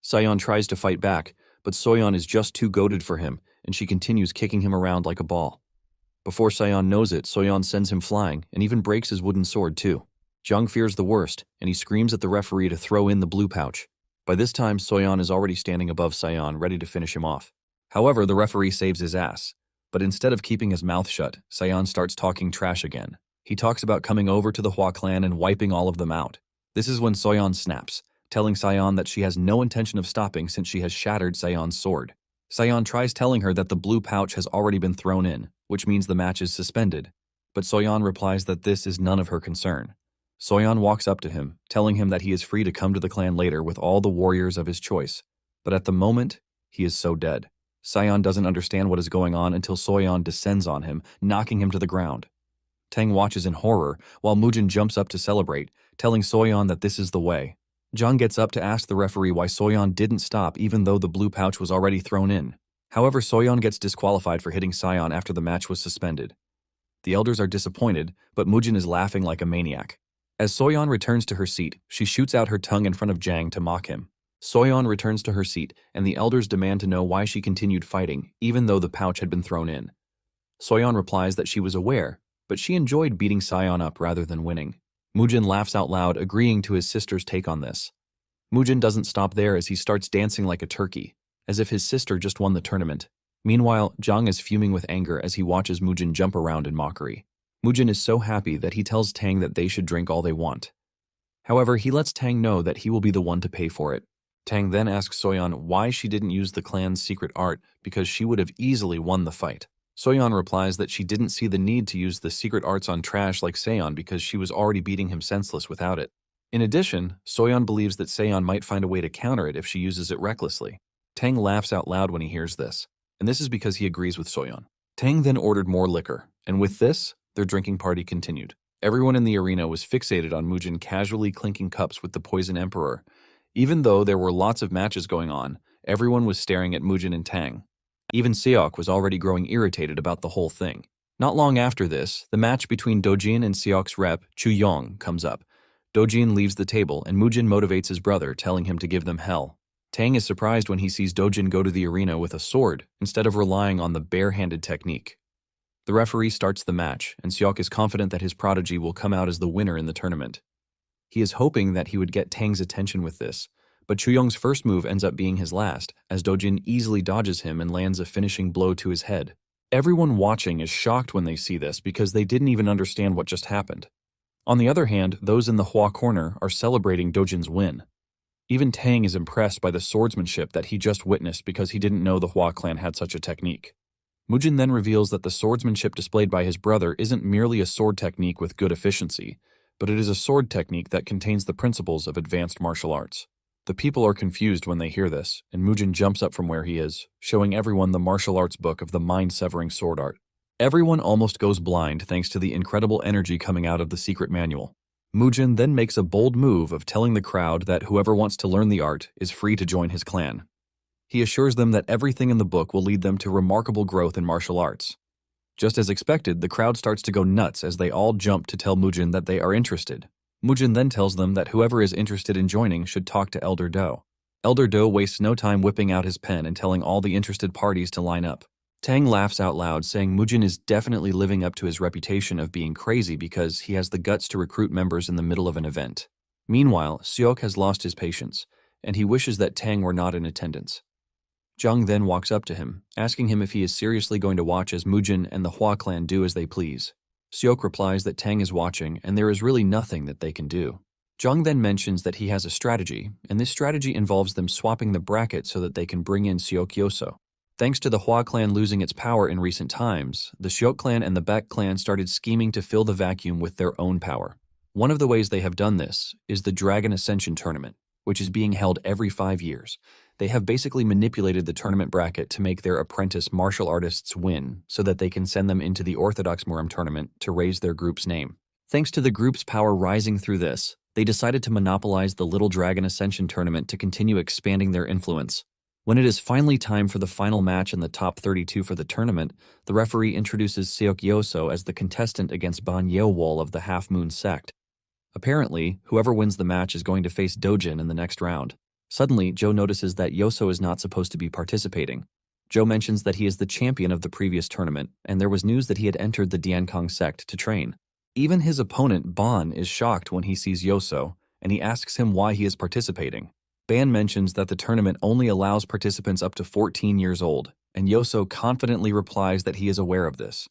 Sayeon tries to fight back, but Soyeon is just too goated for him, and she continues kicking him around like a ball. Before Sayeon knows it, Soyeon sends him flying, and even breaks his wooden sword too. Jang fears the worst, and he screams at the referee to throw in the blue pouch. By this time, Soyeon is already standing above Sayeon, ready to finish him off. However, the referee saves his ass, but instead of keeping his mouth shut, Sayeon starts talking trash again. He talks about coming over to the Hua clan and wiping all of them out. This is when Soyeon snaps, telling Sayeon that she has no intention of stopping since she has shattered Sayeon's sword. Sayeon tries telling her that the blue pouch has already been thrown in, which means the match is suspended, but Soyeon replies that this is none of her concern. Soyeon walks up to him, telling him that he is free to come to the clan later with all the warriors of his choice, but at the moment, he is so dead. Sayeon doesn't understand what is going on until Soyeon descends on him, knocking him to the ground. Tang watches in horror, while Mujin jumps up to celebrate, telling Soyeon that this is the way. Jang gets up to ask the referee why Soyeon didn't stop even though the blue pouch was already thrown in. However, Soyeon gets disqualified for hitting Sayeon after the match was suspended. The elders are disappointed, but Mujin is laughing like a maniac. As Soyeon returns to her seat, she shoots out her tongue in front of Jang to mock him. Soyeon returns to her seat, and the elders demand to know why she continued fighting, even though the pouch had been thrown in. Soyeon replies that she was aware, but she enjoyed beating Sayeon up rather than winning. Mujin laughs out loud, agreeing to his sister's take on this. Mujin doesn't stop there as he starts dancing like a turkey, as if his sister just won the tournament. Meanwhile, Jang is fuming with anger as he watches Mujin jump around in mockery. Mujin is so happy that he tells Tang that they should drink all they want. However, he lets Tang know that he will be the one to pay for it. Tang then asks Soyeon why she didn't use the clan's secret art because she would have easily won the fight. Soyeon replies that she didn't see the need to use the secret arts on trash like Seon because she was already beating him senseless without it. In addition, Soyeon believes that Seon might find a way to counter it if she uses it recklessly. Tang laughs out loud when he hears this, and this is because he agrees with Soyeon. Tang then ordered more liquor, and with this, their drinking party continued. Everyone in the arena was fixated on Mujin casually clinking cups with the Poison Emperor. Even though there were lots of matches going on, everyone was staring at Mujin and Tang. Even Seok was already growing irritated about the whole thing. Not long after this, the match between Dojin and Seok's rep, Chu Yong, comes up. Dojin leaves the table, and Mujin motivates his brother, telling him to give them hell. Tang is surprised when he sees Dojin go to the arena with a sword, instead of relying on the bare-handed technique. The referee starts the match, and Seok is confident that his prodigy will come out as the winner in the tournament. He is hoping that he would get Tang's attention with this, but Chuyong's first move ends up being his last, as Dojin easily dodges him and lands a finishing blow to his head. Everyone watching is shocked when they see this because they didn't even understand what just happened. On the other hand, those in the Hua corner are celebrating Dojin's win. Even Tang is impressed by the swordsmanship that he just witnessed because he didn't know the Hua clan had such a technique. Mujin then reveals that the swordsmanship displayed by his brother isn't merely a sword technique with good efficiency, but it is a sword technique that contains the principles of advanced martial arts. The people are confused when they hear this, and Mujin jumps up from where he is, showing everyone the martial arts book of the mind-severing sword art. Everyone almost goes blind thanks to the incredible energy coming out of the secret manual. Mujin then makes a bold move of telling the crowd that whoever wants to learn the art is free to join his clan. He assures them that everything in the book will lead them to remarkable growth in martial arts. Just as expected, the crowd starts to go nuts as they all jump to tell Mujin that they are interested. Mujin then tells them that whoever is interested in joining should talk to Elder Do. Elder Do wastes no time whipping out his pen and telling all the interested parties to line up. Tang laughs out loud, saying Mujin is definitely living up to his reputation of being crazy because he has the guts to recruit members in the middle of an event. Meanwhile, Seok has lost his patience, and he wishes that Tang were not in attendance. Jung then walks up to him, asking him if he is seriously going to watch as Mujin and the Hua clan do as they please. Seok replies that Tang is watching and there is really nothing that they can do. Jung then mentions that he has a strategy, and this strategy involves them swapping the bracket so that they can bring in Seok Yoso. Thanks to the Hua clan losing its power in recent times, the Seok clan and the Baek clan started scheming to fill the vacuum with their own power. One of the ways they have done this is the Dragon Ascension tournament, which is being held every 5 years. They have basically manipulated the tournament bracket to make their apprentice martial artists win so that they can send them into the Orthodox Murim tournament to raise their group's name. Thanks to the group's power rising through this, they decided to monopolize the Little Dragon Ascension tournament to continue expanding their influence. When it is finally time for the final match in the top 32 for the tournament, the referee introduces Seok Yoso as the contestant against Ban Yeowol of the Half Moon sect. Apparently, whoever wins the match is going to face Dojin in the next round. Suddenly, Joe notices that Yoso is not supposed to be participating. Joe mentions that he is the champion of the previous tournament, and there was news that he had entered the Diankong sect to train. Even his opponent, Ban, is shocked when he sees Yoso, and he asks him why he is participating. Ban mentions that the tournament only allows participants up to 14 years old, and Yoso confidently replies that he is aware of this.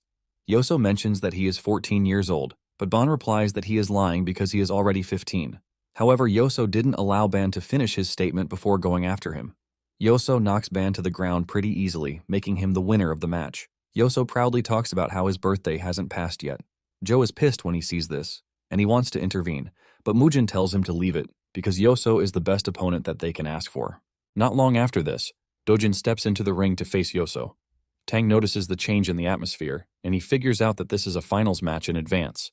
Yoso mentions that he is 14 years old, but Ban replies that he is lying because he is already 15. However, Yoso didn't allow Ban to finish his statement before going after him. Yoso knocks Ban to the ground pretty easily, making him the winner of the match. Yoso proudly talks about how his birthday hasn't passed yet. Joe is pissed when he sees this, and he wants to intervene, but Mujin tells him to leave it, because Yoso is the best opponent that they can ask for. Not long after this, Dojin steps into the ring to face Yoso. Tang notices the change in the atmosphere, and he figures out that this is a finals match in advance.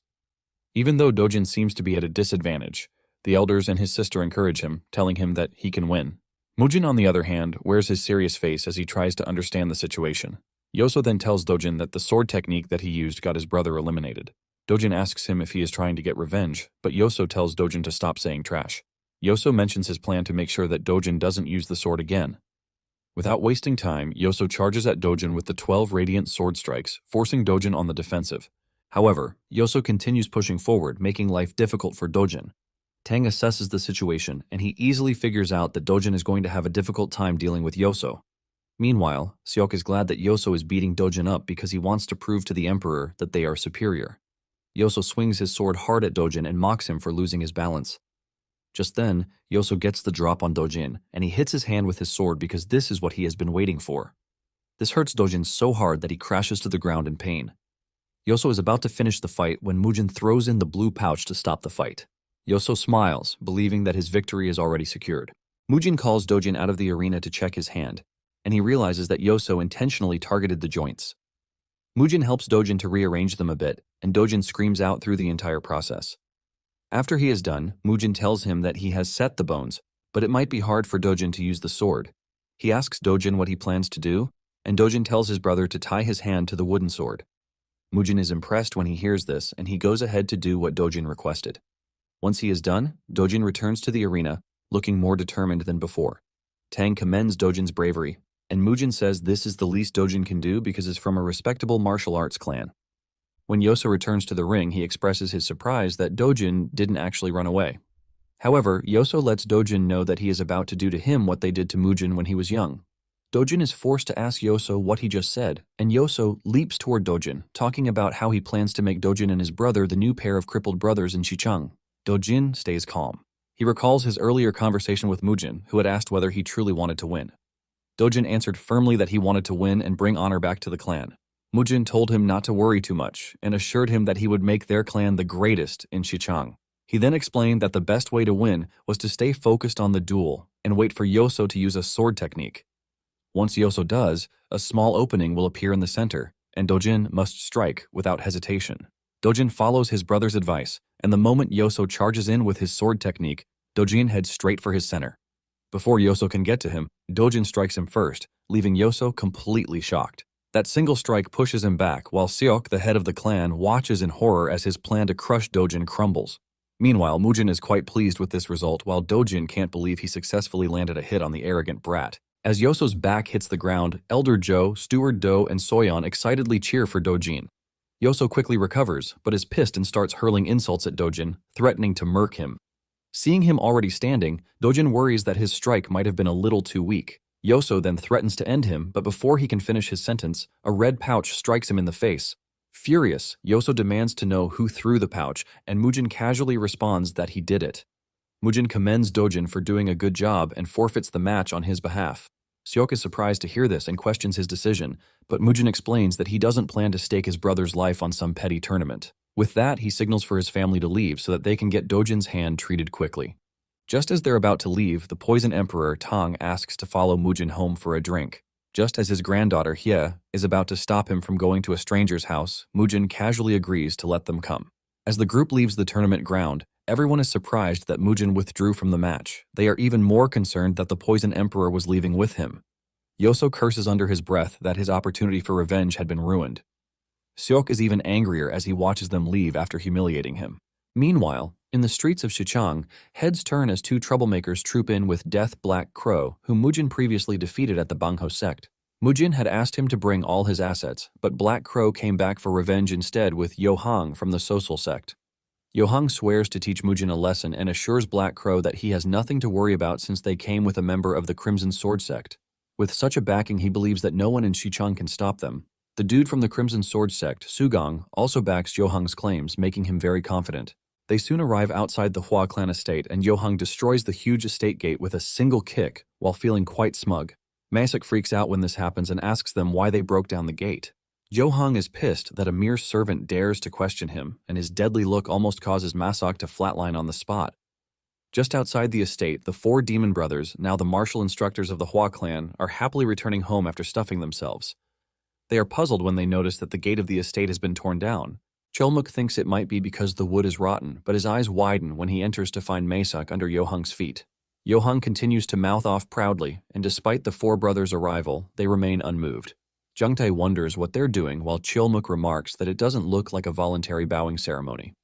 Even though Dojin seems to be at a disadvantage, the elders and his sister encourage him, telling him that he can win. Mujin, on the other hand, wears his serious face as he tries to understand the situation. Yoso then tells Dojin that the sword technique that he used got his brother eliminated. Dojin asks him if he is trying to get revenge, but Yoso tells Dojin to stop saying trash. Yoso mentions his plan to make sure that Dojin doesn't use the sword again. Without wasting time, Yoso charges at Dojin with the 12 radiant sword strikes, forcing Dojin on the defensive. However, Yoso continues pushing forward, making life difficult for Dojin. Tang assesses the situation, and he easily figures out that Dojin is going to have a difficult time dealing with Yoso. Meanwhile, Seok is glad that Yoso is beating Dojin up because he wants to prove to the Emperor that they are superior. Yoso swings his sword hard at Dojin and mocks him for losing his balance. Just then, Yoso gets the drop on Dojin, and he hits his hand with his sword because this is what he has been waiting for. This hurts Dojin so hard that he crashes to the ground in pain. Yoso is about to finish the fight when Mujin throws in the blue pouch to stop the fight. Yoso smiles, believing that his victory is already secured. Mujin calls Dojin out of the arena to check his hand, and he realizes that Yoso intentionally targeted the joints. Mujin helps Dojin to rearrange them a bit, and Dojin screams out through the entire process. After he is done, Mujin tells him that he has set the bones, but it might be hard for Dojin to use the sword. He asks Dojin what he plans to do, and Dojin tells his brother to tie his hand to the wooden sword. Mujin is impressed when he hears this, and he goes ahead to do what Dojin requested. Once he is done, Dojin returns to the arena, looking more determined than before. Tang commends Dojin's bravery, and Mujin says this is the least Dojin can do because it's from a respectable martial arts clan. When Yoso returns to the ring, he expresses his surprise that Dojin didn't actually run away. However, Yoso lets Dojin know that he is about to do to him what they did to Mujin when he was young. Dojin is forced to ask Yoso what he just said, and Yoso leaps toward Dojin, talking about how he plans to make Dojin and his brother the new pair of crippled brothers in Xichang. Dojin stays calm. He recalls his earlier conversation with Mujin, who had asked whether he truly wanted to win. Dojin answered firmly that he wanted to win and bring honor back to the clan. Mujin told him not to worry too much and assured him that he would make their clan the greatest in Xichang. He then explained that the best way to win was to stay focused on the duel and wait for Yoso to use a sword technique. Once Yoso does, a small opening will appear in the center, and Dojin must strike without hesitation. Dojin follows his brother's advice, and the moment Yoso charges in with his sword technique, Dojin heads straight for his center. Before Yoso can get to him, Dojin strikes him first, leaving Yoso completely shocked. That single strike pushes him back, while Seok, the head of the clan, watches in horror as his plan to crush Dojin crumbles. Meanwhile, Mujin is quite pleased with this result, while Dojin can't believe he successfully landed a hit on the arrogant brat. As Yoso's back hits the ground, Elder Joe, Steward Do, and Soyeon excitedly cheer for Dojin. Yoso quickly recovers, but is pissed and starts hurling insults at Dojin, threatening to murk him. Seeing him already standing, Dojin worries that his strike might have been a little too weak. Yoso then threatens to end him, but before he can finish his sentence, a red pouch strikes him in the face. Furious, Yoso demands to know who threw the pouch, and Mujin casually responds that he did it. Mujin commends Dojin for doing a good job and forfeits the match on his behalf. Seok is surprised to hear this and questions his decision, but Mujin explains that he doesn't plan to stake his brother's life on some petty tournament. With that, he signals for his family to leave so that they can get Dojin's hand treated quickly. Just as they're about to leave, the Poison Emperor Tang asks to follow Mujin home for a drink. Just as his granddaughter Hye is about to stop him from going to a stranger's house, Mujin casually agrees to let them come. As the group leaves the tournament ground, everyone is surprised that Mujin withdrew from the match. They are even more concerned that the Poison Emperor was leaving with him. Yoso curses under his breath that his opportunity for revenge had been ruined. Seok is even angrier as he watches them leave after humiliating him. Meanwhile, in the streets of Xichang, heads turn as two troublemakers troop in with Death Black Crow, whom Mujin previously defeated at the Bangho sect. Mujin had asked him to bring all his assets, but Black Crow came back for revenge instead with Yohang from the Sosul sect. Yohang swears to teach Mujin a lesson and assures Black Crow that he has nothing to worry about since they came with a member of the Crimson Sword sect. With such a backing, he believes that no one in Xichang can stop them. The dude from the Crimson Sword sect, Sugong, also backs Yohang's claims, making him very confident. They soon arrive outside the Hua clan estate, and Yohang destroys the huge estate gate with a single kick while feeling quite smug. Masuk freaks out when this happens and asks them why they broke down the gate. Yohang is pissed that a mere servant dares to question him, and his deadly look almost causes Masok to flatline on the spot. Just outside the estate, the four demon brothers, now the martial instructors of the Hua clan, are happily returning home after stuffing themselves. They are puzzled when they notice that the gate of the estate has been torn down. Cholmuk thinks it might be because the wood is rotten, but his eyes widen when he enters to find Masuk under Yohang's feet. Yohang continues to mouth off proudly, and despite the four brothers' arrival, they remain unmoved. Jungtae wonders what they're doing while Cholmuk remarks that it doesn't look like a voluntary bowing ceremony.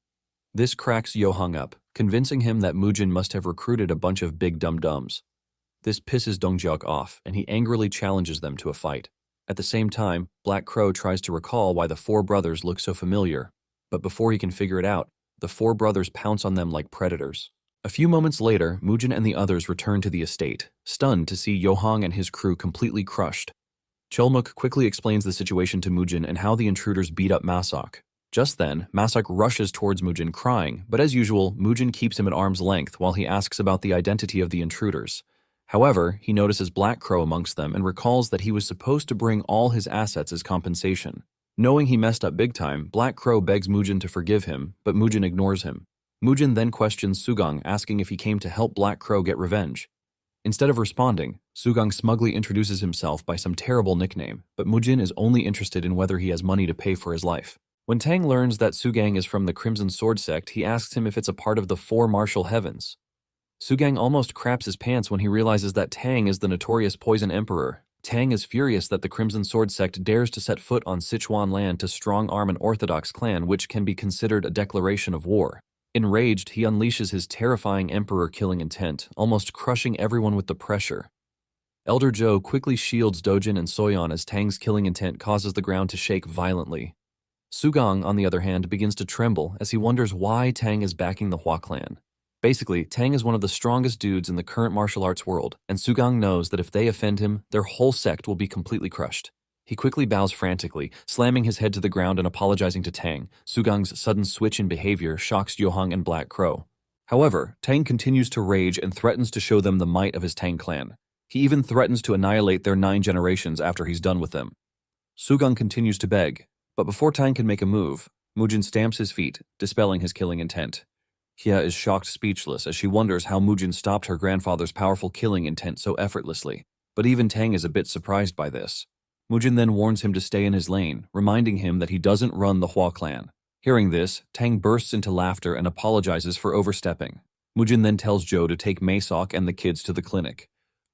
This cracks Yohang up, convincing him that Mujin must have recruited a bunch of big dum-dums. This pisses Dongjiok off, and he angrily challenges them to a fight. At the same time, Black Crow tries to recall why the four brothers look so familiar, but before he can figure it out, the four brothers pounce on them like predators. A few moments later, Mujin and the others return to the estate, stunned to see Yohang and his crew completely crushed. Cholmuk quickly explains the situation to Mujin and how the intruders beat up Masok. Just then, Masak rushes towards Mujin crying, but as usual, Mujin keeps him at arm's length while he asks about the identity of the intruders. However, he notices Black Crow amongst them and recalls that he was supposed to bring all his assets as compensation. Knowing he messed up big time, Black Crow begs Mujin to forgive him, but Mujin ignores him. Mujin then questions Sugang, asking if he came to help Black Crow get revenge. Instead of responding, Sugang smugly introduces himself by some terrible nickname, but Mujin is only interested in whether he has money to pay for his life. When Tang learns that Sugang is from the Crimson Sword sect, he asks him if it's a part of the Four Martial Heavens. Sugang almost craps his pants when he realizes that Tang is the notorious Poison Emperor. Tang is furious that the Crimson Sword sect dares to set foot on Sichuan land to strong-arm an orthodox clan, which can be considered a declaration of war. Enraged, he unleashes his terrifying emperor-killing intent, almost crushing everyone with the pressure. Elder Zhou quickly shields Dojin and Soyeon as Tang's killing intent causes the ground to shake violently. Sugang, on the other hand, begins to tremble as he wonders why Tang is backing the Hua clan. Basically, Tang is one of the strongest dudes in the current martial arts world, and Sugang knows that if they offend him, their whole sect will be completely crushed. He quickly bows frantically, slamming his head to the ground and apologizing to Tang. Sugang's sudden switch in behavior shocks Yohang and Black Crow. However, Tang continues to rage and threatens to show them the might of his Tang clan. He even threatens to annihilate their 9 generations after he's done with them. Sugang continues to beg, but before Tang can make a move, Mujin stamps his feet, dispelling his killing intent. Hia is shocked speechless as she wonders how Mujin stopped her grandfather's powerful killing intent so effortlessly, but even Tang is a bit surprised by this. Mujin then warns him to stay in his lane, reminding him that he doesn't run the Hua clan. Hearing this, Tang bursts into laughter and apologizes for overstepping. Mujin then tells Zhou to take Maesok and the kids to the clinic.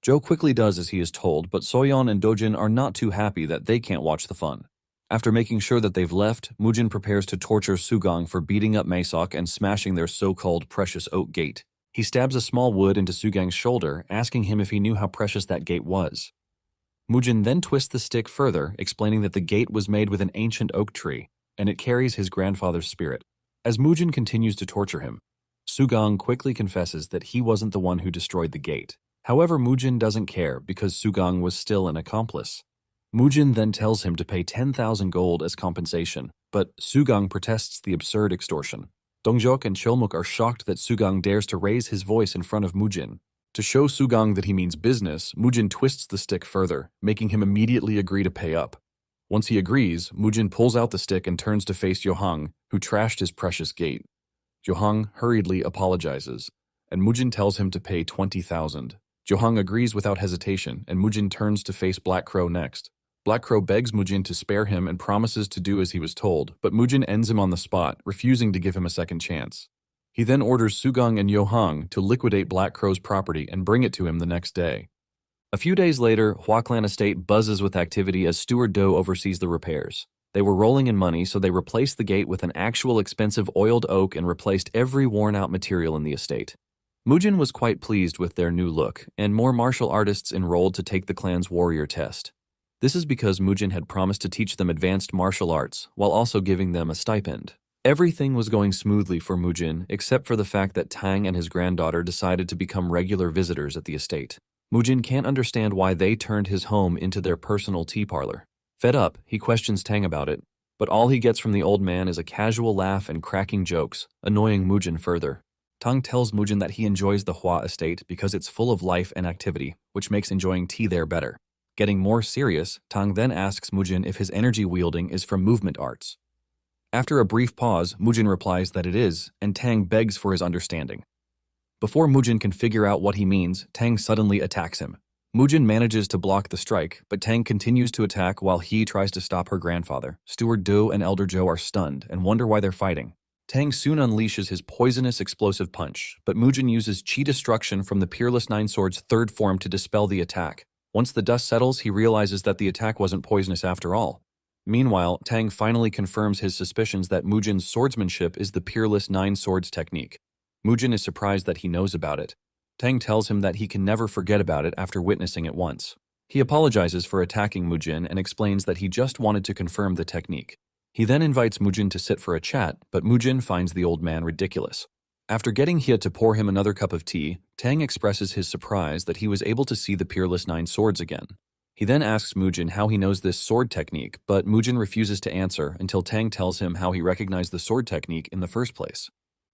Zhou quickly does as he is told, but Soyeon and Dojin are not too happy that they can't watch the fun. After making sure that they've left, Mujin prepares to torture Sugang for beating up Maesok and smashing their so-called precious oak gate. He stabs a small wood into Sugang's shoulder, asking him if he knew how precious that gate was. Mujin then twists the stick further, explaining that the gate was made with an ancient oak tree, and it carries his grandfather's spirit. As Mujin continues to torture him, Sugang quickly confesses that he wasn't the one who destroyed the gate. However, Mujin doesn't care because Sugang was still an accomplice. Mujin then tells him to pay 10,000 gold as compensation, but Sugang protests the absurd extortion. Dongjok and Chilmuk are shocked that Sugang dares to raise his voice in front of Mujin. To show Sugang that he means business, Mujin twists the stick further, making him immediately agree to pay up. Once he agrees, Mujin pulls out the stick and turns to face Yohang, who trashed his precious gate. Yohang hurriedly apologizes, and Mujin tells him to pay 20,000. Yohang agrees without hesitation, and Mujin turns to face Black Crow next. Black Crow begs Mujin to spare him and promises to do as he was told, but Mujin ends him on the spot, refusing to give him a second chance. He then orders Sugang and Yohang to liquidate Black Crow's property and bring it to him the next day. A few days later, Hua Clan Estate buzzes with activity as Steward Do oversees the repairs. They were rolling in money, so they replaced the gate with an actual expensive oiled oak and replaced every worn-out material in the estate. Mujin was quite pleased with their new look, and more martial artists enrolled to take the clan's warrior test. This is because Mujin had promised to teach them advanced martial arts, while also giving them a stipend. Everything was going smoothly for Mujin, except for the fact that Tang and his granddaughter decided to become regular visitors at the estate. Mujin can't understand why they turned his home into their personal tea parlor. Fed up, he questions Tang about it, but all he gets from the old man is a casual laugh and cracking jokes, annoying Mujin further. Tang tells Mujin that he enjoys the Hua estate because it's full of life and activity, which makes enjoying tea there better. Getting more serious, Tang then asks Mujin if his energy wielding is from movement arts. After a brief pause, Mujin replies that it is, and Tang begs for his understanding. Before Mujin can figure out what he means, Tang suddenly attacks him. Mujin manages to block the strike, but Tang continues to attack while he tries to stop her grandfather. Steward Do and Elder Zhou are stunned and wonder why they're fighting. Tang soon unleashes his poisonous explosive punch, but Mujin uses Chi Destruction from the Peerless Nine Swords' third form to dispel the attack. Once the dust settles, he realizes that the attack wasn't poisonous after all. Meanwhile, Tang finally confirms his suspicions that Mujin's swordsmanship is the Peerless Nine Swords technique. Mujin is surprised that he knows about it. Tang tells him that he can never forget about it after witnessing it once. He apologizes for attacking Mujin and explains that he just wanted to confirm the technique. He then invites Mujin to sit for a chat, but Mujin finds the old man ridiculous. After getting Hia to pour him another cup of tea, Tang expresses his surprise that he was able to see the Peerless Nine Swords again. He then asks Mujin how he knows this sword technique, but Mujin refuses to answer until Tang tells him how he recognized the sword technique in the first place.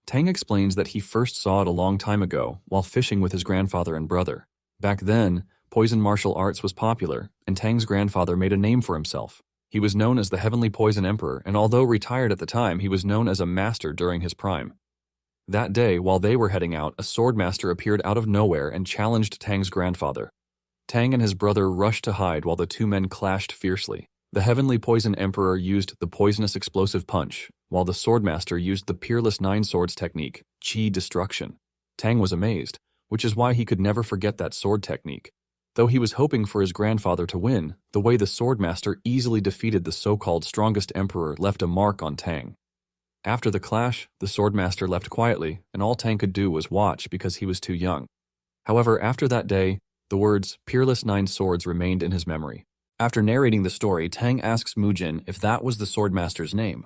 Tang explains that he first saw it a long time ago while fishing with his grandfather and brother. Back then, poison martial arts was popular, and Tang's grandfather made a name for himself. He was known as the Heavenly Poison Emperor, and although retired at the time, he was known as a master during his prime. That day, while they were heading out, a sword master appeared out of nowhere and challenged Tang's grandfather. Tang and his brother rushed to hide while the two men clashed fiercely. The Heavenly Poison Emperor used the Poisonous Explosive Punch, while the Swordmaster used the Peerless Nine Swords technique, Qi Destruction. Tang was amazed, which is why he could never forget that sword technique. Though he was hoping for his grandfather to win, the way the Swordmaster easily defeated the so-called strongest emperor left a mark on Tang. After the clash, the Swordmaster left quietly, and all Tang could do was watch because he was too young. However, after that day, the words Peerless Nine Swords remained in his memory. After narrating the story, Tang asks Mujin if that was the Swordmaster's name.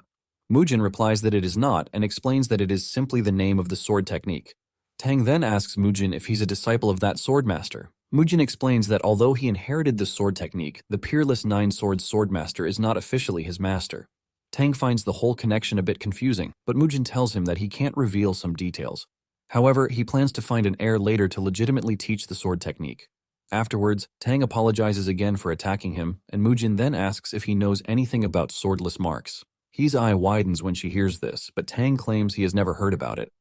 Mujin replies that it is not and explains that it is simply the name of the sword technique. Tang then asks Mujin if he's a disciple of that Swordmaster. Mujin explains that although he inherited the sword technique, the Peerless Nine Swords Swordmaster is not officially his master. Tang finds the whole connection a bit confusing, but Mujin tells him that he can't reveal some details. However, he plans to find an heir later to legitimately teach the sword technique. Afterwards, Tang apologizes again for attacking him, and Mujin then asks if he knows anything about swordless marks. His eye widens when she hears this, but Tang claims he has never heard about it.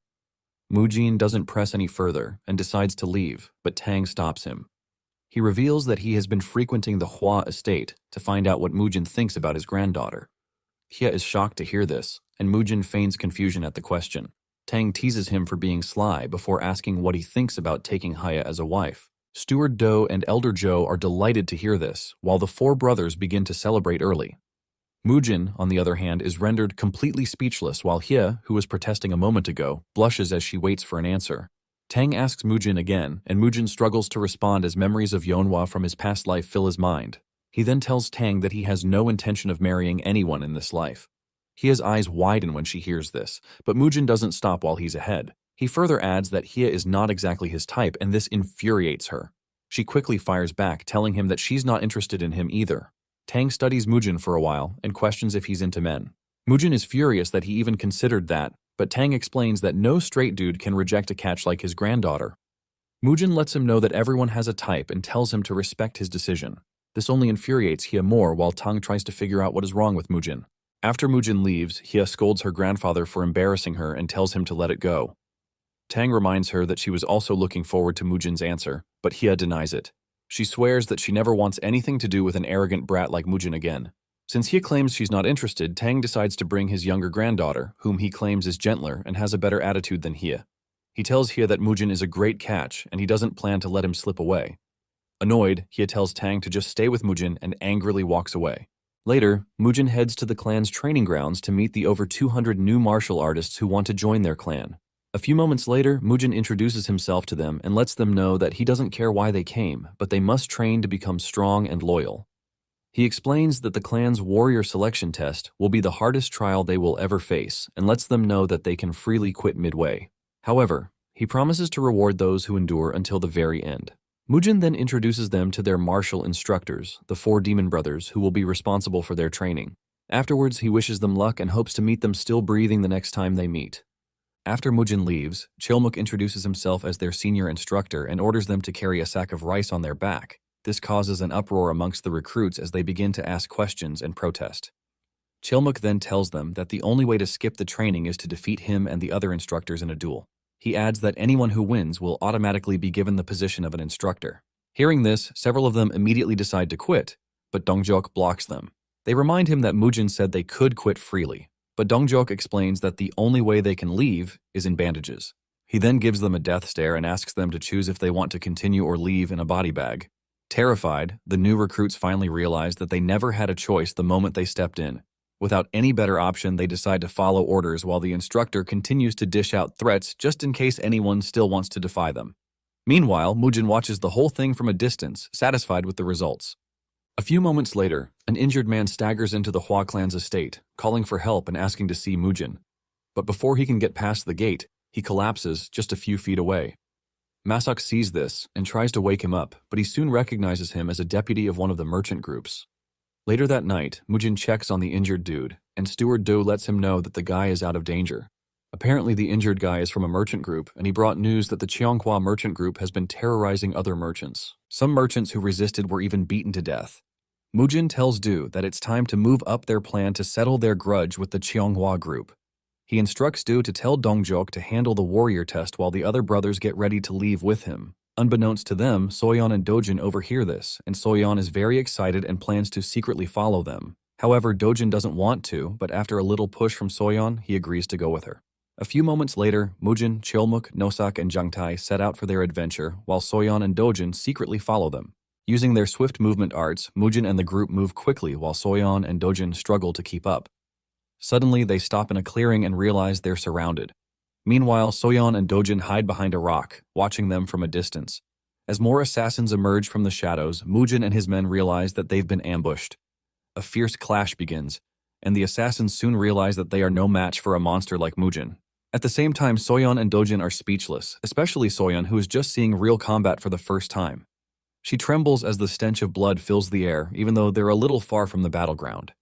Mujin doesn't press any further and decides to leave, but Tang stops him. He reveals that he has been frequenting the Hua estate to find out what Mujin thinks about his granddaughter. Hia is shocked to hear this, and Mujin feigns confusion at the question. Tang teases him for being sly before asking what he thinks about taking Hia as a wife. Steward Do and Elder Zhou are delighted to hear this, while the four brothers begin to celebrate early. Mujin, on the other hand, is rendered completely speechless while Hia, who was protesting a moment ago, blushes as she waits for an answer. Tang asks Mujin again, and Mujin struggles to respond as memories of Yonhwa from his past life fill his mind. He then tells Tang that he has no intention of marrying anyone in this life. Hia's eyes widen when she hears this, but Mujin doesn't stop while he's ahead. He further adds that Hia is not exactly his type, and this infuriates her. She quickly fires back, telling him that she's not interested in him either. Tang studies Mujin for a while and questions if he's into men. Mujin is furious that he even considered that, but Tang explains that no straight dude can reject a catch like his granddaughter. Mujin lets him know that everyone has a type and tells him to respect his decision. This only infuriates Hia more while Tang tries to figure out what is wrong with Mujin. After Mujin leaves, Hia scolds her grandfather for embarrassing her and tells him to let it go. Tang reminds her that she was also looking forward to Mujin's answer, but Hia denies it. She swears that she never wants anything to do with an arrogant brat like Mujin again. Since Hia claims she's not interested, Tang decides to bring his younger granddaughter, whom he claims is gentler and has a better attitude than Hia. He tells Hia that Mujin is a great catch and he doesn't plan to let him slip away. Annoyed, Hia tells Tang to just stay with Mujin and angrily walks away. Later, Mujin heads to the clan's training grounds to meet the over 200 new martial artists who want to join their clan. A few moments later, Mujin introduces himself to them and lets them know that he doesn't care why they came, but they must train to become strong and loyal. He explains that the clan's warrior selection test will be the hardest trial they will ever face and lets them know that they can freely quit midway. However, he promises to reward those who endure until the very end. Mujin then introduces them to their martial instructors, the four demon brothers who will be responsible for their training. Afterwards, he wishes them luck and hopes to meet them still breathing the next time they meet. After Mujin leaves, Chilmuk introduces himself as their senior instructor and orders them to carry a sack of rice on their back. This causes an uproar amongst the recruits as they begin to ask questions and protest. Chilmuk then tells them that the only way to skip the training is to defeat him and the other instructors in a duel. He adds that anyone who wins will automatically be given the position of an instructor. Hearing this, several of them immediately decide to quit, but Dongjok blocks them. They remind him that Mujin said they could quit freely. But Dongjok explains that the only way they can leave is in bandages. He then gives them a death stare and asks them to choose if they want to continue or leave in a body bag. Terrified, the new recruits finally realize that they never had a choice the moment they stepped in. Without any better option, they decide to follow orders while the instructor continues to dish out threats just in case anyone still wants to defy them. Meanwhile, Mujin watches the whole thing from a distance, satisfied with the results. A few moments later, an injured man staggers into the Hua clan's estate, calling for help and asking to see Mujin. But before he can get past the gate, he collapses just a few feet away. Masak sees this and tries to wake him up, but he soon recognizes him as a deputy of one of the merchant groups. Later that night, Mujin checks on the injured dude, and Steward Do lets him know that the guy is out of danger. Apparently the injured guy is from a merchant group, and he brought news that the Cheonghua merchant group has been terrorizing other merchants. Some merchants who resisted were even beaten to death. Mujin tells Du that it's time to move up their plan to settle their grudge with the Cheonghua group. He instructs Du to tell Dongjok to handle the warrior test while the other brothers get ready to leave with him. Unbeknownst to them, Soyeon and Dojin overhear this, and Soyeon is very excited and plans to secretly follow them. However, Dojin doesn't want to, but after a little push from Soyeon, he agrees to go with her. A few moments later, Mujin, Cheolmuk, Nosak, and Jangtae set out for their adventure, while Soyeon and Dojin secretly follow them. Using their swift movement arts, Mujin and the group move quickly while Soyeon and Dojin struggle to keep up. Suddenly, they stop in a clearing and realize they're surrounded. Meanwhile, Soyeon and Dojin hide behind a rock, watching them from a distance. As more assassins emerge from the shadows, Mujin and his men realize that they've been ambushed. A fierce clash begins, and the assassins soon realize that they are no match for a monster like Mujin. At the same time, Soyeon and Dojin are speechless, especially Soyeon, who is just seeing real combat for the first time. She trembles as the stench of blood fills the air, even though they're a little far from the battleground.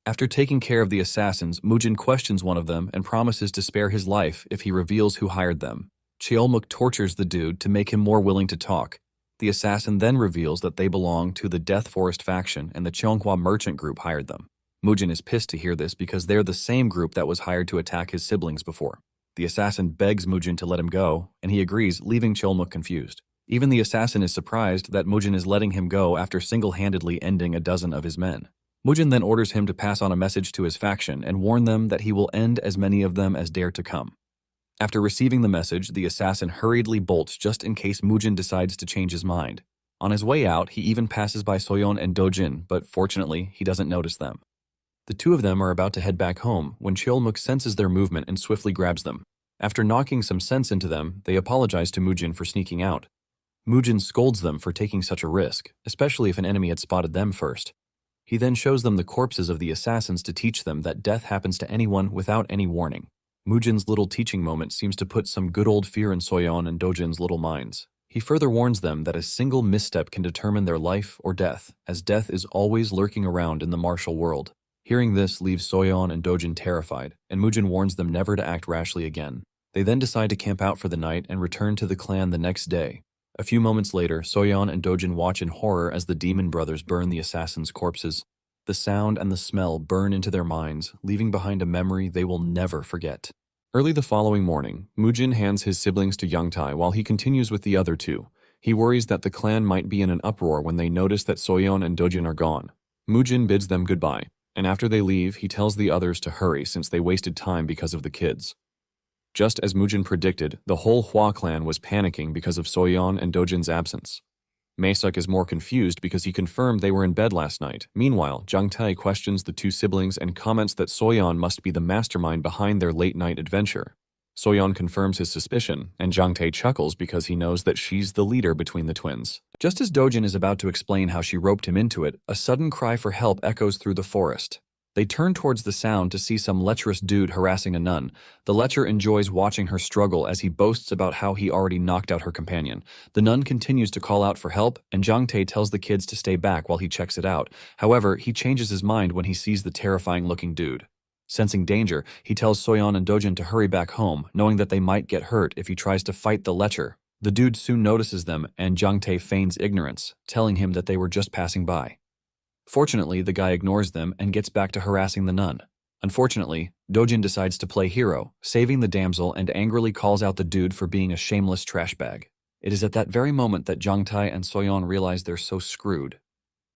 After taking care of the assassins, Mujin questions one of them and promises to spare his life if he reveals who hired them. Cheolmuk tortures the dude to make him more willing to talk. The assassin then reveals that they belong to the Death Forest faction and the Cheonghua merchant group hired them. Mujin is pissed to hear this because they're the same group that was hired to attack his siblings before. The assassin begs Mujin to let him go, and he agrees, leaving Cheolmuk confused. Even the assassin is surprised that Mujin is letting him go after single-handedly ending a dozen of his men. Mujin then orders him to pass on a message to his faction and warn them that he will end as many of them as dare to come. After receiving the message, the assassin hurriedly bolts just in case Mujin decides to change his mind. On his way out, he even passes by Soyeon and Dojin, but fortunately, he doesn't notice them. The two of them are about to head back home when Cheolmuk senses their movement and swiftly grabs them. After knocking some sense into them, they apologize to Mujin for sneaking out. Mujin scolds them for taking such a risk, especially if an enemy had spotted them first. He then shows them the corpses of the assassins to teach them that death happens to anyone without any warning. Mujin's little teaching moment seems to put some good old fear in Soyeon and Dojin's little minds. He further warns them that a single misstep can determine their life or death, as death is always lurking around in the martial world. Hearing this leaves Soyeon and Dojin terrified, and Mujin warns them never to act rashly again. They then decide to camp out for the night and return to the clan the next day. A few moments later, Soyeon and Dojin watch in horror as the demon brothers burn the assassins' corpses. The sound and the smell burn into their minds, leaving behind a memory they will never forget. Early the following morning, Mujin hands his siblings to Jangtae while he continues with the other two. He worries that the clan might be in an uproar when they notice that Soyeon and Dojin are gone. Mujin bids them goodbye, and after they leave, he tells the others to hurry since they wasted time because of the kids. Just as Mujin predicted, the whole Hua clan was panicking because of Soyeon and Dojin's absence. Maesuk is more confused because he confirmed they were in bed last night. Meanwhile, Jangtae questions the two siblings and comments that Soyeon must be the mastermind behind their late-night adventure. Soyeon confirms his suspicion, and Jangtae chuckles because he knows that she's the leader between the twins. Just as Dojin is about to explain how she roped him into it, a sudden cry for help echoes through the forest. They turn towards the sound to see some lecherous dude harassing a nun. The lecher enjoys watching her struggle as he boasts about how he already knocked out her companion. The nun continues to call out for help, and Jangtae tells the kids to stay back while he checks it out. However, he changes his mind when he sees the terrifying-looking dude. Sensing danger, he tells Soyeon and Dojin to hurry back home, knowing that they might get hurt if he tries to fight the lecher. The dude soon notices them, and Jangtae feigns ignorance, telling him that they were just passing by. Fortunately, the guy ignores them and gets back to harassing the nun. Unfortunately, Dojin decides to play hero, saving the damsel and angrily calls out the dude for being a shameless trash bag. It is at that very moment that Jangtae and Soyeon realize they're so screwed.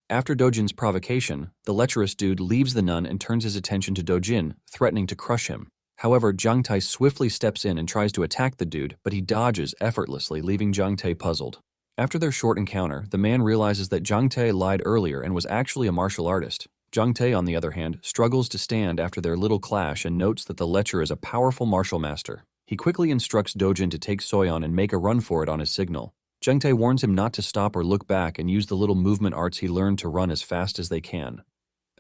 After Dojin's provocation, the lecherous dude leaves the nun and turns his attention to Dojin, threatening to crush him. However, Jangtae swiftly steps in and tries to attack the dude, but he dodges effortlessly, leaving Jangtae puzzled. After their short encounter, the man realizes that Jangtae lied earlier and was actually a martial artist. Jangtae, on the other hand, struggles to stand after their little clash and notes that the lecher is a powerful martial master. He quickly instructs Dojin to take Soyeon and make a run for it on his signal. Jangtae warns him not to stop or look back and use the little movement arts he learned to run as fast as they can.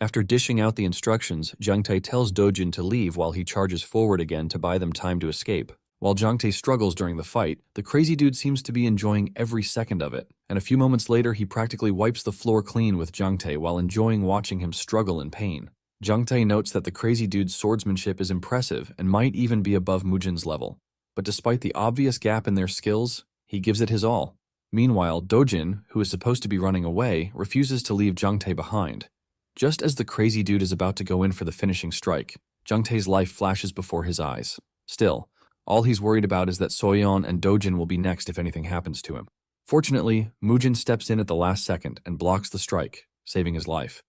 After dishing out the instructions, Jangtae tells Dojin to leave while he charges forward again to buy them time to escape. While Jangtae struggles during the fight, the crazy dude seems to be enjoying every second of it, and a few moments later he practically wipes the floor clean with Jangtae while enjoying watching him struggle in pain. Jangtae notes that the crazy dude's swordsmanship is impressive and might even be above Mujin's level, but despite the obvious gap in their skills, he gives it his all. Meanwhile, Dojin, who is supposed to be running away, refuses to leave Jangtae behind. Just as the crazy dude is about to go in for the finishing strike, Jangtae's life flashes before his eyes. Still, all he's worried about is that Soyeon and Dojin will be next if anything happens to him. Fortunately, Mujin steps in at the last second and blocks the strike, saving his life.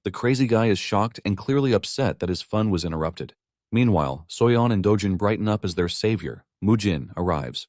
The crazy guy is shocked and clearly upset that his fun was interrupted. Meanwhile, Soyeon and Dojin brighten up as their savior, Mujin, arrives.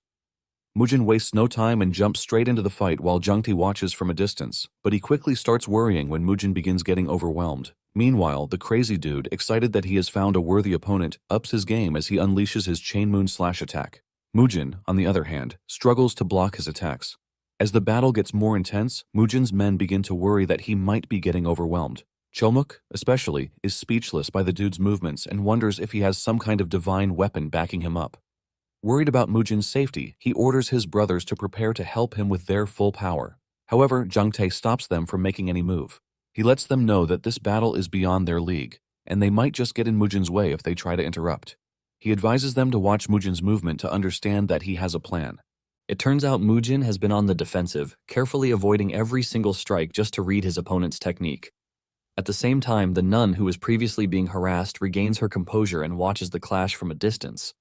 Mujin wastes no time and jumps straight into the fight while Jangtae watches from a distance, but he quickly starts worrying when Mujin begins getting overwhelmed. Meanwhile, the crazy dude, excited that he has found a worthy opponent, ups his game as he unleashes his Chain Moon Slash attack. Mujin, on the other hand, struggles to block his attacks. As the battle gets more intense, Mujin's men begin to worry that he might be getting overwhelmed. Chomuk, especially, is speechless by the dude's movements and wonders if he has some kind of divine weapon backing him up. Worried about Mujin's safety, he orders his brothers to prepare to help him with their full power. However, Jangtae stops them from making any move. He lets them know that this battle is beyond their league, and they might just get in Mujin's way if they try to interrupt. He advises them to watch Mujin's movement to understand that he has a plan. It turns out Mujin has been on the defensive, carefully avoiding every single strike just to read his opponent's technique. At the same time, the nun who was previously being harassed regains her composure and watches the clash from a distance.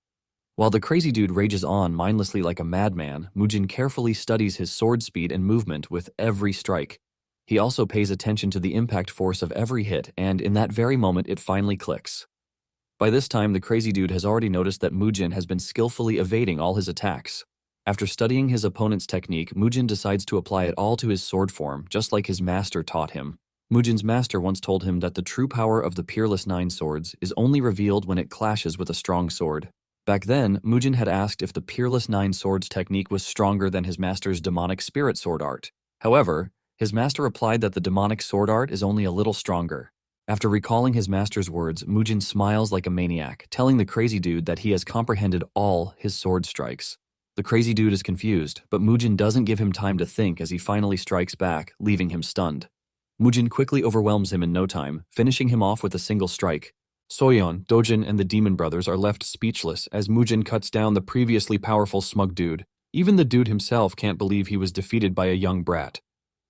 While the crazy dude rages on mindlessly like a madman, Mujin carefully studies his sword speed and movement with every strike. He also pays attention to the impact force of every hit, and in that very moment it finally clicks. By this time, the crazy dude has already noticed that Mujin has been skillfully evading all his attacks. After studying his opponent's technique, Mujin decides to apply it all to his sword form, just like his master taught him. Mujin's master once told him that the true power of the Peerless Nine Swords is only revealed when it clashes with a strong sword. Back then, Mujin had asked if the Peerless Nine Swords technique was stronger than his master's demonic spirit sword art. However, his master replied that the demonic sword art is only a little stronger. After recalling his master's words, Mujin smiles like a maniac, telling the crazy dude that he has comprehended all his sword strikes. The crazy dude is confused, but Mujin doesn't give him time to think as he finally strikes back, leaving him stunned. Mujin quickly overwhelms him in no time, finishing him off with a single strike. Soyeon, Dojin, and the demon brothers are left speechless as Mujin cuts down the previously powerful smug dude. Even the dude himself can't believe he was defeated by a young brat.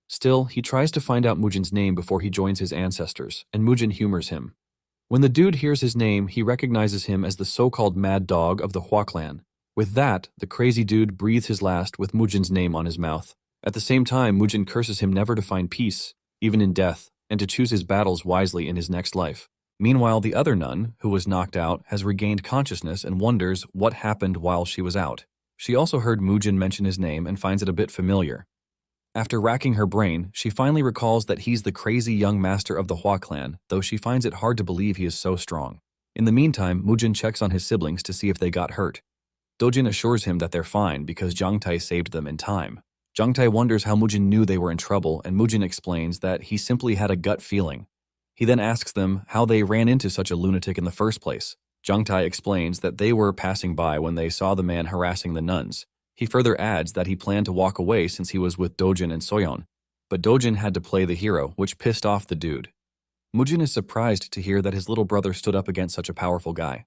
Still, he tries to find out Mujin's name before he joins his ancestors, and Mujin humors him. When the dude hears his name, he recognizes him as the so-called mad dog of the Hua clan. With that, the crazy dude breathes his last with Mujin's name on his mouth. At the same time, Mujin curses him never to find peace, even in death, and to choose his battles wisely in his next life. Meanwhile, the other nun, who was knocked out, has regained consciousness and wonders what happened while she was out. She also heard Mujin mention his name and finds it a bit familiar. After racking her brain, she finally recalls that he's the crazy young master of the Hua clan, though she finds it hard to believe he is so strong. In the meantime, Mujin checks on his siblings to see if they got hurt. Dojin assures him that they're fine because Jangtae saved them in time. Jangtae wonders how Mujin knew they were in trouble, and Mujin explains that he simply had a gut feeling. He then asks them how they ran into such a lunatic in the first place. Jangtae explains that they were passing by when they saw the man harassing the nuns. He further adds that he planned to walk away since he was with Dojin and Soyeon, but Dojin had to play the hero, which pissed off the dude. Mujin is surprised to hear that his little brother stood up against such a powerful guy.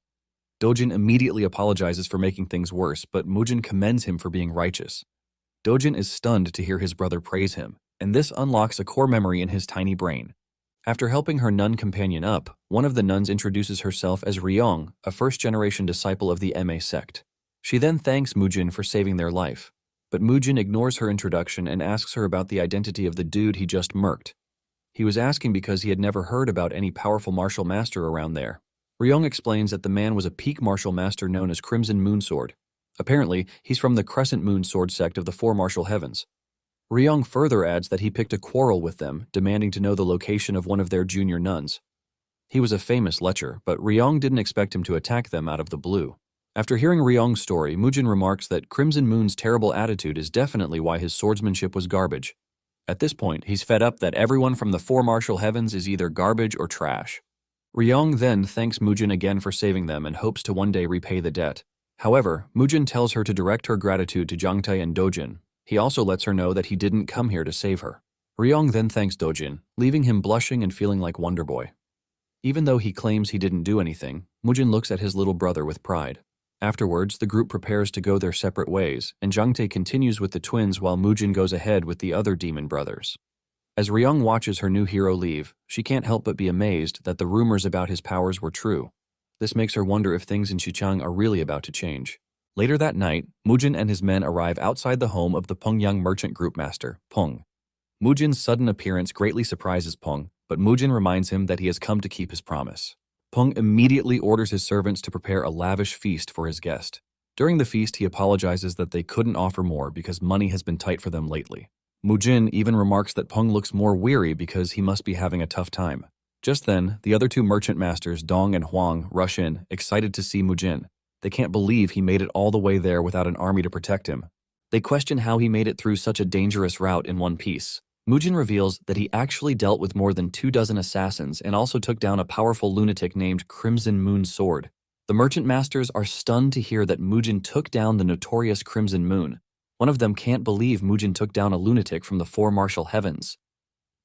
Dojin immediately apologizes for making things worse, but Mujin commends him for being righteous. Dojin is stunned to hear his brother praise him, and this unlocks a core memory in his tiny brain. After helping her nun companion up, one of the nuns introduces herself as Ryong, a first-generation disciple of the Ma sect. She then thanks Mujin for saving their life, but Mujin ignores her introduction and asks her about the identity of the dude he just murked. He was asking because he had never heard about any powerful martial master around there. Ryong explains that the man was a peak martial master known as Crimson Moonsword. Apparently, he's from the Crescent Moon Sword sect of the Four Martial Heavens. Ryong further adds that he picked a quarrel with them, demanding to know the location of one of their junior nuns. He was a famous lecher, but Ryong didn't expect him to attack them out of the blue. After hearing Ryong's story, Mujin remarks that Crimson Moon's terrible attitude is definitely why his swordsmanship was garbage. At this point, he's fed up that everyone from the Four Martial Heavens is either garbage or trash. Ryong then thanks Mujin again for saving them and hopes to one day repay the debt. However, Mujin tells her to direct her gratitude to Jangtae and Dojin. He also lets her know that he didn't come here to save her. Ryong then thanks Dojin, leaving him blushing and feeling like Wonder Boy. Even though he claims he didn't do anything, Mujin looks at his little brother with pride. Afterwards, the group prepares to go their separate ways, and Jangtae continues with the twins while Mujin goes ahead with the other demon brothers. As Ryong watches her new hero leave, she can't help but be amazed that the rumors about his powers were true. This makes her wonder if things in Xichang are really about to change. Later that night, Mujin and his men arrive outside the home of the Pengyang merchant group master, Peng. Mujin's sudden appearance greatly surprises Peng, but Mujin reminds him that he has come to keep his promise. Peng immediately orders his servants to prepare a lavish feast for his guest. During the feast, he apologizes that they couldn't offer more because money has been tight for them lately. Mujin even remarks that Peng looks more weary because he must be having a tough time. Just then, the other two merchant masters, Dong and Huang, rush in, excited to see Mujin. They can't believe he made it all the way there without an army to protect him. They question how he made it through such a dangerous route in one piece. Mujin reveals that he actually dealt with more than 24 assassins and also took down a powerful lunatic named Crimson Moon Sword. The merchant masters are stunned to hear that Mujin took down the notorious Crimson Moon. One of them can't believe Mujin took down a lunatic from the four martial heavens.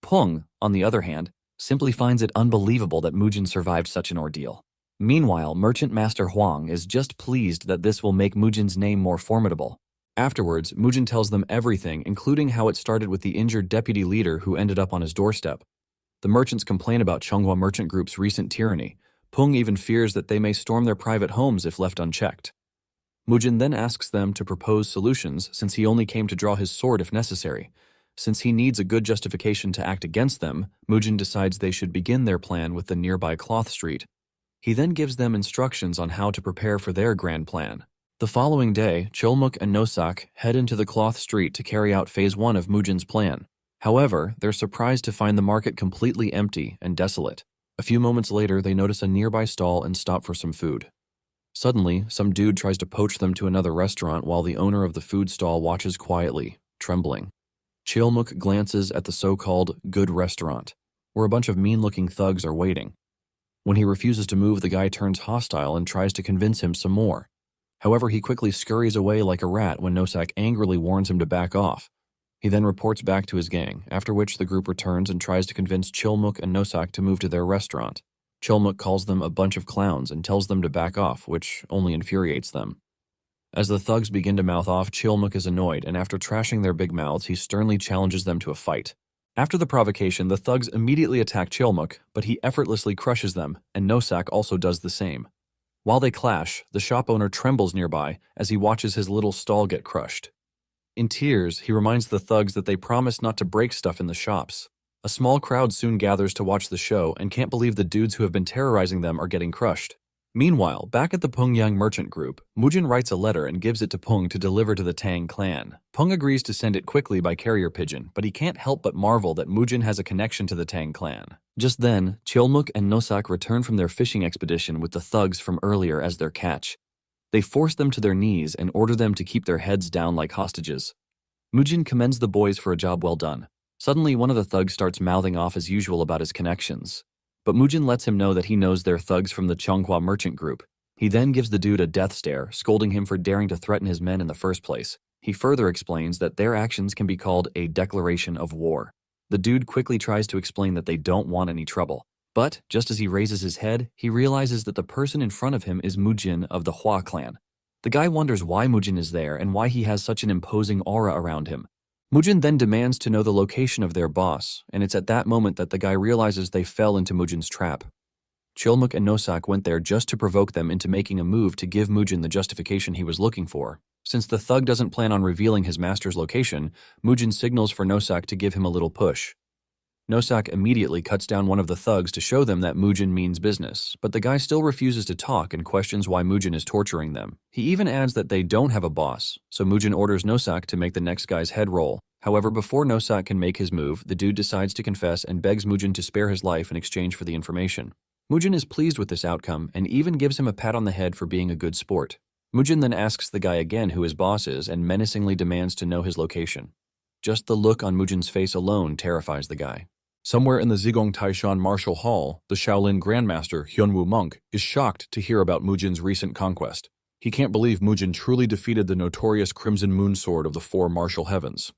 Peng, on the other hand, simply finds it unbelievable that Mujin survived such an ordeal. Meanwhile, Merchant Master Huang is just pleased that this will make Mujin's name more formidable. Afterwards, Mujin tells them everything, including how it started with the injured deputy leader who ended up on his doorstep. The merchants complain about Changhua Merchant Group's recent tyranny. Peng even fears that they may storm their private homes if left unchecked. Mujin then asks them to propose solutions since he only came to draw his sword if necessary. Since he needs a good justification to act against them, Mujin decides they should begin their plan with the nearby cloth street. He then gives them instructions on how to prepare for their grand plan. The following day, Chulmuk and Nosak head into the cloth street to carry out phase 1 of Mujin's plan. However, they're surprised to find the market completely empty and desolate. A few moments later, they notice a nearby stall and stop for some food. Suddenly, some dude tries to poach them to another restaurant while the owner of the food stall watches quietly, trembling. Chulmuk glances at the so-called good restaurant, where a bunch of mean-looking thugs are waiting. When he refuses to move, the guy turns hostile and tries to convince him some more. However, he quickly scurries away like a rat when Nosak angrily warns him to back off. He then reports back to his gang, after which the group returns and tries to convince Chulmuk and Nosak to move to their restaurant. Chulmuk calls them a bunch of clowns and tells them to back off, which only infuriates them. As the thugs begin to mouth off, Chulmuk is annoyed, and after trashing their big mouths, he sternly challenges them to a fight. After the provocation, the thugs immediately attack Chulmuk, but he effortlessly crushes them, and Nosak also does the same. While they clash, the shop owner trembles nearby as he watches his little stall get crushed. In tears, he reminds the thugs that they promised not to break stuff in the shops. A small crowd soon gathers to watch the show and can't believe the dudes who have been terrorizing them are getting crushed. Meanwhile, back at the Pengyang merchant group, Mujin writes a letter and gives it to Peng to deliver to the Tang clan. Peng agrees to send it quickly by carrier pigeon, but he can't help but marvel that Mujin has a connection to the Tang clan. Just then, Chulmuk and Nosak return from their fishing expedition with the thugs from earlier as their catch. They force them to their knees and order them to keep their heads down like hostages. Mujin commends the boys for a job well done. Suddenly, one of the thugs starts mouthing off as usual about his connections. But Mujin lets him know that he knows they're thugs from the Changhua merchant group. He then gives the dude a death stare, scolding him for daring to threaten his men in the first place. He further explains that their actions can be called a declaration of war. The dude quickly tries to explain that they don't want any trouble. But, just as he raises his head, he realizes that the person in front of him is Mujin of the Hua clan. The guy wonders why Mujin is there and why he has such an imposing aura around him. Mujin then demands to know the location of their boss, and it's at that moment that the guy realizes they fell into Mujin's trap. Chulmuk and Nosak went there just to provoke them into making a move to give Mujin the justification he was looking for. Since the thug doesn't plan on revealing his master's location, Mujin signals for Nosak to give him a little push. Nosak immediately cuts down one of the thugs to show them that Mujin means business, but the guy still refuses to talk and questions why Mujin is torturing them. He even adds that they don't have a boss, so Mujin orders Nosak to make the next guy's head roll. However, before Nosak can make his move, the dude decides to confess and begs Mujin to spare his life in exchange for the information. Mujin is pleased with this outcome and even gives him a pat on the head for being a good sport. Mujin then asks the guy again who his boss is and menacingly demands to know his location. Just the look on Mujin's face alone terrifies the guy. Somewhere in the Zigong Taishan Martial Hall, the Shaolin Grandmaster Hyunwoo Monk is shocked to hear about Mujin's recent conquest. He can't believe Mujin truly defeated the notorious Crimson Moon Sword of the Four Martial Heavens.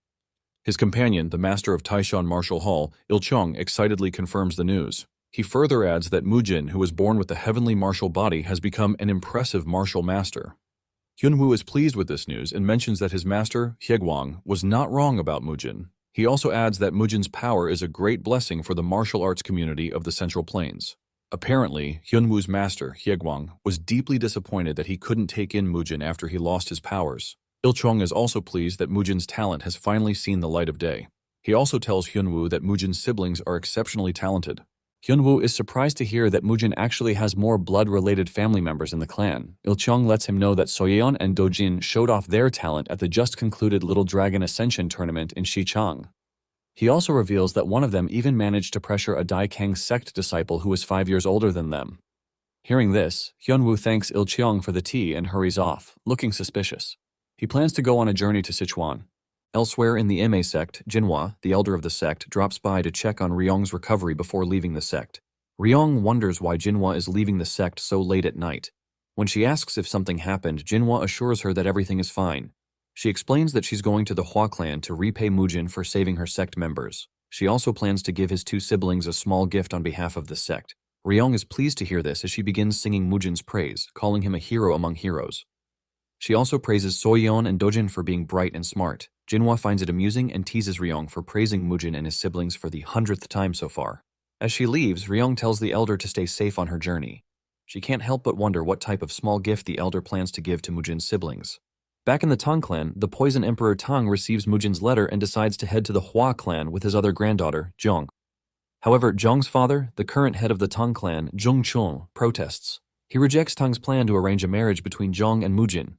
His companion, the master of Taishan Martial Hall, Ilchong, excitedly confirms the news. He further adds that Mujin, who was born with the heavenly martial body, has become an impressive martial master. Hyunwoo is pleased with this news and mentions that his master, Hyegwang, was not wrong about Mujin. He also adds that Mujin's power is a great blessing for the martial arts community of the Central Plains. Apparently, Hyunwoo's master, Hyegwang, was deeply disappointed that he couldn't take in Mujin after he lost his powers. Ilchong is also pleased that Mujin's talent has finally seen the light of day. He also tells Hyunwoo that Mujin's siblings are exceptionally talented. Hyunwoo is surprised to hear that Mujin actually has more blood-related family members in the clan. Ilchong lets him know that Soyeon and Dojin showed off their talent at the just-concluded Little Dragon Ascension tournament in Xichang. He also reveals that one of them even managed to pressure a Daikang sect disciple who was 5 years older than them. Hearing this, Hyunwoo thanks Ilcheong for the tea and hurries off, looking suspicious. He plans to go on a journey to Sichuan. Elsewhere in the Ma sect, Jinhua, the elder of the sect, drops by to check on Ryong's recovery before leaving the sect. Ryong wonders why Jinhua is leaving the sect so late at night. When she asks if something happened, Jinhua assures her that everything is fine. She explains that she's going to the Hua clan to repay Mujin for saving her sect members. She also plans to give his two siblings a small gift on behalf of the sect. Ryong is pleased to hear this as she begins singing Mujin's praise, calling him a hero among heroes. She also praises Soyeon and Dojin for being bright and smart. Jinhua finds it amusing and teases Ryong for praising Mujin and his siblings for the 100th time so far. As she leaves, Ryong tells the elder to stay safe on her journey. She can't help but wonder what type of small gift the elder plans to give to Mujin's siblings. Back in the Tang clan, the Poison Emperor Tang receives Mujin's letter and decides to head to the Hua clan with his other granddaughter, Zhong. However, Zhong's father, the current head of the Tang clan, Zhong Chun, protests. He rejects Tang's plan to arrange a marriage between Zhong and Mujin.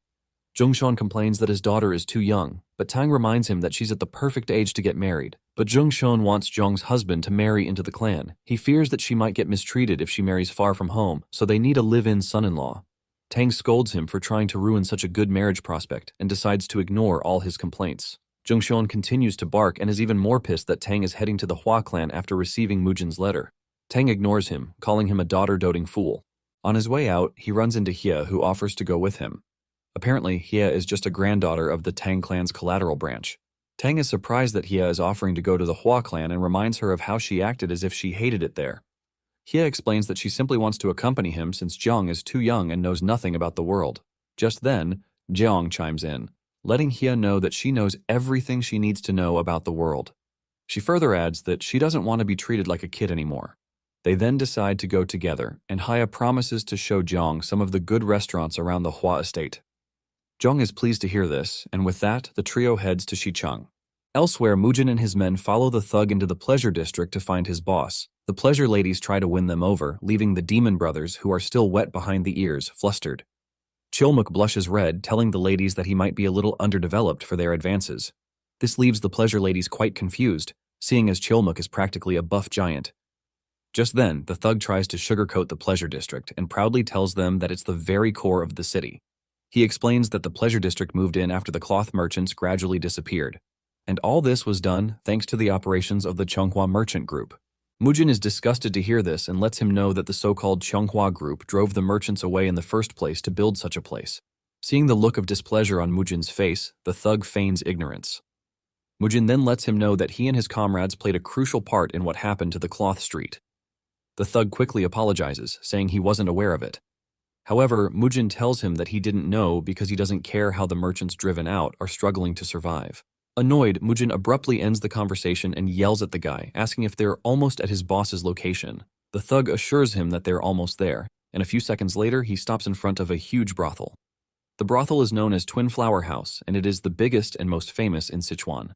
Zhongshan complains that his daughter is too young, but Tang reminds him that she's at the perfect age to get married. But Zhongshan wants Zhong's husband to marry into the clan. He fears that she might get mistreated if she marries far from home, so they need a live-in son-in-law. Tang scolds him for trying to ruin such a good marriage prospect and decides to ignore all his complaints. Zhongshan continues to bark and is even more pissed that Tang is heading to the Hua clan after receiving Mujin's letter. Tang ignores him, calling him a daughter-doting fool. On his way out, he runs into Hye, who offers to go with him. Apparently, Hye is just a granddaughter of the Tang clan's collateral branch. Tang is surprised that Hye is offering to go to the Hua clan and reminds her of how she acted as if she hated it there. Hye explains that she simply wants to accompany him since Zhong is too young and knows nothing about the world. Just then, Zhong chimes in, letting Hye know that she knows everything she needs to know about the world. She further adds that she doesn't want to be treated like a kid anymore. They then decide to go together, and Hye promises to show Zhong some of the good restaurants around the Hua estate. Zhong is pleased to hear this, and with that, the trio heads to Xichang. Elsewhere, Mujin and his men follow the thug into the pleasure district to find his boss. The pleasure ladies try to win them over, leaving the demon brothers, who are still wet behind the ears, flustered. Chilmuk blushes red, telling the ladies that he might be a little underdeveloped for their advances. This leaves the pleasure ladies quite confused, seeing as Chilmuk is practically a buff giant. Just then, the thug tries to sugarcoat the pleasure district and proudly tells them that it's the very core of the city. He explains that the pleasure district moved in after the cloth merchants gradually disappeared. And all this was done thanks to the operations of the Chonghua merchant group. Mujin is disgusted to hear this and lets him know that the so-called Chonghua group drove the merchants away in the first place to build such a place. Seeing the look of displeasure on Mujin's face, the thug feigns ignorance. Mujin then lets him know that he and his comrades played a crucial part in what happened to the cloth street. The thug quickly apologizes, saying he wasn't aware of it. However, Mujin tells him that he didn't know because he doesn't care how the merchants driven out are struggling to survive. Annoyed, Mujin abruptly ends the conversation and yells at the guy, asking if they're almost at his boss's location. The thug assures him that they're almost there, and a few seconds later he stops in front of a huge brothel. The brothel is known as Twin Flower House, and it is the biggest and most famous in Sichuan.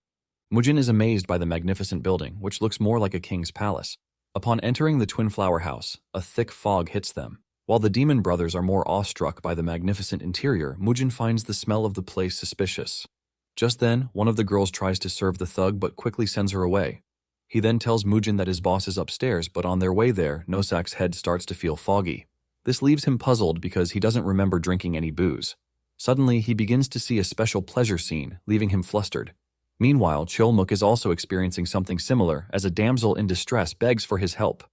Mujin is amazed by the magnificent building, which looks more like a king's palace. Upon entering the Twin Flower House, a thick fog hits them. While the demon brothers are more awestruck by the magnificent interior, Mujin finds the smell of the place suspicious. Just then, one of the girls tries to serve the thug but quickly sends her away. He then tells Mujin that his boss is upstairs, but on their way there, Nosak's head starts to feel foggy. This leaves him puzzled because he doesn't remember drinking any booze. Suddenly, he begins to see a special pleasure scene, leaving him flustered. Meanwhile, Chilmuk is also experiencing something similar as a damsel in distress begs for his help.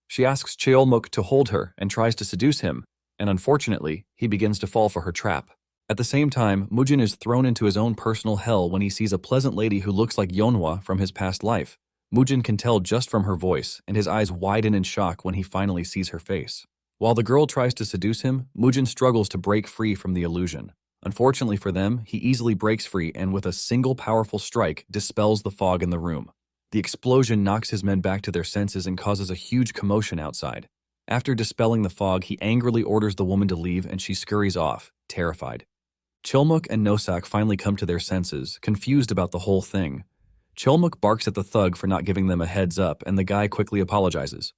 She asks Cheolmuk to hold her and tries to seduce him, and unfortunately, he begins to fall for her trap. At the same time, Mujin is thrown into his own personal hell when he sees a pleasant lady who looks like Yeonhwa from his past life. Mujin can tell just from her voice, and his eyes widen in shock when he finally sees her face. While the girl tries to seduce him, Mujin struggles to break free from the illusion. Unfortunately for them, he easily breaks free and with a single powerful strike dispels the fog in the room. The explosion knocks his men back to their senses and causes a huge commotion outside. After dispelling the fog, he angrily orders the woman to leave and she scurries off, terrified. Chilmuk and Nosak finally come to their senses, confused about the whole thing. Chilmuk barks at the thug for not giving them a heads up and the guy quickly apologizes.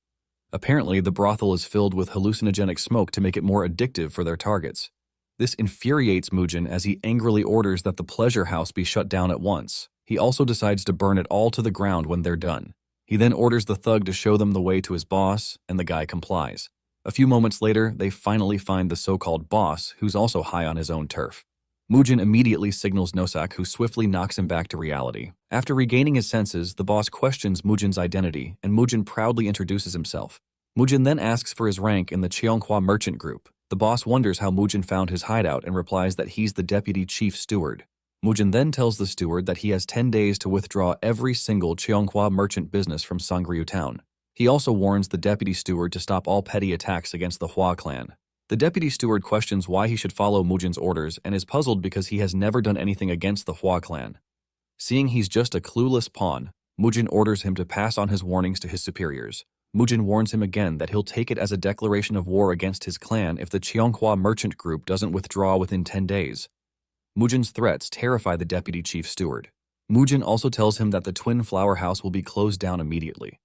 Apparently, the brothel is filled with hallucinogenic smoke to make it more addictive for their targets. This infuriates Mujin as he angrily orders that the pleasure house be shut down at once. He also decides to burn it all to the ground when they're done. He then orders the thug to show them the way to his boss, and the guy complies. A few moments later, they finally find the so-called boss, who's also high on his own turf. Mujin immediately signals Nosak, who swiftly knocks him back to reality. After regaining his senses, the boss questions Mujin's identity, and Mujin proudly introduces himself. Mujin then asks for his rank in the Cheonghwa merchant group. The boss wonders how Mujin found his hideout and replies that he's the deputy chief steward. Mujin then tells the steward that he has 10 days to withdraw every single Cheonghwa merchant business from Songryu town. He also warns the deputy steward to stop all petty attacks against the Hua clan. The deputy steward questions why he should follow Mujin's orders and is puzzled because he has never done anything against the Hua clan. Seeing he's just a clueless pawn, Mujin orders him to pass on his warnings to his superiors. Mujin warns him again that he'll take it as a declaration of war against his clan if the Cheonghwa merchant group doesn't withdraw within 10 days. Mujin's threats terrify the deputy chief steward. Mujin also tells him that the twin flower house will be closed down immediately.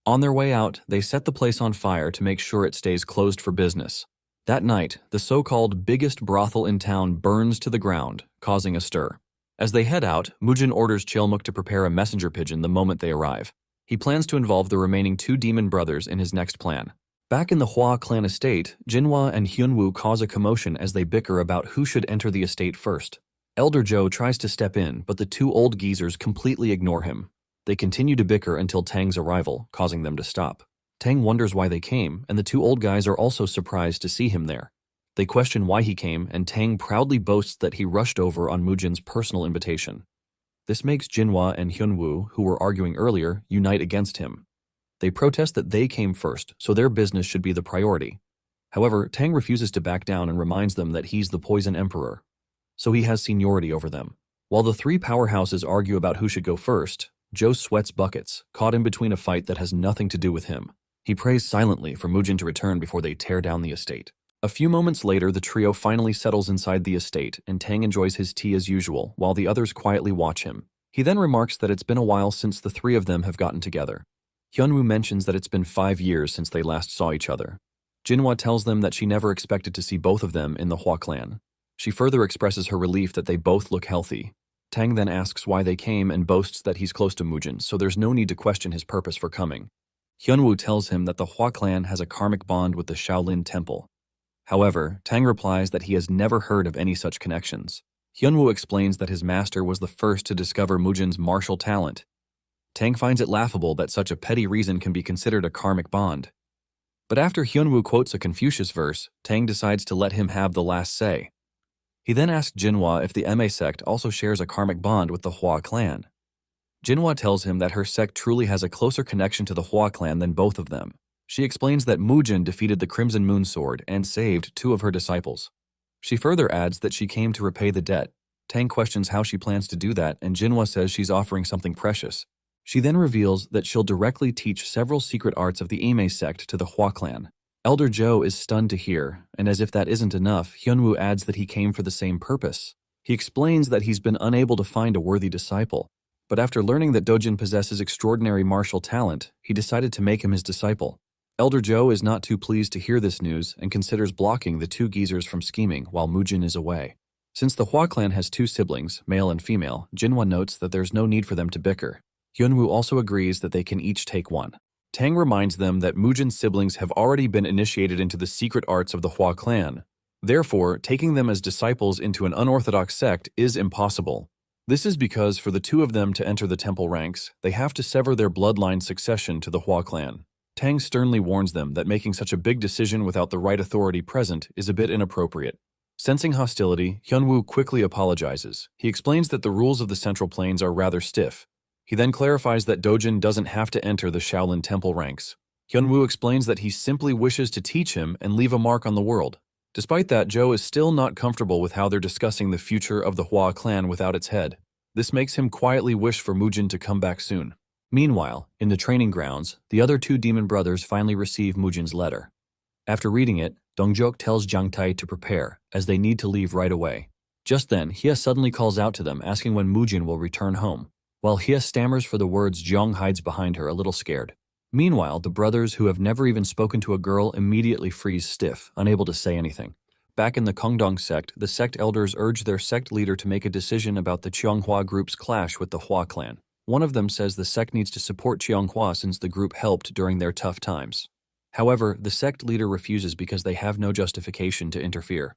On their way out, they set the place on fire to make sure it stays closed for business. That night, the so-called biggest brothel in town burns to the ground, causing a stir. As they head out, Mujin orders Chilmuk to prepare a messenger pigeon the moment they arrive. He plans to involve the remaining two demon brothers in his next plan. Back in the Hua clan estate, Jinhwa and Hyunwoo cause a commotion as they bicker about who should enter the estate first. Elder Joe tries to step in, but the two old geezers completely ignore him. They continue to bicker until Tang's arrival, causing them to stop. Tang wonders why they came, and the two old guys are also surprised to see him there. They question why he came, and Tang proudly boasts that he rushed over on Mujin's personal invitation. This makes Jinhwa and Hyunwoo, who were arguing earlier, unite against him. They protest that they came first, so their business should be the priority. However, Tang refuses to back down and reminds them that he's the Poison Emperor, so he has seniority over them. While the three powerhouses argue about who should go first, Joe sweats buckets, caught in between a fight that has nothing to do with him. He prays silently for Mujin to return before they tear down the estate. A few moments later, the trio finally settles inside the estate, and Tang enjoys his tea as usual, while the others quietly watch him. He then remarks that it's been a while since the three of them have gotten together. Hyunwoo mentions that it's been 5 years since they last saw each other. Jinhwa tells them that she never expected to see both of them in the Hua clan. She further expresses her relief that they both look healthy. Tang then asks why they came and boasts that he's close to Mujin, so there's no need to question his purpose for coming. Hyunwoo tells him that the Hua clan has a karmic bond with the Shaolin Temple. However, Tang replies that he has never heard of any such connections. Hyunwoo explains that his master was the first to discover Mujin's martial talent. Tang finds it laughable that such a petty reason can be considered a karmic bond. But after Hyunwoo quotes a Confucius verse, Tang decides to let him have the last say. He then asks Jinhwa if the Ma sect also shares a karmic bond with the Hua clan. Jinhwa tells him that her sect truly has a closer connection to the Hua clan than both of them. She explains that Mujin defeated the Crimson Moon Sword and saved 2 of her disciples. She further adds that she came to repay the debt. Tang questions how she plans to do that, and Jinhwa says she's offering something precious. She then reveals that she'll directly teach several secret arts of the Ime sect to the Hua clan. Elder Joe is stunned to hear, and as if that isn't enough, Hyunwoo adds that he came for the same purpose. He explains that he's been unable to find a worthy disciple, but after learning that Dojin possesses extraordinary martial talent, he decided to make him his disciple. Elder Joe is not too pleased to hear this news and considers blocking the 2 geezers from scheming while Mujin is away. Since the Hua clan has 2 siblings, male and female, Jinhwa notes that there's no need for them to bicker. Hyunwoo also agrees that they can each take one. Tang reminds them that Mujin's siblings have already been initiated into the secret arts of the Hua clan. Therefore, taking them as disciples into an unorthodox sect is impossible. This is because for the 2 of them to enter the temple ranks, they have to sever their bloodline succession to the Hua clan. Tang sternly warns them that making such a big decision without the right authority present is a bit inappropriate. Sensing hostility, Hyunwoo quickly apologizes. He explains that the rules of the Central Plains are rather stiff. He then clarifies that Dojin doesn't have to enter the Shaolin Temple ranks. Hyunwoo explains that he simply wishes to teach him and leave a mark on the world. Despite that, Joe is still not comfortable with how they're discussing the future of the Hua clan without its head. This makes him quietly wish for Mujin to come back soon. Meanwhile, in the training grounds, the other two demon brothers finally receive Mujin's letter. After reading it, Dongjok tells Jangtae to prepare, as they need to leave right away. Just then, Hye suddenly calls out to them, asking when Mujin will return home. While Hye stammers for the words, Jeong hides behind her, a little scared. Meanwhile, the brothers, who have never even spoken to a girl, immediately freeze stiff, unable to say anything. Back in the Kongdong sect, the sect elders urge their sect leader to make a decision about the Cheonghua group's clash with the Hua clan. One of them says the sect needs to support Cheonghua since the group helped during their tough times. However, the sect leader refuses because they have no justification to interfere.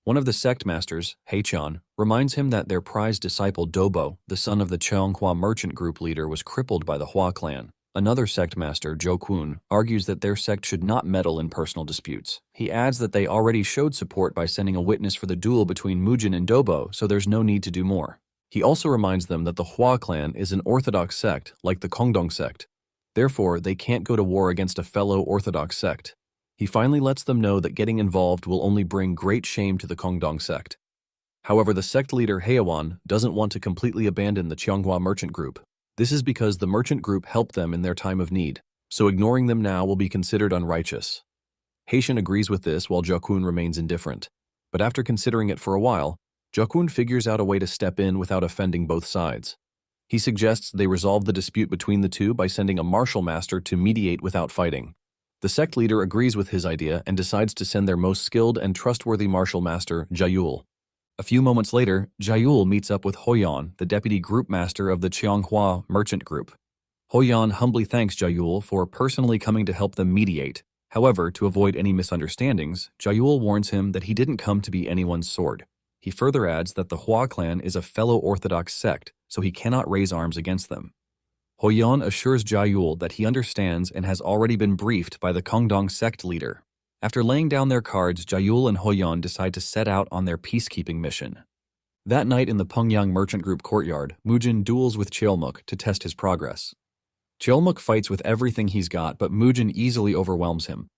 One of the sect masters, Haechan, reminds him that their prized disciple Dobo, the son of the Cheonghua merchant group leader, was crippled by the Hua clan. Another sect master, Jo Kwon, argues that their sect should not meddle in personal disputes. He adds that they already showed support by sending a witness for the duel between Mujin and Dobo, so there's no need to do more. He also reminds them that the Hua clan is an orthodox sect, like the Kongdong sect. Therefore, they can't go to war against a fellow orthodox sect. He finally lets them know that getting involved will only bring great shame to the Kongdong sect. However, the sect leader Haewan doesn't want to completely abandon the Cheonghua merchant group. This is because the merchant group helped them in their time of need, so ignoring them now will be considered unrighteous. Haitian agrees with this while Jokun remains indifferent. But after considering it for a while, Jokun figures out a way to step in without offending both sides. He suggests they resolve the dispute between the two by sending a martial master to mediate without fighting. The sect leader agrees with his idea and decides to send their most skilled and trustworthy martial master, Jayul. A few moments later, Jayul meets up with Hoyan, the deputy group master of the Cheonghua merchant group. Hoyan humbly thanks Jayul for personally coming to help them mediate. However, to avoid any misunderstandings, Jayul warns him that he didn't come to be anyone's sword. He further adds that the Hua clan is a fellow orthodox sect, so he cannot raise arms against them. Hoyan assures Jayul that he understands and has already been briefed by the Kongdong sect leader. After laying down their cards, Jayul and Hoyan decide to set out on their peacekeeping mission. That night in the Pengyang merchant group courtyard, Mujin duels with Cheolmuk to test his progress. Cheolmuk fights with everything he's got, but Mujin easily overwhelms him.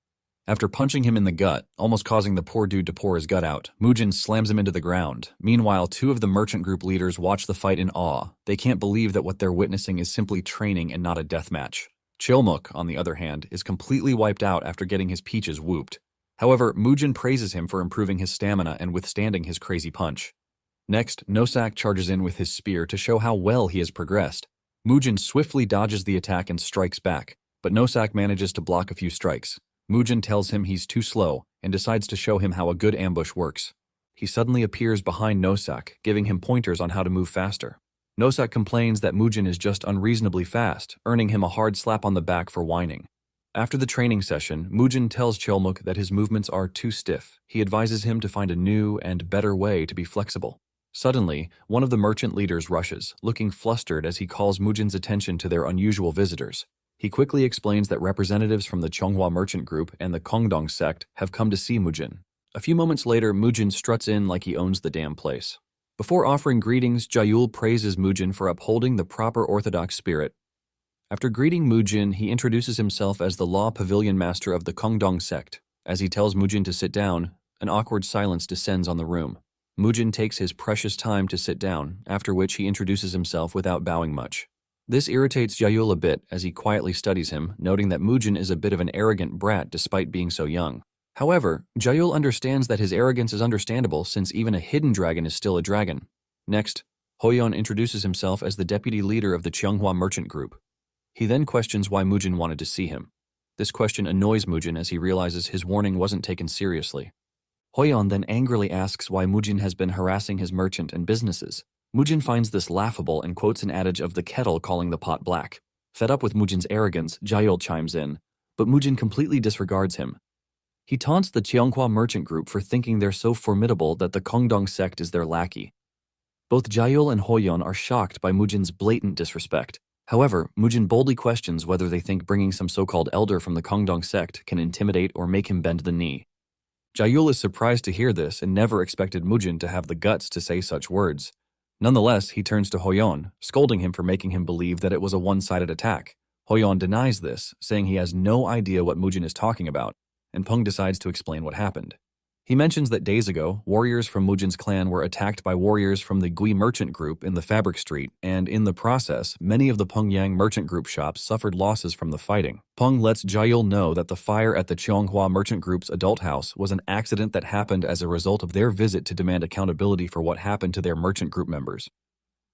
After punching him in the gut, almost causing the poor dude to pour his gut out, Mujin slams him into the ground. Meanwhile, two of the merchant group leaders watch the fight in awe. They can't believe that what they're witnessing is simply training and not a death match. Cheolmuk, on the other hand, is completely wiped out after getting his peaches whooped. However, Mujin praises him for improving his stamina and withstanding his crazy punch. Next, Nosak charges in with his spear to show how well he has progressed. Mujin swiftly dodges the attack and strikes back, but Nosak manages to block a few strikes. Mujin tells him he's too slow and decides to show him how a good ambush works. He suddenly appears behind Nosak, giving him pointers on how to move faster. Nosak complains that Mujin is just unreasonably fast, earning him a hard slap on the back for whining. After the training session, Mujin tells Cheolmuk that his movements are too stiff. He advises him to find a new and better way to be flexible. Suddenly, one of the merchant leaders rushes, looking flustered as he calls Mujin's attention to their unusual visitors. He quickly explains that representatives from the Cheonghua merchant group and the Kongdong sect have come to see Mujin. A few moments later, Mujin struts in like he owns the damn place. Before offering greetings, Jayul praises Mujin for upholding the proper orthodox spirit. After greeting Mujin, he introduces himself as the law pavilion master of the Kongdong sect. As he tells Mujin to sit down, an awkward silence descends on the room. Mujin takes his precious time to sit down, after which he introduces himself without bowing much. This irritates Jayul a bit as he quietly studies him, noting that Mujin is a bit of an arrogant brat despite being so young. However, Jayul understands that his arrogance is understandable since even a hidden dragon is still a dragon. Next, Hoyon introduces himself as the deputy leader of the Cheonghua merchant group. He then questions why Mujin wanted to see him. This question annoys Mujin as he realizes his warning wasn't taken seriously. Hoyon then angrily asks why Mujin has been harassing his merchant and businesses. Mujin finds this laughable and quotes an adage of the kettle calling the pot black. Fed up with Mujin's arrogance, Jayul chimes in, but Mujin completely disregards him. He taunts the Cheonghua merchant group for thinking they're so formidable that the Kongdong sect is their lackey. Both Jayul and Hoyon are shocked by Mujin's blatant disrespect. However, Mujin boldly questions whether they think bringing some so-called elder from the Kongdong sect can intimidate or make him bend the knee. Jaehyul is surprised to hear this and never expected Mujin to have the guts to say such words. Nonetheless, he turns to Hoyeon, scolding him for making him believe that it was a one-sided attack. Hoyeon denies this, saying he has no idea what Mujin is talking about, and Peng decides to explain what happened. He mentions that days ago, warriors from Mujin's clan were attacked by warriors from the Gui merchant group in the Fabric Street, and in the process, many of the Pengyang merchant group shops suffered losses from the fighting. Peng lets Jaehyul know that the fire at the Cheonghua merchant group's adult house was an accident that happened as a result of their visit to demand accountability for what happened to their merchant group members.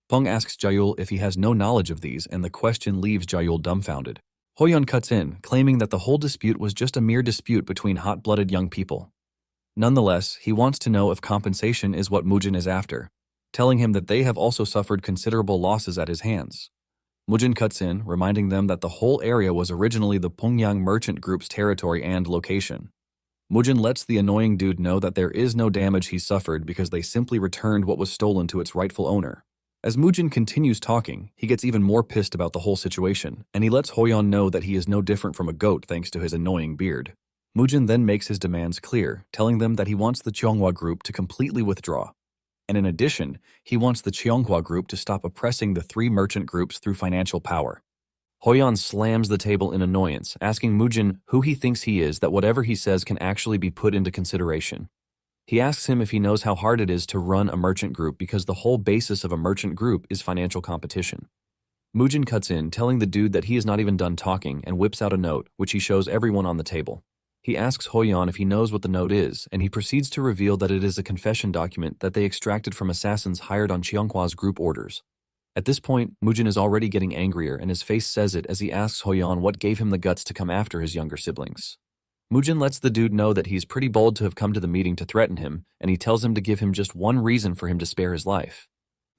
Peng asks Jaehyul if he has no knowledge of these, and the question leaves Jaehyul dumbfounded. Hoyeon cuts in, claiming that the whole dispute was just a mere dispute between hot-blooded young people. Nonetheless, he wants to know if compensation is what Mujin is after, telling him that they have also suffered considerable losses at his hands. Mujin cuts in, reminding them that the whole area was originally the Pengyang merchant group's territory and location. Mujin lets the annoying dude know that there is no damage he suffered because they simply returned what was stolen to its rightful owner. As Mujin continues talking, he gets even more pissed about the whole situation, and he lets Hoyeon know that he is no different from a goat thanks to his annoying beard. Mujin then makes his demands clear, telling them that he wants the Cheonghua group to completely withdraw. And in addition, he wants the Cheonghua group to stop oppressing the three merchant groups through financial power. Hoyeon slams the table in annoyance, asking Mujin who he thinks he is that whatever he says can actually be put into consideration. He asks him if he knows how hard it is to run a merchant group because the whole basis of a merchant group is financial competition. Mujin cuts in, telling the dude that he is not even done talking and whips out a note, which he shows everyone on the table. He asks Hoyeon if he knows what the note is, and he proceeds to reveal that it is a confession document that they extracted from assassins hired on Cheonghua's group orders. At this point, Mujin is already getting angrier, and his face says it as he asks Hoyeon what gave him the guts to come after his younger siblings. Mujin lets the dude know that he's pretty bold to have come to the meeting to threaten him, and he tells him to give him just one reason for him to spare his life.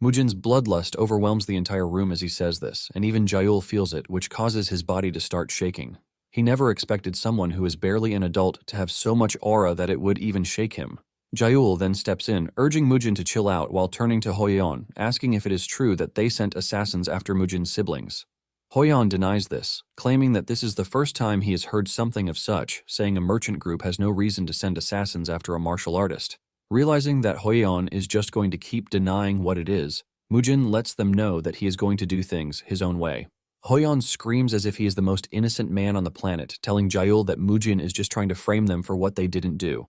Mujin's bloodlust overwhelms the entire room as he says this, and even Jaehyul feels it, which causes his body to start shaking. He never expected someone who is barely an adult to have so much aura that it would even shake him. Jaehyul then steps in, urging Mujin to chill out while turning to Hoyeon, asking if it is true that they sent assassins after Mujin's siblings. Hoyeon denies this, claiming that this is the first time he has heard something of such, saying a merchant group has no reason to send assassins after a martial artist. Realizing that Hoyeon is just going to keep denying what it is, Mujin lets them know that he is going to do things his own way. Hoyeon screams as if he is the most innocent man on the planet, telling Jaehyul that Mujin is just trying to frame them for what they didn't do.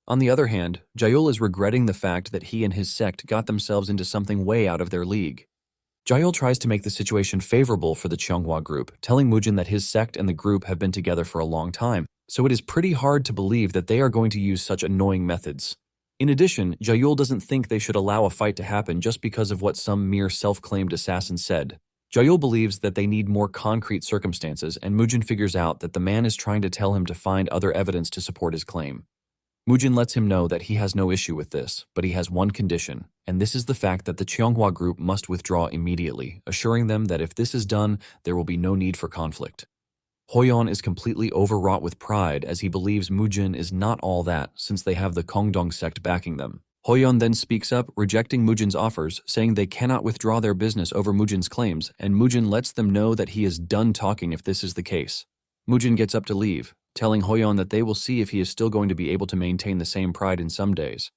On the other hand, Jaehyul is regretting the fact that he and his sect got themselves into something way out of their league. Jaehyul tries to make the situation favorable for the Cheonghua group, telling Mujin that his sect and the group have been together for a long time, so it is pretty hard to believe that they are going to use such annoying methods. In addition, Jaehyul doesn't think they should allow a fight to happen just because of what some mere self-claimed assassin said. Jaehyul believes that they need more concrete circumstances, and Mujin figures out that the man is trying to tell him to find other evidence to support his claim. Mujin lets him know that he has no issue with this, but he has one condition, and this is the fact that the Cheonghua group must withdraw immediately, assuring them that if this is done, there will be no need for conflict. Hoyeon is completely overwrought with pride as he believes Mujin is not all that since they have the Kongdong sect backing them. Hoyeon then speaks up, rejecting Mujin's offers, saying they cannot withdraw their business over Mujin's claims, and Mujin lets them know that he is done talking if this is the case. Mujin gets up to leave, telling Hoyeon that they will see if he is still going to be able to maintain the same pride in some days.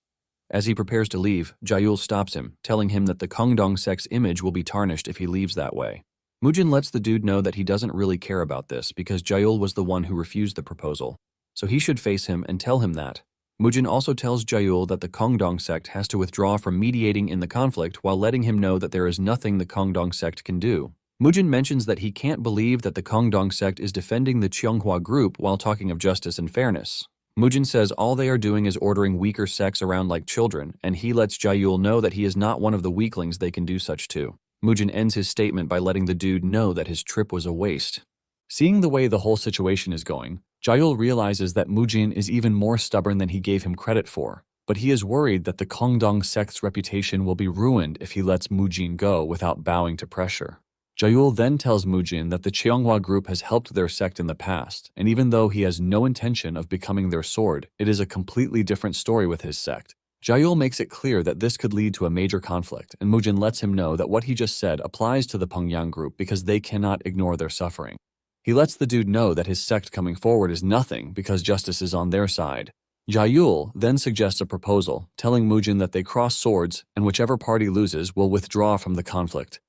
As he prepares to leave, Jaehyul stops him, telling him that the Kongdong sect's image will be tarnished if he leaves that way. Mujin lets the dude know that he doesn't really care about this because Jaehyul was the one who refused the proposal, so he should face him and tell him that. Mujin also tells Jaehyul that the Kongdong sect has to withdraw from mediating in the conflict while letting him know that there is nothing the Kongdong sect can do. Mujin mentions that he can't believe that the Kongdong sect is defending the Cheonghua group while talking of justice and fairness. Mujin says all they are doing is ordering weaker sects around like children, and he lets Jaehyul know that he is not one of the weaklings they can do such to. Mujin ends his statement by letting the dude know that his trip was a waste. Seeing the way the whole situation is going, Jaehyul realizes that Mujin is even more stubborn than he gave him credit for, but he is worried that the Kongdong sect's reputation will be ruined if he lets Mujin go without bowing to pressure. Jaehyul then tells Mujin that the Cheonghua group has helped their sect in the past, and even though he has no intention of becoming their sword, it is a completely different story with his sect. Jaehyul makes it clear that this could lead to a major conflict, and Mujin lets him know that what he just said applies to the Pyongyang group because they cannot ignore their suffering. He lets the dude know that his sect coming forward is nothing because justice is on their side. Jaehyul then suggests a proposal, telling Mujin that they cross swords and whichever party loses will withdraw from the conflict.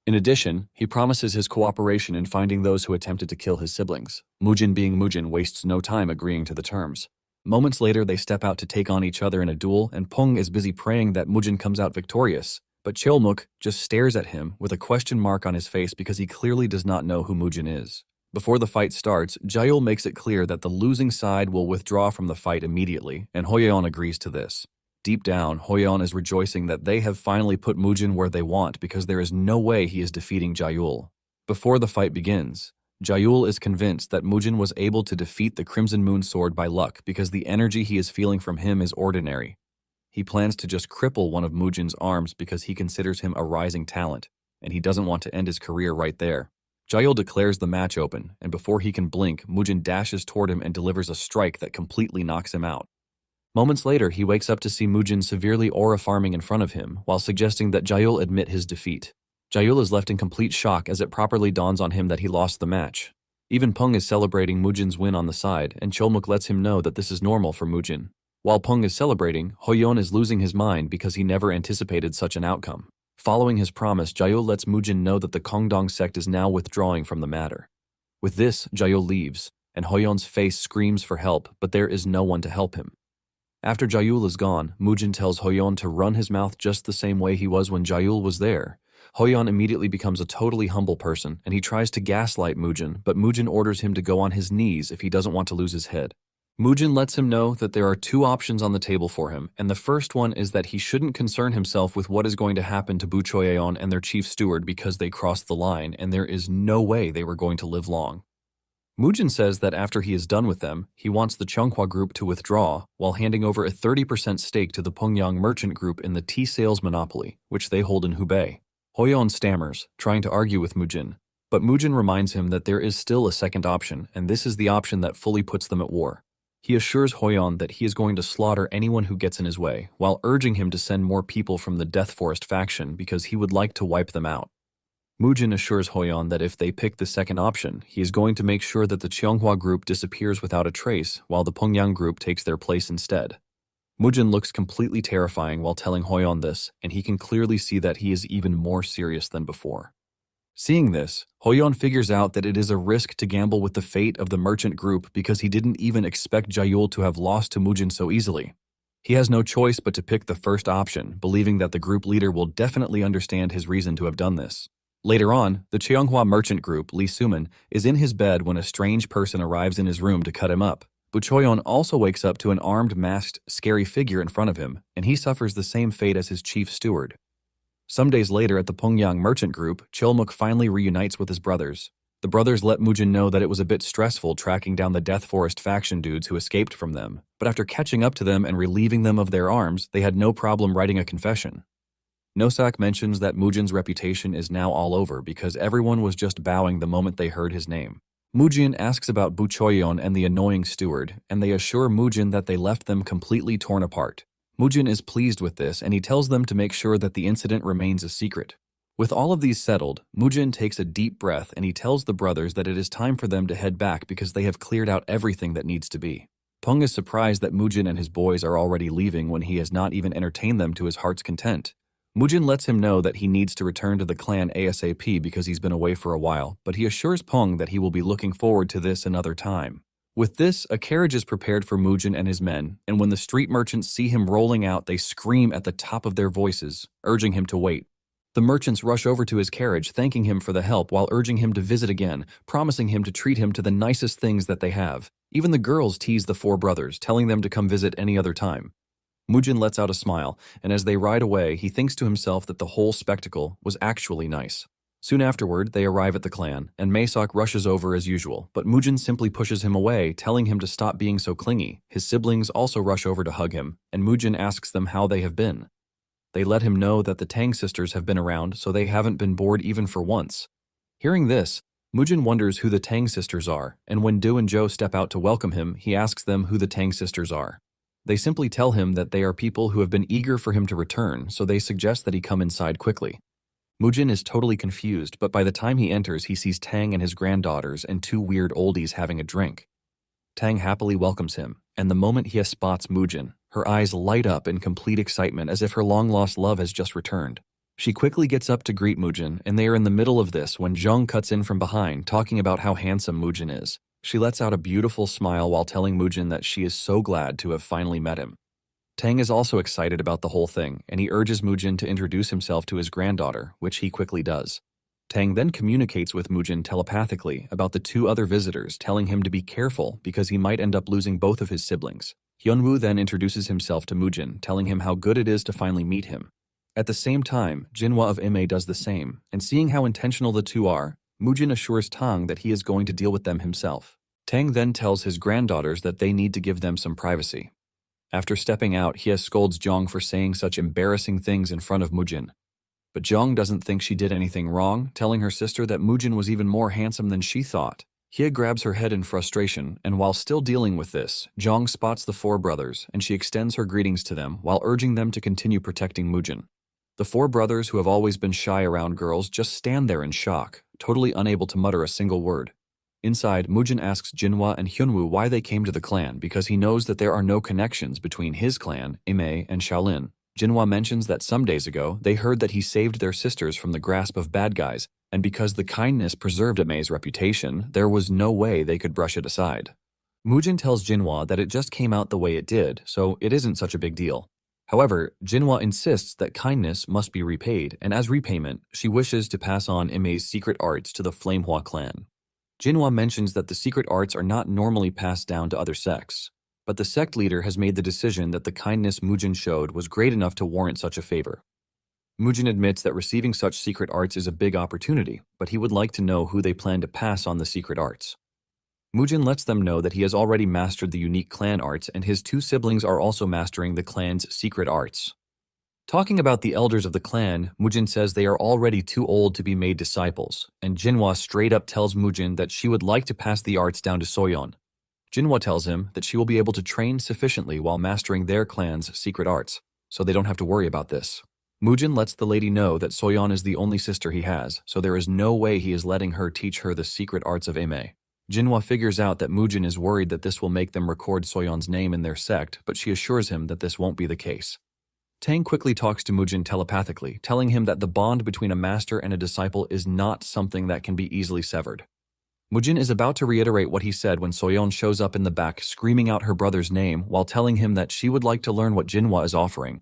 In addition, he promises his cooperation in finding those who attempted to kill his siblings. Mujin, being Mujin, wastes no time agreeing to the terms. Moments later, they step out to take on each other in a duel, and Pung is busy praying that Mujin comes out victorious. But Cheolmuk just stares at him with a question mark on his face because he clearly does not know who Mujin is. Before the fight starts, Jaehyul makes it clear that the losing side will withdraw from the fight immediately, and Hoyeon agrees to this. Deep down, Hoyeon is rejoicing that they have finally put Mujin where they want because there is no way he is defeating Jaehyul. Before the fight begins, Jaehyul is convinced that Mujin was able to defeat the Crimson Moon Sword by luck because the energy he is feeling from him is ordinary. He plans to just cripple one of Mujin's arms because he considers him a rising talent, and he doesn't want to end his career right there. Jaehyul declares the match open, and before he can blink, Mujin dashes toward him and delivers a strike that completely knocks him out. Moments later, he wakes up to see Mujin severely aura farming in front of him, while suggesting that Jaehyul admit his defeat. Jaehyul is left in complete shock as it properly dawns on him that he lost the match. Even Pung is celebrating Mujin's win on the side, and Cheolmuk lets him know that this is normal for Mujin. While Pung is celebrating, Hoyeon is losing his mind because he never anticipated such an outcome. Following his promise, Jaehyul lets Mujin know that the Kongdong sect is now withdrawing from the matter. With this, Jaehyul leaves, and Hoyeon's face screams for help, but there is no one to help him. After Jaehyul is gone, Mujin tells Hoyeon to run his mouth just the same way he was when Jaehyul was there. Hoyeon immediately becomes a totally humble person, and he tries to gaslight Mujin, but Mujin orders him to go on his knees if he doesn't want to lose his head. Mujin lets him know that there are two options on the table for him, and the first one is that he shouldn't concern himself with what is going to happen to Bu Choyeon and their chief steward because they crossed the line, and there is no way they were going to live long. Mujin says that after he is done with them, he wants the Cheonghwa group to withdraw while handing over a 30% stake to the Pyongyang merchant group in the tea sales monopoly, which they hold in Hubei. Hoyeon stammers, trying to argue with Mujin, but Mujin reminds him that there is still a second option, and this is the option that fully puts them at war. He assures Hoyeon that he is going to slaughter anyone who gets in his way, while urging him to send more people from the Death Forest faction because he would like to wipe them out. Mujin assures Hoyeon that if they pick the second option, he is going to make sure that the Cheonghwa group disappears without a trace, while the Pyongyang group takes their place instead. Mujin looks completely terrifying while telling Hoyeon this, and he can clearly see that he is even more serious than before. Seeing this, Hoyeon figures out that it is a risk to gamble with the fate of the merchant group because he didn't even expect Jaehyul to have lost to Mujin so easily. He has no choice but to pick the first option, believing that the group leader will definitely understand his reason to have done this. Later on, the Cheonghwa merchant group, Lee Suman, is in his bed when a strange person arrives in his room to cut him up. Bu Choyeon also wakes up to an armed, masked, scary figure in front of him, and he suffers the same fate as his chief steward. Some days later at the Pyongyang merchant group, Cheolmuk finally reunites with his brothers. The brothers let Mujin know that it was a bit stressful tracking down the Death Forest faction dudes who escaped from them, but after catching up to them and relieving them of their arms, they had no problem writing a confession. Nosak mentions that Mujin's reputation is now all over because everyone was just bowing the moment they heard his name. Mujin asks about Bu Choyeon and the annoying steward, and they assure Mujin that they left them completely torn apart. Mujin is pleased with this, and he tells them to make sure that the incident remains a secret. With all of these settled, Mujin takes a deep breath and he tells the brothers that it is time for them to head back because they have cleared out everything that needs to be. Pung is surprised that Mujin and his boys are already leaving when he has not even entertained them to his heart's content. Mujin lets him know that he needs to return to the clan ASAP because he's been away for a while, but he assures Pung that he will be looking forward to this another time. With this, a carriage is prepared for Mujin and his men, and when the street merchants see him rolling out, they scream at the top of their voices, urging him to wait. The merchants rush over to his carriage, thanking him for the help while urging him to visit again, promising him to treat him to the nicest things that they have. Even the girls tease the four brothers, telling them to come visit any other time. Mujin lets out a smile, and as they ride away, he thinks to himself that the whole spectacle was actually nice. Soon afterward, they arrive at the clan, and Maesok rushes over as usual, but Mujin simply pushes him away, telling him to stop being so clingy. His siblings also rush over to hug him, and Mujin asks them how they have been. They let him know that the Tang sisters have been around, so they haven't been bored even for once. Hearing this, Mujin wonders who the Tang sisters are, and when Do and Jo step out to welcome him, he asks them who the Tang sisters are. They simply tell him that they are people who have been eager for him to return, so they suggest that he come inside quickly. Mujin is totally confused, but by the time he enters, he sees Tang and his granddaughters and two weird oldies having a drink. Tang happily welcomes him, and the moment he spots Mujin, her eyes light up in complete excitement as if her long-lost love has just returned. She quickly gets up to greet Mujin, and they are in the middle of this when Zhang cuts in from behind, talking about how handsome Mujin is. She lets out a beautiful smile while telling Mujin that she is so glad to have finally met him. Tang is also excited about the whole thing, and he urges Mujin to introduce himself to his granddaughter, which he quickly does. Tang then communicates with Mujin telepathically about the two other visitors, telling him to be careful because he might end up losing both of his siblings. Hyunwoo then introduces himself to Mujin, telling him how good it is to finally meet him. At the same time, Jinhwa of Ma does the same, and seeing how intentional the two are, Mujin assures Tang that he is going to deal with them himself. Tang then tells his granddaughters that they need to give them some privacy. After stepping out, he scolds Zhang for saying such embarrassing things in front of Mujin. But Zhang doesn't think she did anything wrong, telling her sister that Mujin was even more handsome than she thought. Hye grabs her head in frustration, and while still dealing with this, Zhang spots the four brothers, and she extends her greetings to them while urging them to continue protecting Mujin. The four brothers, who have always been shy around girls, just stand there in shock, totally unable to mutter a single word. Inside, Mujin asks Jinhwa and Hyunwoo why they came to the clan because he knows that there are no connections between his clan, Ime, and Shaolin. Jinhwa mentions that some days ago, they heard that he saved their sisters from the grasp of bad guys, and because the kindness preserved Ime's reputation, there was no way they could brush it aside. Mujin tells Jinhwa that it just came out the way it did, so it isn't such a big deal. However, Jinhwa insists that kindness must be repaid, and as repayment, she wishes to pass on Ime's secret arts to the Flamehua clan. Jinhwa mentions that the secret arts are not normally passed down to other sects, but the sect leader has made the decision that the kindness Mujin showed was great enough to warrant such a favor. Mujin admits that receiving such secret arts is a big opportunity, but he would like to know who they plan to pass on the secret arts. Mujin lets them know that he has already mastered the unique clan arts and his two siblings are also mastering the clan's secret arts. Talking about the elders of the clan, Mujin says they are already too old to be made disciples, and Jinhwa straight up tells Mujin that she would like to pass the arts down to Soyeon. Jinhwa tells him that she will be able to train sufficiently while mastering their clan's secret arts, so they don't have to worry about this. Mujin lets the lady know that Soyeon is the only sister he has, so there is no way he is letting her teach her the secret arts of Ime. Jinhwa figures out that Mujin is worried that this will make them record Soyeon's name in their sect, but she assures him that this won't be the case. Tang quickly talks to Mujin telepathically, telling him that the bond between a master and a disciple is not something that can be easily severed. Mujin is about to reiterate what he said when Soyeon shows up in the back screaming out her brother's name while telling him that she would like to learn what Jinhwa is offering,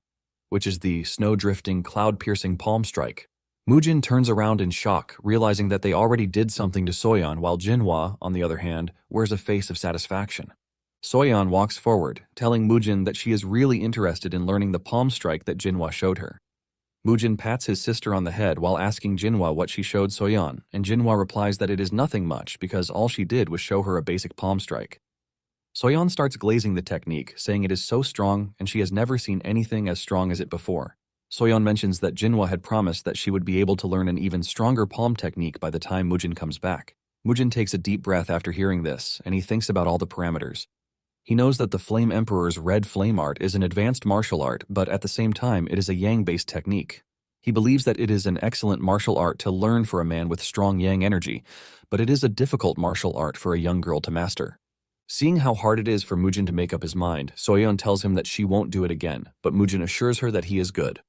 which is the snow-drifting, cloud-piercing palm strike. Mujin turns around in shock, realizing that they already did something to Soyeon while Jinhwa, on the other hand, wears a face of satisfaction. Soyeon walks forward, telling Mujin that she is really interested in learning the palm strike that Jinhwa showed her. Mujin pats his sister on the head while asking Jinhwa what she showed Soyeon, and Jinhwa replies that it is nothing much because all she did was show her a basic palm strike. Soyeon starts glazing the technique, saying it is so strong and she has never seen anything as strong as it before. Soyeon mentions that Jinhwa had promised that she would be able to learn an even stronger palm technique by the time Mujin comes back. Mujin takes a deep breath after hearing this, and he thinks about all the parameters. He knows that the Flame Emperor's red flame art is an advanced martial art, but at the same time it is a yang-based technique. He believes that it is an excellent martial art to learn for a man with strong yang energy, but it is a difficult martial art for a young girl to master. Seeing how hard it is for Mujin to make up his mind, Soyeon tells him that she won't do it again, but Mujin assures her that he is good.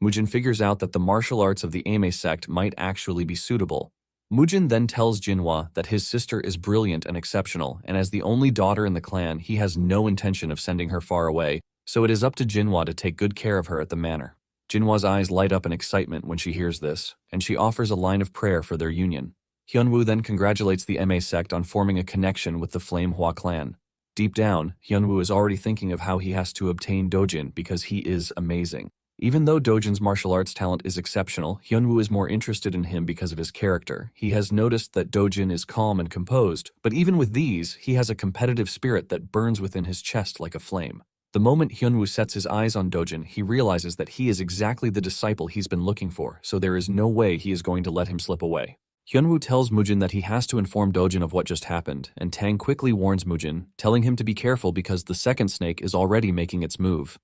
Mujin figures out that the martial arts of the Ame sect might actually be suitable. Mujin then tells Jinhwa that his sister is brilliant and exceptional, and as the only daughter in the clan, he has no intention of sending her far away, so it is up to Jinhwa to take good care of her at the manor. Jinhwa's eyes light up in excitement when she hears this, and she offers a line of prayer for their union. Hyunwoo then congratulates the Ma sect on forming a connection with the Flamehua clan. Deep down, Hyunwoo is already thinking of how he has to obtain Dojin because he is amazing. Even though Dojin's martial arts talent is exceptional, Hyunwoo is more interested in him because of his character. He has noticed that Dojin is calm and composed, but even with these, he has a competitive spirit that burns within his chest like a flame. The moment Hyunwoo sets his eyes on Dojin, he realizes that he is exactly the disciple he's been looking for, so there is no way he is going to let him slip away. Hyunwoo tells Mujin that he has to inform Dojin of what just happened, and Tang quickly warns Mujin, telling him to be careful because the second snake is already making its move.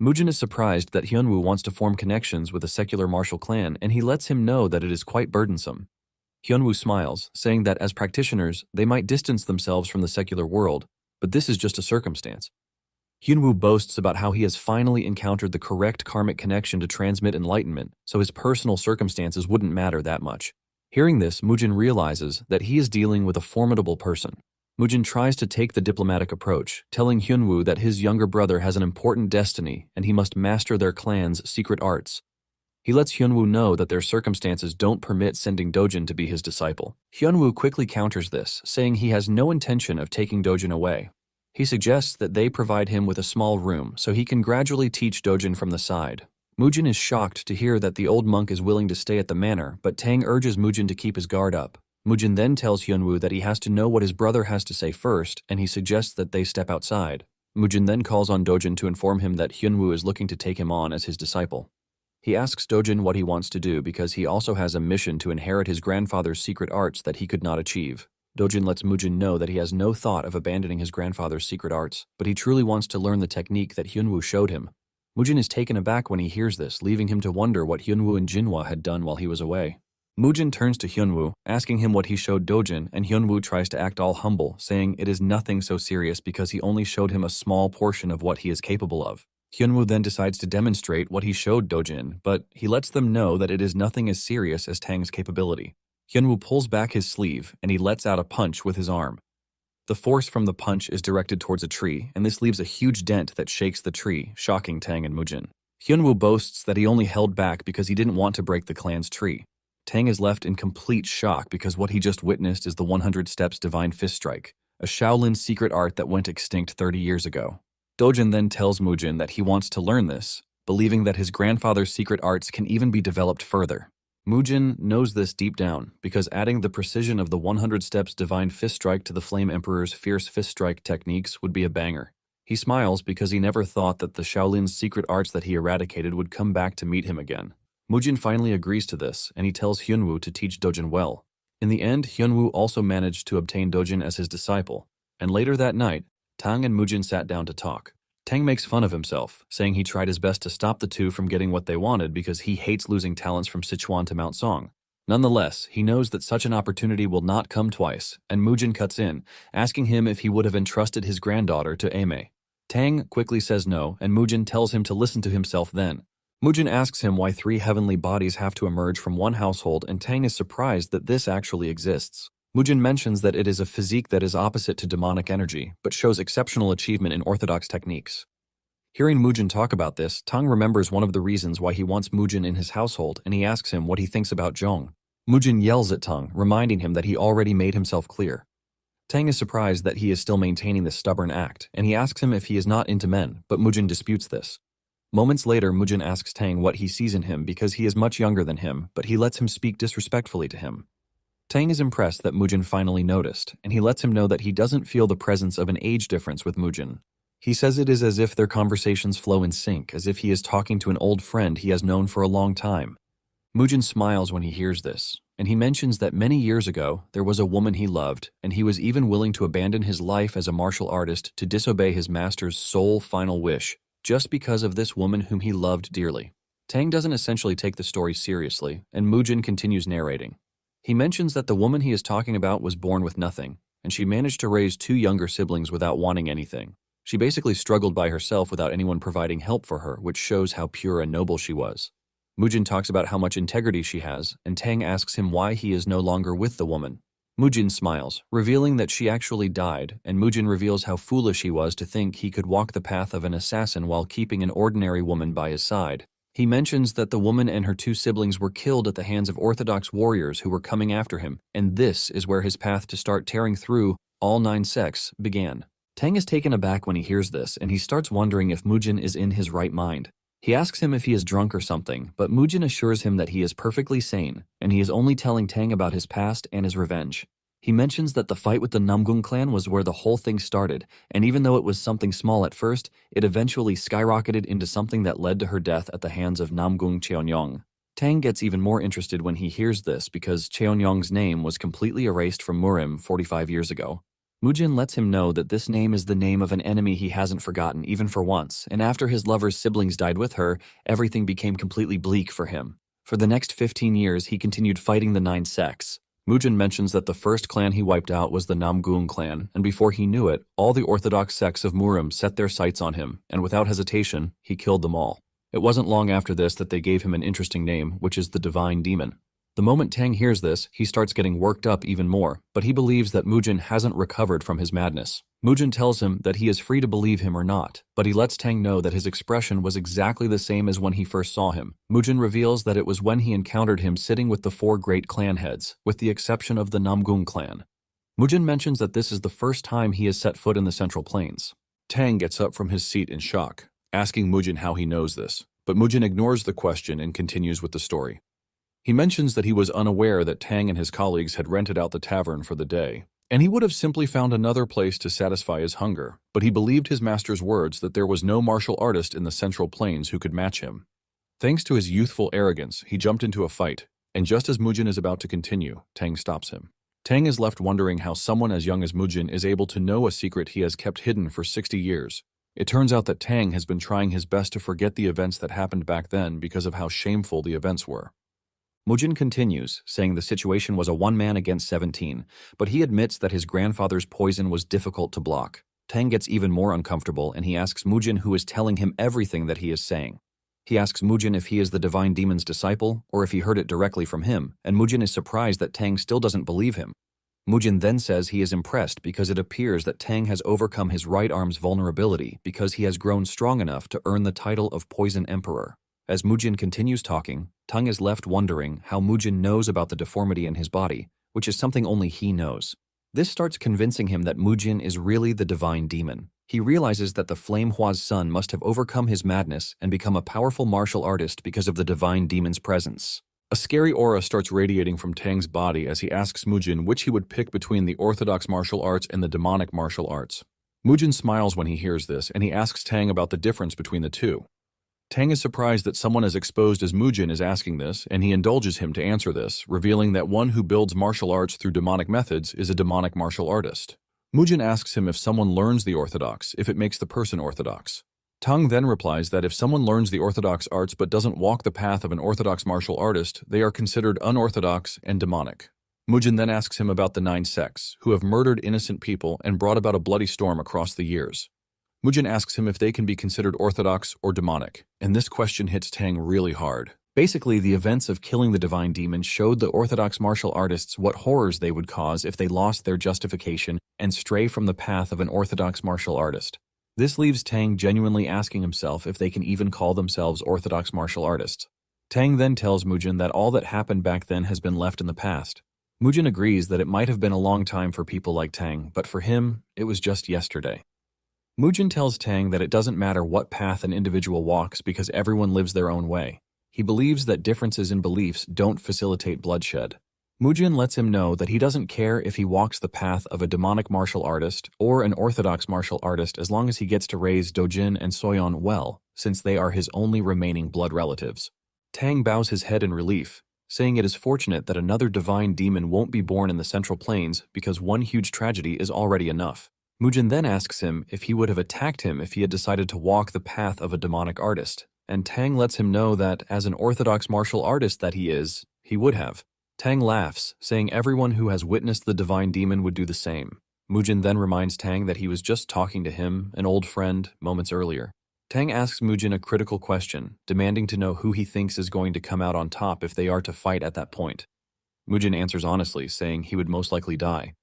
Mujin is surprised that Hyunwoo wants to form connections with a secular martial clan, and he lets him know that it is quite burdensome. Hyunwoo smiles, saying that as practitioners, they might distance themselves from the secular world, but this is just a circumstance. Hyunwoo boasts about how he has finally encountered the correct karmic connection to transmit enlightenment, so his personal circumstances wouldn't matter that much. Hearing this, Mujin realizes that he is dealing with a formidable person. Mujin tries to take the diplomatic approach, telling Hyunwoo that his younger brother has an important destiny and he must master their clan's secret arts. He lets Hyunwoo know that their circumstances don't permit sending Dojin to be his disciple. Hyunwoo quickly counters this, saying he has no intention of taking Dojin away. He suggests that they provide him with a small room so he can gradually teach Dojin from the side. Mujin is shocked to hear that the old monk is willing to stay at the manor, but Tang urges Mujin to keep his guard up. Mujin then tells Hyunwoo that he has to know what his brother has to say first, and he suggests that they step outside. Mujin then calls on Dojin to inform him that Hyunwoo is looking to take him on as his disciple. He asks Dojin what he wants to do because he also has a mission to inherit his grandfather's secret arts that he could not achieve. Dojin lets Mujin know that he has no thought of abandoning his grandfather's secret arts, but he truly wants to learn the technique that Hyunwoo showed him. Mujin is taken aback when he hears this, leaving him to wonder what Hyunwoo and Jinhwa had done while he was away. Mujin turns to Hyunwoo, asking him what he showed Dojin, and Hyunwoo tries to act all humble, saying it is nothing so serious because he only showed him a small portion of what he is capable of. Hyunwoo then decides to demonstrate what he showed Dojin, but he lets them know that it is nothing as serious as Tang's capability. Hyunwoo pulls back his sleeve, and he lets out a punch with his arm. The force from the punch is directed towards a tree, and this leaves a huge dent that shakes the tree, shocking Tang and Mujin. Hyunwoo boasts that he only held back because he didn't want to break the clan's tree. Tang is left in complete shock because what he just witnessed is the 100 Steps Divine Fist Strike, a Shaolin secret art that went extinct 30 years ago. Dojin then tells Mujin that he wants to learn this, believing that his grandfather's secret arts can even be developed further. Mujin knows this deep down because adding the precision of the 100 Steps Divine Fist Strike to the Flame Emperor's Fierce Fist Strike techniques would be a banger. He smiles because he never thought that the Shaolin's secret arts that he eradicated would come back to meet him again. Mujin finally agrees to this, and he tells Hyunwoo to teach Dojin well. In the end, Hyunwoo also managed to obtain Dojin as his disciple, and later that night, Tang and Mujin sat down to talk. Tang makes fun of himself, saying he tried his best to stop the two from getting what they wanted because he hates losing talents from Sichuan to Mount Song. Nonetheless, he knows that such an opportunity will not come twice, and Mujin cuts in, asking him if he would have entrusted his granddaughter to Aimee. Tang quickly says no, and Mujin tells him to listen to himself then. Mujin asks him why 3 heavenly bodies have to emerge from one household, and Tang is surprised that this actually exists. Mujin mentions that it is a physique that is opposite to demonic energy, but shows exceptional achievement in orthodox techniques. Hearing Mujin talk about this, Tang remembers one of the reasons why he wants Mujin in his household, and he asks him what he thinks about Zhong. Mujin yells at Tang, reminding him that he already made himself clear. Tang is surprised that he is still maintaining this stubborn act, and he asks him if he is not into men, but Mujin disputes this. Moments later, Mujin asks Tang what he sees in him because he is much younger than him, but he lets him speak disrespectfully to him. Tang is impressed that Mujin finally noticed, and he lets him know that he doesn't feel the presence of an age difference with Mujin. He says it is as if their conversations flow in sync, as if he is talking to an old friend he has known for a long time. Mujin smiles when he hears this, and he mentions that many years ago, there was a woman he loved, and he was even willing to abandon his life as a martial artist to disobey his master's sole final wish, just because of this woman whom he loved dearly. Tang doesn't essentially take the story seriously, and Mujin continues narrating. He mentions that the woman he is talking about was born with nothing, and she managed to raise 2 younger siblings without wanting anything. She basically struggled by herself without anyone providing help for her, which shows how pure and noble she was. Mujin talks about how much integrity she has, and Tang asks him why he is no longer with the woman. Mujin smiles, revealing that she actually died, and Mujin reveals how foolish he was to think he could walk the path of an assassin while keeping an ordinary woman by his side. He mentions that the woman and her 2 siblings were killed at the hands of orthodox warriors who were coming after him, and this is where his path to start tearing through all 9 sects began. Tang is taken aback when he hears this, and he starts wondering if Mujin is in his right mind. He asks him if he is drunk or something, but Mujin assures him that he is perfectly sane, and he is only telling Tang about his past and his revenge. He mentions that the fight with the Namgung clan was where the whole thing started, and even though it was something small at first, it eventually skyrocketed into something that led to her death at the hands of Namgung Cheonyong. Tang gets even more interested when he hears this because Cheonyong's name was completely erased from Murim 45 years ago. Mujin lets him know that this name is the name of an enemy he hasn't forgotten even for once, and after his lover's siblings died with her, everything became completely bleak for him. For the next 15 years, he continued fighting the 9 sects. Mujin mentions that the first clan he wiped out was the Namgung clan, and before he knew it, all the orthodox sects of Murim set their sights on him, and without hesitation, he killed them all. It wasn't long after this that they gave him an interesting name, which is the Divine Demon. The moment Tang hears this, he starts getting worked up even more, but he believes that Mujin hasn't recovered from his madness. Mujin tells him that he is free to believe him or not, but he lets Tang know that his expression was exactly the same as when he first saw him. Mujin reveals that it was when he encountered him sitting with the 4 great clan heads, with the exception of the Namgung clan. Mujin mentions that this is the first time he has set foot in the Central Plains. Tang gets up from his seat in shock, asking Mujin how he knows this, but Mujin ignores the question and continues with the story. He mentions that he was unaware that Tang and his colleagues had rented out the tavern for the day, and he would have simply found another place to satisfy his hunger, but he believed his master's words that there was no martial artist in the Central Plains who could match him. Thanks to his youthful arrogance, he jumped into a fight, and just as Mujin is about to continue, Tang stops him. Tang is left wondering how someone as young as Mujin is able to know a secret he has kept hidden for 60 years. It turns out that Tang has been trying his best to forget the events that happened back then because of how shameful the events were. Mujin continues, saying the situation was a 1 man against 17, but he admits that his grandfather's poison was difficult to block. Tang gets even more uncomfortable and he asks Mujin who is telling him everything that he is saying. He asks Mujin if he is the divine demon's disciple or if he heard it directly from him, and Mujin is surprised that Tang still doesn't believe him. Mujin then says he is impressed because it appears that Tang has overcome his right arm's vulnerability because he has grown strong enough to earn the title of Poison Emperor. As Mujin continues talking, Tang is left wondering how Mujin knows about the deformity in his body, which is something only he knows. This starts convincing him that Mujin is really the divine demon. He realizes that the Flame Hua's son must have overcome his madness and become a powerful martial artist because of the divine demon's presence. A scary aura starts radiating from Tang's body as he asks Mujin which he would pick between the orthodox martial arts and the demonic martial arts. Mujin smiles when he hears this, and he asks Tang about the difference between the two. Tang is surprised that someone as exposed as Mujin is asking this, and he indulges him to answer this, revealing that one who builds martial arts through demonic methods is a demonic martial artist. Mujin asks him if someone learns the orthodox, if it makes the person orthodox. Tang then replies that if someone learns the orthodox arts but doesn't walk the path of an orthodox martial artist, they are considered unorthodox and demonic. Mujin then asks him about the 9 sects, who have murdered innocent people and brought about a bloody storm across the years. Mujin asks him if they can be considered orthodox or demonic, and this question hits Tang really hard. Basically, the events of killing the divine demon showed the orthodox martial artists what horrors they would cause if they lost their justification and stray from the path of an orthodox martial artist. This leaves Tang genuinely asking himself if they can even call themselves orthodox martial artists. Tang then tells Mujin that all that happened back then has been left in the past. Mujin agrees that it might have been a long time for people like Tang, but for him, it was just yesterday. Mujin tells Tang that it doesn't matter what path an individual walks because everyone lives their own way. He believes that differences in beliefs don't facilitate bloodshed. Mujin lets him know that he doesn't care if he walks the path of a demonic martial artist or an orthodox martial artist as long as he gets to raise Dojin and Soyeon well, since they are his only remaining blood relatives. Tang bows his head in relief, saying it is fortunate that another divine demon won't be born in the Central Plains because one huge tragedy is already enough. Mujin then asks him if he would have attacked him if he had decided to walk the path of a demonic artist, and Tang lets him know that, as an orthodox martial artist that he is, he would have. Tang laughs, saying everyone who has witnessed the divine demon would do the same. Mujin then reminds Tang that he was just talking to him, an old friend, moments earlier. Tang asks Mujin a critical question, demanding to know who he thinks is going to come out on top if they are to fight at that point. Mujin answers honestly, saying he would most likely die.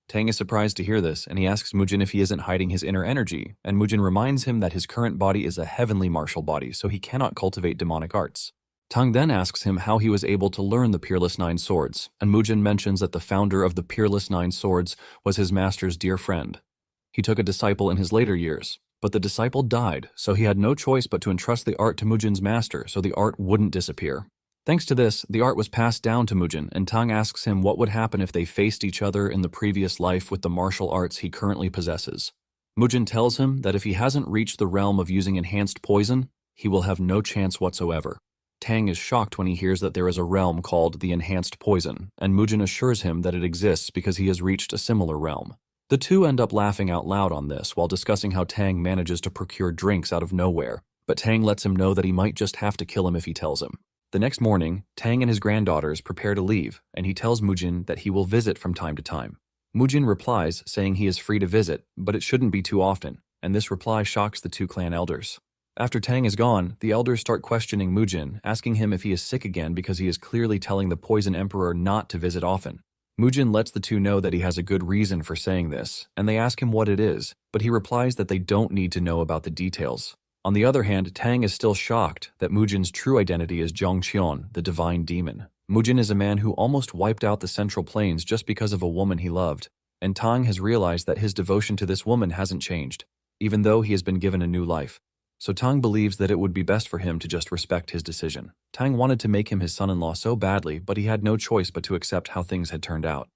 Tang is surprised to hear this, and he asks Mujin if he isn't hiding his inner energy, and Mujin reminds him that his current body is a heavenly martial body, so he cannot cultivate demonic arts. Tang then asks him how he was able to learn the Peerless 9 Swords, and Mujin mentions that the founder of the Peerless 9 Swords was his master's dear friend. He took a disciple in his later years, but the disciple died, so he had no choice but to entrust the art to Mujin's master so the art wouldn't disappear. Thanks to this, the art was passed down to Mujin, and Tang asks him what would happen if they faced each other in the previous life with the martial arts he currently possesses. Mujin tells him that if he hasn't reached the realm of using enhanced poison, he will have no chance whatsoever. Tang is shocked when he hears that there is a realm called the Enhanced Poison, and Mujin assures him that it exists because he has reached a similar realm. The two end up laughing out loud on this while discussing how Tang manages to procure drinks out of nowhere, but Tang lets him know that he might just have to kill him if he tells him. The next morning, Tang and his granddaughters prepare to leave, and he tells Mujin that he will visit from time to time. Mujin replies saying he is free to visit, but it shouldn't be too often, and this reply shocks the two clan elders. After Tang is gone, the elders start questioning Mujin, asking him if he is sick again because he is clearly telling the Poison Emperor not to visit often. Mujin lets the two know that he has a good reason for saying this, and they ask him what it is, but he replies that they don't need to know about the details. On the other hand, Tang is still shocked that Mujin's true identity is Zhongqian, the divine demon. Mujin is a man who almost wiped out the Central Plains just because of a woman he loved, and Tang has realized that his devotion to this woman hasn't changed, even though he has been given a new life. So Tang believes that it would be best for him to just respect his decision. Tang wanted to make him his son-in-law so badly, but he had no choice but to accept how things had turned out.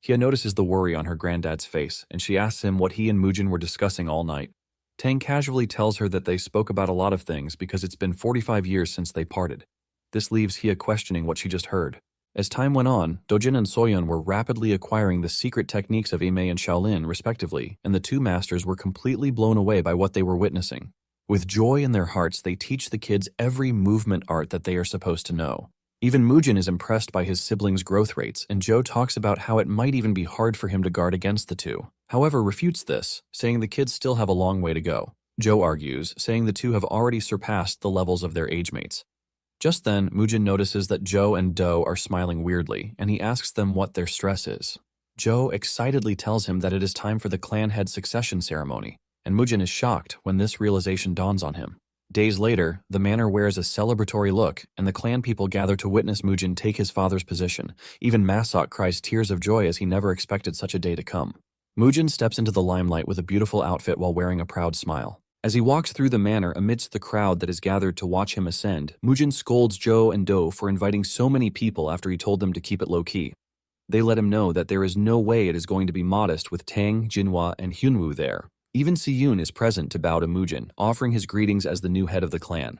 Hia notices the worry on her granddad's face, and she asks him what he and Mujin were discussing all night. Tang casually tells her that they spoke about a lot of things because it's been 45 years since they parted. This leaves Hia questioning what she just heard. As time went on, Dojin and Soyeon were rapidly acquiring the secret techniques of Ime and Shaolin, respectively, and the two masters were completely blown away by what they were witnessing. With joy in their hearts, they teach the kids every movement art that they are supposed to know. Even Mujin is impressed by his siblings' growth rates, and Joe talks about how it might even be hard for him to guard against the two. However, refutes this, saying the kids still have a long way to go. Joe argues, saying the two have already surpassed the levels of their age mates. Just then, Mujin notices that Joe and Do are smiling weirdly, and he asks them what their stress is. Joe excitedly tells him that it is time for the clan head succession ceremony, and Mujin is shocked when this realization dawns on him. Days later, the manor wears a celebratory look, and the clan people gather to witness Mujin take his father's position. Even Masok cries tears of joy as he never expected such a day to come. Mujin steps into the limelight with a beautiful outfit while wearing a proud smile. As he walks through the manor amidst the crowd that is gathered to watch him ascend, Mujin scolds Joe and Do for inviting so many people after he told them to keep it low-key. They let him know that there is no way it is going to be modest with Tang, Jinhua, and Hyunwoo there. Even Siyun is present to bow to Mujin, offering his greetings as the new head of the clan.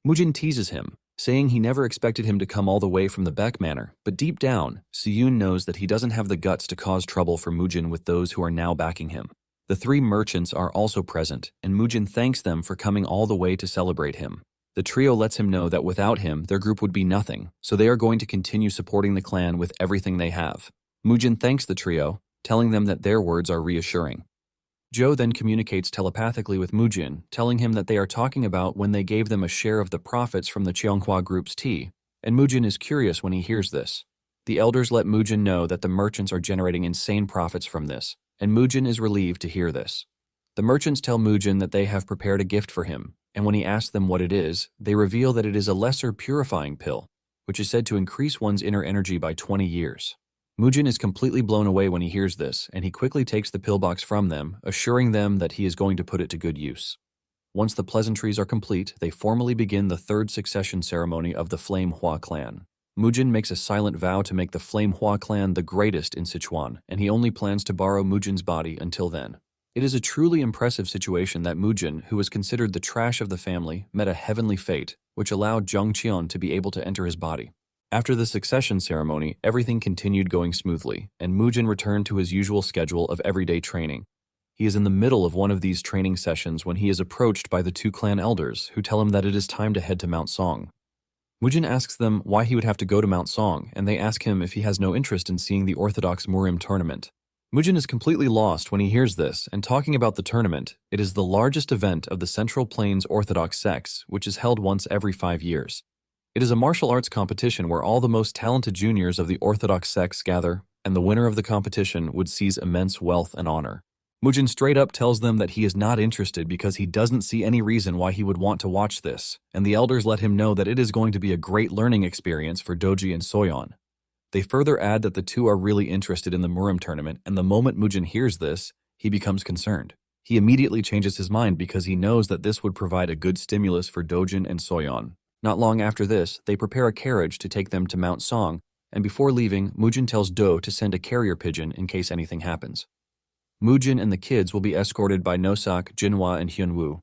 Mujin teases him, saying he never expected him to come all the way from the Beck Manor, but deep down, Siyun knows that he doesn't have the guts to cause trouble for Mujin with those who are now backing him. The three merchants are also present, and Mujin thanks them for coming all the way to celebrate him. The trio lets him know that without him, their group would be nothing, so they are going to continue supporting the clan with everything they have. Mujin thanks the trio, telling them that their words are reassuring. Joe then communicates telepathically with Mujin, telling him that they are talking about when they gave them a share of the profits from the Cheonghua Group's tea, and Mujin is curious when he hears this. The elders let Mujin know that the merchants are generating insane profits from this, and Mujin is relieved to hear this. The merchants tell Mujin that they have prepared a gift for him, and when he asks them what it is, they reveal that it is a lesser purifying pill, which is said to increase one's inner energy by 20 years. Mujin is completely blown away when he hears this, and he quickly takes the pillbox from them, assuring them that he is going to put it to good use. Once the pleasantries are complete, they formally begin the third succession ceremony of the Flame Hua clan. Mujin makes a silent vow to make the Flame Hua clan the greatest in Sichuan, and he only plans to borrow Mujin's body until then. It is a truly impressive situation that Mujin, who was considered the trash of the family, met a heavenly fate, which allowed Zhongqian to be able to enter his body. After the succession ceremony, everything continued going smoothly, and Mujin returned to his usual schedule of everyday training. He is in the middle of one of these training sessions when he is approached by the two clan elders, who tell him that it is time to head to Mount Song. Mujin asks them why he would have to go to Mount Song, and they ask him if he has no interest in seeing the Orthodox Murim tournament. Mujin is completely lost when he hears this, and talking about the tournament, it is the largest event of the Central Plains Orthodox sects, which is held once every 5 years. It is a martial arts competition where all the most talented juniors of the Orthodox sects gather, and the winner of the competition would seize immense wealth and honor. Mujin straight up tells them that he is not interested because he doesn't see any reason why he would want to watch this, and the elders let him know that it is going to be a great learning experience for Doji and Soyeon. They further add that the two are really interested in the Murim tournament, and the moment Mujin hears this, he becomes concerned. He immediately changes his mind because he knows that this would provide a good stimulus for Dojin and Soyeon. Not long after this, they prepare a carriage to take them to Mount Song, and before leaving, Mujin tells Do to send a carrier pigeon in case anything happens. Mujin and the kids will be escorted by Nosak, Jinhua, and Hyunwoo.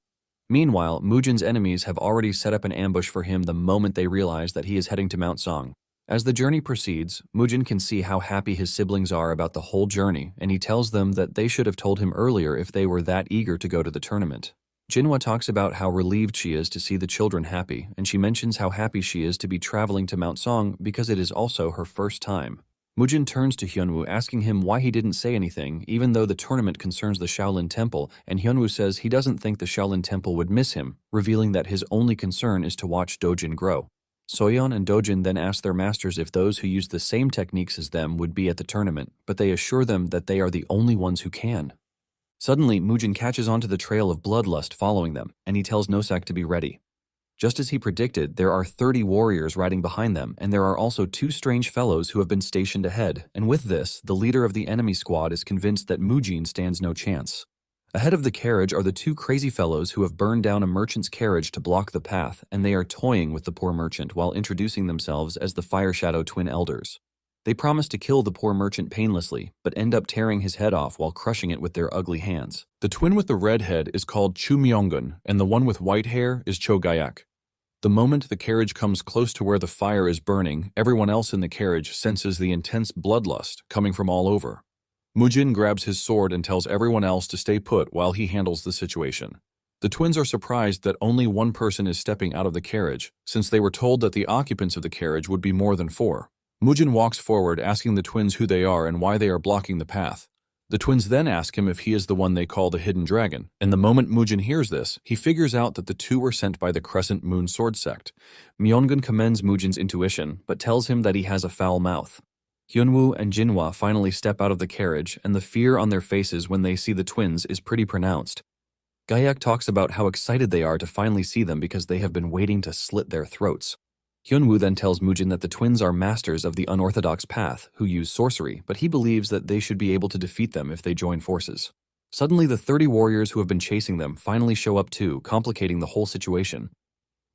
Meanwhile, Mujin's enemies have already set up an ambush for him the moment they realize that he is heading to Mount Song. As the journey proceeds, Mujin can see how happy his siblings are about the whole journey, and he tells them that they should have told him earlier if they were that eager to go to the tournament. Jinhwa talks about how relieved she is to see the children happy, and she mentions how happy she is to be traveling to Mount Song because it is also her first time. Mujin turns to Hyunwoo asking him why he didn't say anything even though the tournament concerns the Shaolin Temple, and Hyunwoo says he doesn't think the Shaolin Temple would miss him, revealing that his only concern is to watch Dojin grow. Soyeon and Dojin then ask their masters if those who use the same techniques as them would be at the tournament, but they assure them that they are the only ones who can. Suddenly, Mujin catches onto the trail of bloodlust following them, and he tells Nosak to be ready. Just as he predicted, there are 30 warriors riding behind them, and there are also 2 strange fellows who have been stationed ahead, and with this, the leader of the enemy squad is convinced that Mujin stands no chance. Ahead of the carriage are the 2 crazy fellows who have burned down a merchant's carriage to block the path, and they are toying with the poor merchant while introducing themselves as the Fire Shadow Twin Elders. They promise to kill the poor merchant painlessly, but end up tearing his head off while crushing it with their ugly hands. The twin with the red head is called Chu Myonggun, and the one with white hair is Cho Gayak. The moment the carriage comes close to where the fire is burning, everyone else in the carriage senses the intense bloodlust coming from all over. Mujin grabs his sword and tells everyone else to stay put while he handles the situation. The twins are surprised that only one person is stepping out of the carriage, since they were told that the occupants of the carriage would be more than 4. Mujin walks forward asking the twins who they are and why they are blocking the path. The twins then ask him if he is the one they call the Hidden Dragon, and the moment Mujin hears this, he figures out that the 2 were sent by the Crescent Moon Sword Sect. Myonggun commends Mujin's intuition, but tells him that he has a foul mouth. Hyunwoo and Jinhwa finally step out of the carriage, and the fear on their faces when they see the twins is pretty pronounced. Gayak talks about how excited they are to finally see them because they have been waiting to slit their throats. Hyunwoo then tells Mujin that the twins are masters of the unorthodox path who use sorcery, but he believes that they should be able to defeat them if they join forces. Suddenly, the 30 warriors who have been chasing them finally show up too, complicating the whole situation.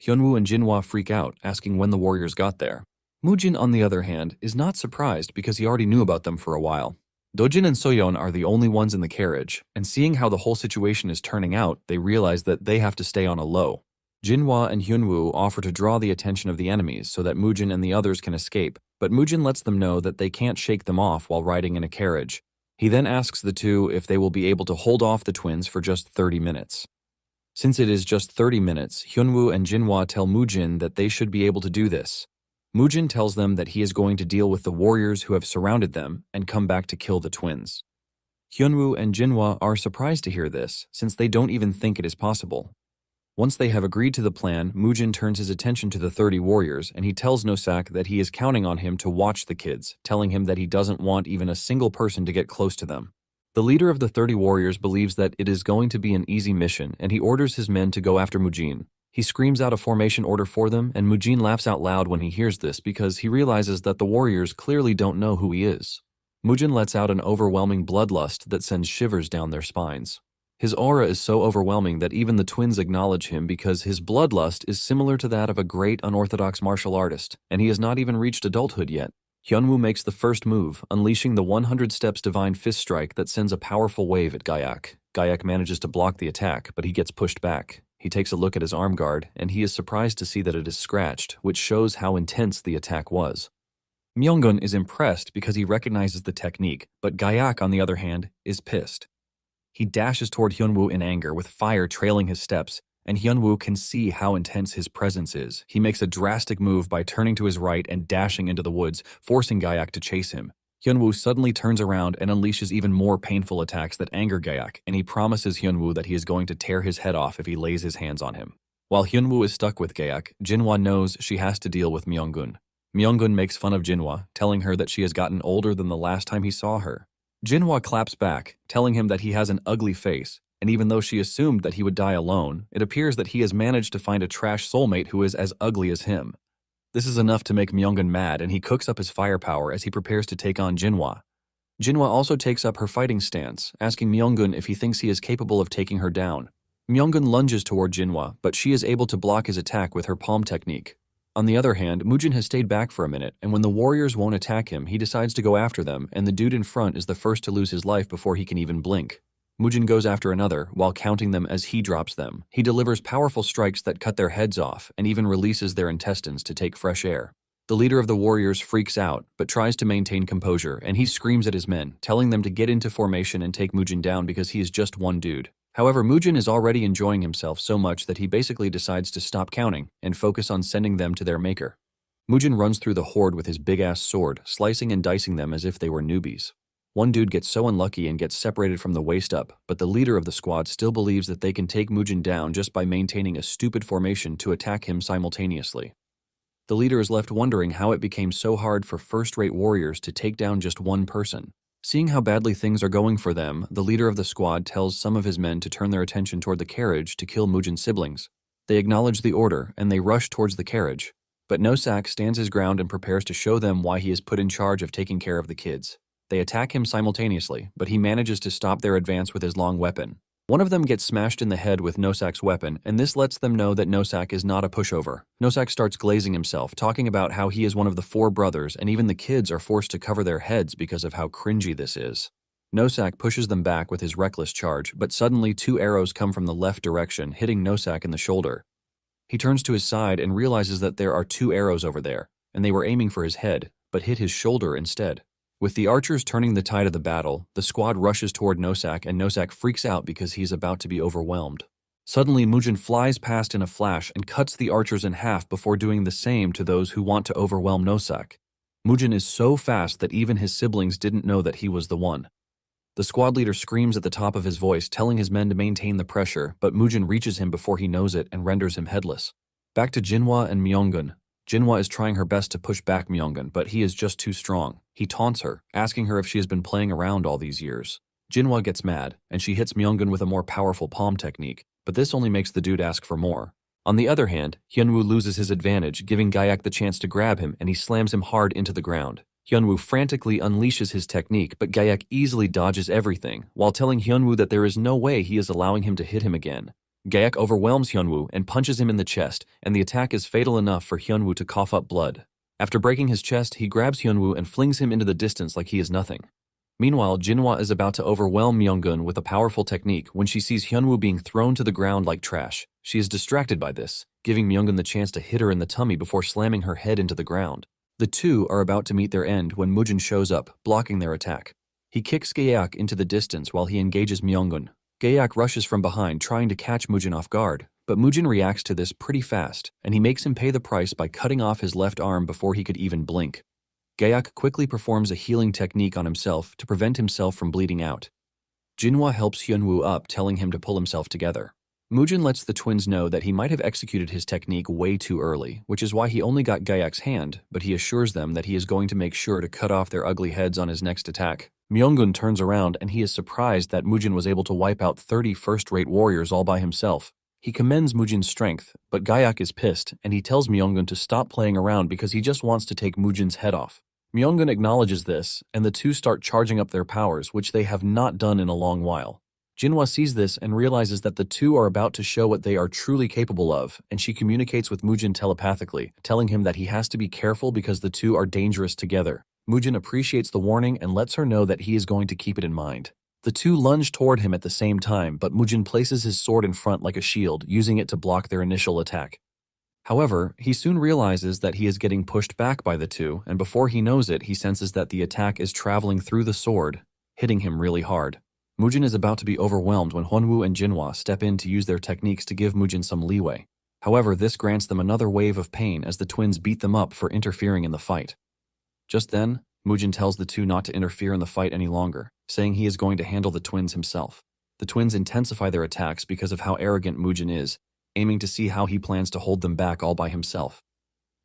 Hyunwoo and Jinhwa freak out, asking when the warriors got there. Mujin, on the other hand, is not surprised because he already knew about them for a while. Dojin and Soyeon are the only ones in the carriage, and seeing how the whole situation is turning out, they realize that they have to stay on a low. Jinhwa and Hyunwoo offer to draw the attention of the enemies so that Mujin and the others can escape, but Mujin lets them know that they can't shake them off while riding in a carriage. He then asks the 2 if they will be able to hold off the twins for just 30 minutes. Since it is just 30 minutes, Hyunwoo and Jinhwa tell Mujin that they should be able to do this. Mujin tells them that he is going to deal with the warriors who have surrounded them and come back to kill the twins. Hyunwoo and Jinhwa are surprised to hear this, since they don't even think it is possible. Once they have agreed to the plan, Mujin turns his attention to the 30 warriors, and he tells Nosak that he is counting on him to watch the kids, telling him that he doesn't want even a single person to get close to them. The leader of the 30 warriors believes that it is going to be an easy mission, and he orders his men to go after Mujin. He screams out a formation order for them, and Mujin laughs out loud when he hears this because he realizes that the warriors clearly don't know who he is. Mujin lets out an overwhelming bloodlust that sends shivers down their spines. His aura is so overwhelming that even the twins acknowledge him because his bloodlust is similar to that of a great unorthodox martial artist, and he has not even reached adulthood yet. Hyunwoo makes the first move, unleashing the 100 steps divine fist strike that sends a powerful wave at Gayak. Gayak manages to block the attack, but he gets pushed back. He takes a look at his arm guard, and he is surprised to see that it is scratched, which shows how intense the attack was. Myonggun is impressed because he recognizes the technique, but Gayak, on the other hand, is pissed. He dashes toward Hyunwoo in anger, with fire trailing his steps, and Hyunwoo can see how intense his presence is. He makes a drastic move by turning to his right and dashing into the woods, forcing Gayak to chase him. Hyunwoo suddenly turns around and unleashes even more painful attacks that anger Gayak, and he promises Hyunwoo that he is going to tear his head off if he lays his hands on him. While Hyunwoo is stuck with Gayak, Jinhwa knows she has to deal with Myonggun. Myonggun makes fun of Jinhwa, telling her that she has gotten older than the last time he saw her. Jinhwa claps back, telling him that he has an ugly face, and even though she assumed that he would die alone, it appears that he has managed to find a trash soulmate who is as ugly as him. This is enough to make Myonggun mad, and he cooks up his firepower as he prepares to take on Jinhwa. Jinhwa also takes up her fighting stance, asking Myonggun if he thinks he is capable of taking her down. Myonggun lunges toward Jinhwa, but she is able to block his attack with her palm technique. On the other hand, Mujin has stayed back for a minute, and when the warriors won't attack him, he decides to go after them, and the dude in front is the first to lose his life before he can even blink. Mujin goes after another while counting them as he drops them. He delivers powerful strikes that cut their heads off and even releases their intestines to take fresh air. The leader of the warriors freaks out, but tries to maintain composure, and he screams at his men, telling them to get into formation and take Mujin down because he is just one dude. However, Mujin is already enjoying himself so much that he basically decides to stop counting and focus on sending them to their maker. Mujin runs through the horde with his big-ass sword, slicing and dicing them as if they were newbies. One dude gets so unlucky and gets separated from the waist up, but the leader of the squad still believes that they can take Mujin down just by maintaining a stupid formation to attack him simultaneously. The leader is left wondering how it became so hard for first-rate warriors to take down just one person. Seeing how badly things are going for them, the leader of the squad tells some of his men to turn their attention toward the carriage to kill Mujin's siblings. They acknowledge the order, and they rush towards the carriage. But Nosak stands his ground and prepares to show them why he is put in charge of taking care of the kids. They attack him simultaneously, but he manages to stop their advance with his long weapon. One of them gets smashed in the head with Nosak's weapon, and this lets them know that Nosak is not a pushover. Nosak starts glazing himself, talking about how he is one of the 4 brothers, and even the kids are forced to cover their heads because of how cringy this is. Nosak pushes them back with his reckless charge, but suddenly 2 arrows come from the left direction, hitting Nosak in the shoulder. He turns to his side and realizes that there are 2 arrows over there, and they were aiming for his head, but hit his shoulder instead. With the archers turning the tide of the battle, the squad rushes toward Nosak, and Nosak freaks out because he's about to be overwhelmed. Suddenly, Mujin flies past in a flash and cuts the archers in half before doing the same to those who want to overwhelm Nosak. Mujin is so fast that even his siblings didn't know that he was the one. The squad leader screams at the top of his voice, telling his men to maintain the pressure, but Mujin reaches him before he knows it and renders him headless. Back to Jinhwa and Myeongun. Jinhwa is trying her best to push back Myeongun, but he is just too strong. He taunts her, asking her if she has been playing around all these years. Jinhwa gets mad, and she hits Myeongun with a more powerful palm technique, but this only makes the dude ask for more. On the other hand, Hyunwoo loses his advantage, giving Gyak the chance to grab him, and he slams him hard into the ground. Hyunwoo frantically unleashes his technique, but Gyak easily dodges everything, while telling Hyunwoo that there is no way he is allowing him to hit him again. Gyak overwhelms Hyunwoo and punches him in the chest, and the attack is fatal enough for Hyunwoo to cough up blood. After breaking his chest, he grabs Hyunwoo and flings him into the distance like he is nothing. Meanwhile, Jinhwa is about to overwhelm Myeongun with a powerful technique when she sees Hyunwoo being thrown to the ground like trash. She is distracted by this, giving Myeongun the chance to hit her in the tummy before slamming her head into the ground. The two are about to meet their end when Mujin shows up, blocking their attack. He kicks Gyak into the distance while he engages Myeongun. Gyak rushes from behind, trying to catch Mujin off guard, but Mujin reacts to this pretty fast, and he makes him pay the price by cutting off his left arm before he could even blink. Gyak quickly performs a healing technique on himself to prevent himself from bleeding out. Jinhwa helps Hyunwoo up, telling him to pull himself together. Mujin lets the twins know that he might have executed his technique way too early, which is why he only got Gyak's hand, but he assures them that he is going to make sure to cut off their ugly heads on his next attack. Myeongun turns around and he is surprised that Mujin was able to wipe out 30 first-rate warriors all by himself. He commends Mujin's strength, but Gyak is pissed, and he tells Myeongun to stop playing around because he just wants to take Mujin's head off. Myeongun acknowledges this, and the two start charging up their powers, which they have not done in a long while. Jinhwa sees this and realizes that the two are about to show what they are truly capable of, and she communicates with Mujin telepathically, telling him that he has to be careful because the two are dangerous together. Mujin appreciates the warning and lets her know that he is going to keep it in mind. The two lunge toward him at the same time, but Mujin places his sword in front like a shield, using it to block their initial attack. However, he soon realizes that he is getting pushed back by the two, and before he knows it, he senses that the attack is traveling through the sword, hitting him really hard. Mujin is about to be overwhelmed when Hyunwoo and Jinhwa step in to use their techniques to give Mujin some leeway. However, this grants them another wave of pain as the twins beat them up for interfering in the fight. Just then, Mujin tells the two not to interfere in the fight any longer, saying he is going to handle the twins himself. The twins intensify their attacks because of how arrogant Mujin is, aiming to see how he plans to hold them back all by himself.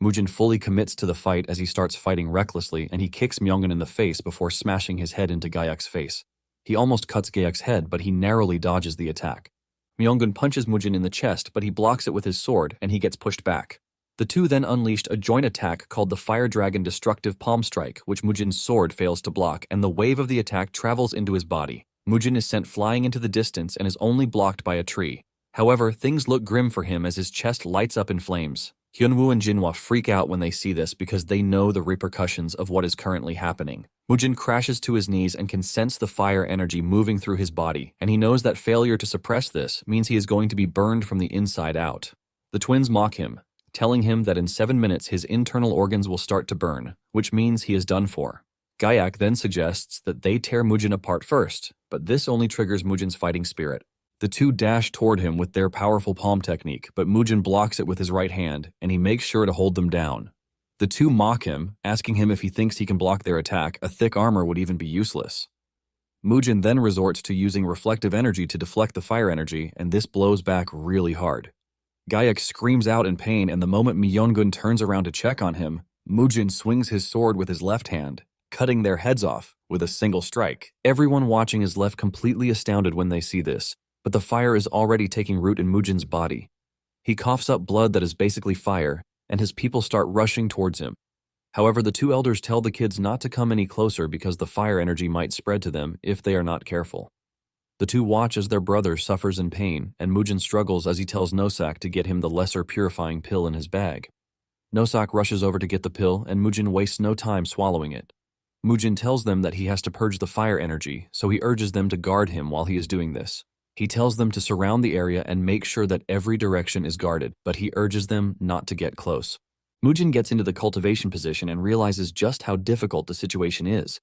Mujin fully commits to the fight as he starts fighting recklessly, and he kicks Myeongun in the face before smashing his head into Gyak's face. He almost cuts Gyak's head, but he narrowly dodges the attack. Myeongun punches Mujin in the chest, but he blocks it with his sword, and he gets pushed back. The two then unleashed a joint attack called the Fire Dragon Destructive Palm Strike, which Mujin's sword fails to block, and the wave of the attack travels into his body. Mujin is sent flying into the distance and is only blocked by a tree. However, things look grim for him as his chest lights up in flames. Hyunwoo and Jinhwa freak out when they see this because they know the repercussions of what is currently happening. Mujin crashes to his knees and can sense the fire energy moving through his body, and he knows that failure to suppress this means he is going to be burned from the inside out. The twins mock him, telling him that in 7 minutes his internal organs will start to burn, which means he is done for. Gyak then suggests that they tear Mujin apart first, but this only triggers Mujin's fighting spirit. The two dash toward him with their powerful palm technique, but Mujin blocks it with his right hand, and he makes sure to hold them down. The two mock him, asking him if he thinks he can block their attack. A thick armor would even be useless. Mujin then resorts to using reflective energy to deflect the fire energy, and this blows back really hard. Gyak screams out in pain, and the moment Myeongun turns around to check on him, Mujin swings his sword with his left hand, cutting their heads off with a single strike. Everyone watching is left completely astounded when they see this, but the fire is already taking root in Mujin's body. He coughs up blood that is basically fire, and his people start rushing towards him. However, the two elders tell the kids not to come any closer because the fire energy might spread to them if they are not careful. The two watch as their brother suffers in pain, and Mujin struggles as he tells Nosak to get him the lesser purifying pill in his bag. Nosak rushes over to get the pill, and Mujin wastes no time swallowing it. Mujin tells them that he has to purge the fire energy, so he urges them to guard him while he is doing this. He tells them to surround the area and make sure that every direction is guarded, but he urges them not to get close. Mujin gets into the cultivation position and realizes just how difficult the situation is.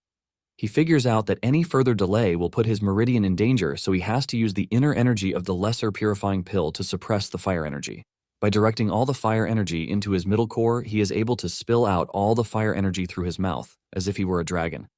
He figures out that any further delay will put his meridian in danger, so he has to use the inner energy of the lesser purifying pill to suppress the fire energy. By directing all the fire energy into his middle core, he is able to spill out all the fire energy through his mouth, as if he were a dragon.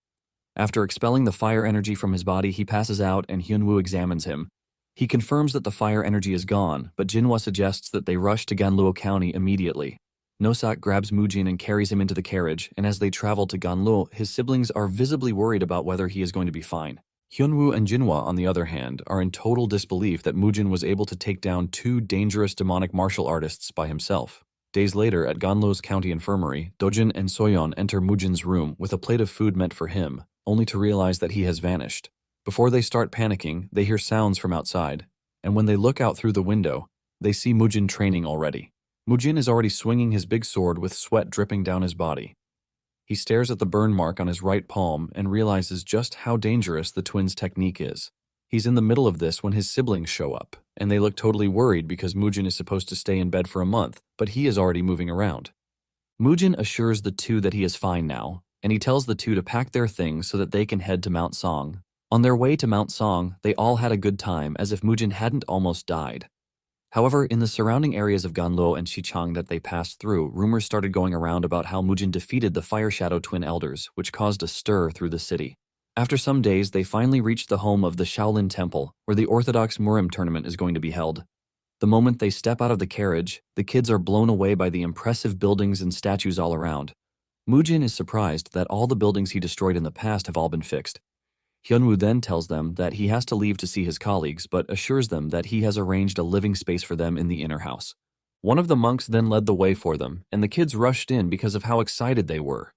After expelling the fire energy from his body, he passes out and Hyunwoo examines him. He confirms that the fire energy is gone, but Jinhwa suggests that they rush to Ganluo County immediately. Nosak grabs Mujin and carries him into the carriage, and as they travel to Ganluo, his siblings are visibly worried about whether he is going to be fine. Hyunwoo and Jinhwa, on the other hand, are in total disbelief that Mujin was able to take down two dangerous demonic martial artists by himself. Days later, at Ganluo's county infirmary, Dojin and Soyeon enter Mujin's room with a plate of food meant for him, only to realize that he has vanished. Before they start panicking, they hear sounds from outside, and when they look out through the window, they see Mujin training already. Mujin is already swinging his big sword with sweat dripping down his body. He stares at the burn mark on his right palm and realizes just how dangerous the twins' technique is. He's in the middle of this when his siblings show up, and they look totally worried because Mujin is supposed to stay in bed for a month, but he is already moving around. Mujin assures the two that he is fine now, and he tells the two to pack their things so that they can head to Mount Song. On their way to Mount Song, they all had a good time as if Mujin hadn't almost died. However, in the surrounding areas of Ganluo and Xichang that they passed through, rumors started going around about how Mujin defeated the Fire Shadow twin elders, which caused a stir through the city. After some days, they finally reached the home of the Shaolin Temple, where the Orthodox Murim tournament is going to be held. The moment they step out of the carriage, the kids are blown away by the impressive buildings and statues all around. Mujin is surprised that all the buildings he destroyed in the past have all been fixed. Hyunwoo then tells them that he has to leave to see his colleagues, but assures them that he has arranged a living space for them in the inner house. One of the monks then led the way for them, and the kids rushed in because of how excited they were.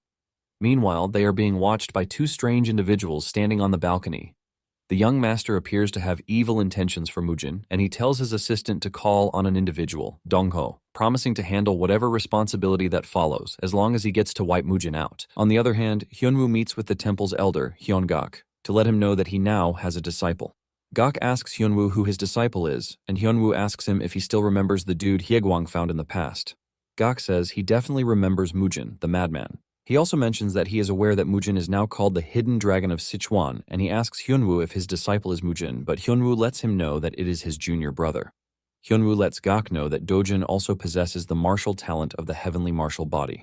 Meanwhile, they are being watched by two strange individuals standing on the balcony. The young master appears to have evil intentions for Mujin, and he tells his assistant to call on an individual, Dongho, promising to handle whatever responsibility that follows, as long as he gets to wipe Mujin out. On the other hand, Hyunwoo meets with the temple's elder, Hyungak, to let him know that he now has a disciple. Gak asks Hyunwoo who his disciple is, and Hyunwoo asks him if he still remembers the dude Hyegwang found in the past. Gak says he definitely remembers Mujin, the madman. He also mentions that he is aware that Mujin is now called the Hidden Dragon of Sichuan, and he asks Hyunwoo if his disciple is Mujin, but Hyunwoo lets him know that it is his junior brother. Hyunwoo lets Gak know that Dojin also possesses the martial talent of the heavenly martial body.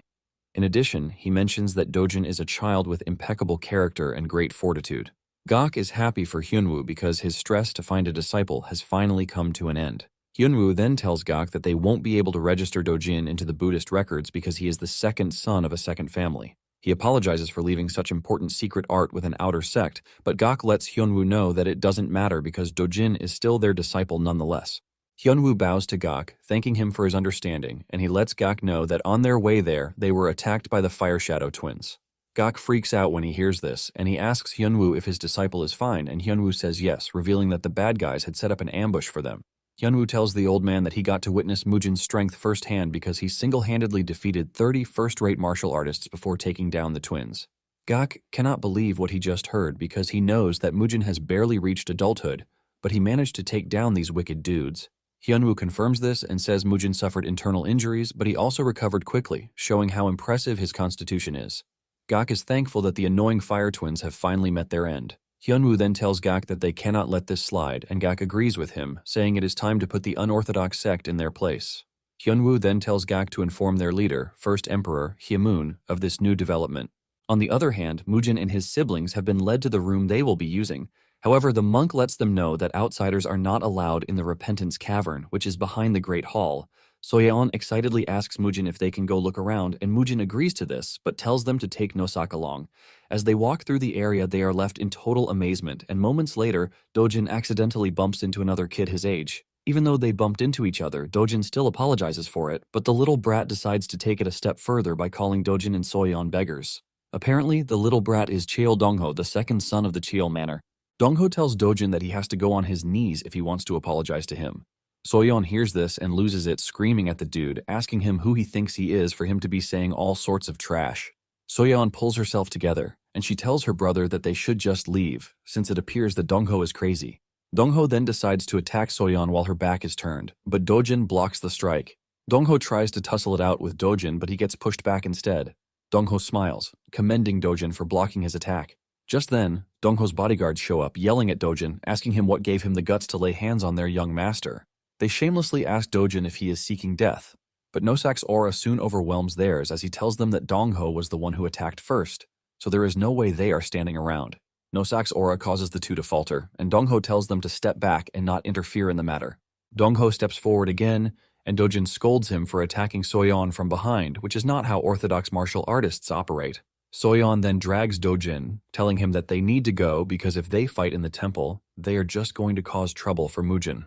In addition, he mentions that Dojin is a child with impeccable character and great fortitude. Gak is happy for Hyunwoo because his stress to find a disciple has finally come to an end. Hyunwoo then tells Gak that they won't be able to register Dojin into the Buddhist records because he is the second son of a second family. He apologizes for leaving such important secret art with an outer sect, but Gak lets Hyunwoo know that it doesn't matter because Dojin is still their disciple nonetheless. Hyunwoo bows to Gak, thanking him for his understanding, and he lets Gak know that on their way there, they were attacked by the Fire Shadow twins. Gak freaks out when he hears this, and he asks Hyunwoo if his disciple is fine, and Hyunwoo says yes, revealing that the bad guys had set up an ambush for them. Hyunwoo tells the old man that he got to witness Mujin's strength firsthand because he single-handedly defeated 30 first-rate martial artists before taking down the twins. Gak cannot believe what he just heard because he knows that Mujin has barely reached adulthood, but he managed to take down these wicked dudes. Hyunwoo confirms this and says Mujin suffered internal injuries, but he also recovered quickly, showing how impressive his constitution is. Gak is thankful that the annoying fire twins have finally met their end. Hyunwoo then tells Gak that they cannot let this slide, and Gak agrees with him, saying it is time to put the unorthodox sect in their place. Hyunwoo then tells Gak to inform their leader, First Emperor Hyemun, of this new development. On the other hand, Mujin and his siblings have been led to the room they will be using. However, the monk lets them know that outsiders are not allowed in the Repentance Cavern, which is behind the Great Hall. Soyeon excitedly asks Mujin if they can go look around, and Mujin agrees to this, but tells them to take Nosak along. As they walk through the area, they are left in total amazement, and moments later, Dojin accidentally bumps into another kid his age. Even though they bumped into each other, Dojin still apologizes for it, but the little brat decides to take it a step further by calling Dojin and Soyeon beggars. Apparently, the little brat is Cheol Dongho, the second son of the Cheol Manor. Dongho tells Dojin that he has to go on his knees if he wants to apologize to him. Soyeon hears this and loses it, screaming at the dude, asking him who he thinks he is for him to be saying all sorts of trash. Soyeon pulls herself together, and she tells her brother that they should just leave, since it appears that Dongho is crazy. Dongho then decides to attack Soyeon while her back is turned, but Dojin blocks the strike. Dongho tries to tussle it out with Dojin, but he gets pushed back instead. Dongho smiles, commending Dojin for blocking his attack. Just then, Dongho's bodyguards show up, yelling at Dojin, asking him what gave him the guts to lay hands on their young master. They shamelessly ask Dojin if he is seeking death, but Nosak's aura soon overwhelms theirs as he tells them that Dongho was the one who attacked first, so there is no way they are standing around. Nosak's aura causes the two to falter, and Dongho tells them to step back and not interfere in the matter. Dongho steps forward again, and Dojin scolds him for attacking Soyeon from behind, which is not how orthodox martial artists operate. Soyeon then drags Dojin, telling him that they need to go because if they fight in the temple, they are just going to cause trouble for Mujin.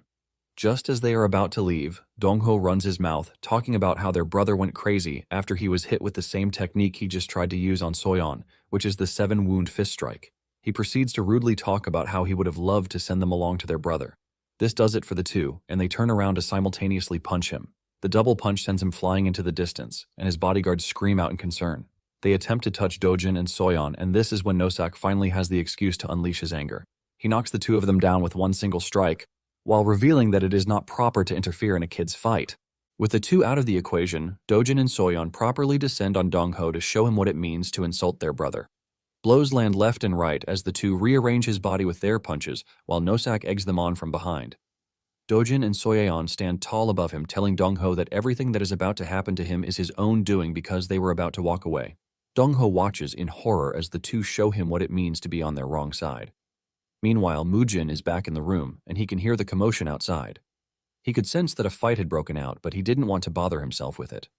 Just as they are about to leave, Dongho runs his mouth, talking about how their brother went crazy after he was hit with the same technique he just tried to use on Soyeon, which is the 7-wound fist strike. He proceeds to rudely talk about how he would have loved to send them along to their brother. This does it for the two, and they turn around to simultaneously punch him. The double punch sends him flying into the distance, and his bodyguards scream out in concern. They attempt to touch Dojin and Soyeon, and this is when Nosak finally has the excuse to unleash his anger. He knocks the two of them down with one single strike, while revealing that it is not proper to interfere in a kid's fight. With the two out of the equation, Dojin and Soyeon properly descend on Dongho to show him what it means to insult their brother. Blows land left and right as the two rearrange his body with their punches, while Nosak eggs them on from behind. Dojin and Soyeon stand tall above him, telling Dongho that everything that is about to happen to him is his own doing because they were about to walk away. Dongho watches in horror as the two show him what it means to be on their wrong side. Meanwhile, Mujin is back in the room, and he can hear the commotion outside. He could sense that a fight had broken out, but he didn't want to bother himself with it.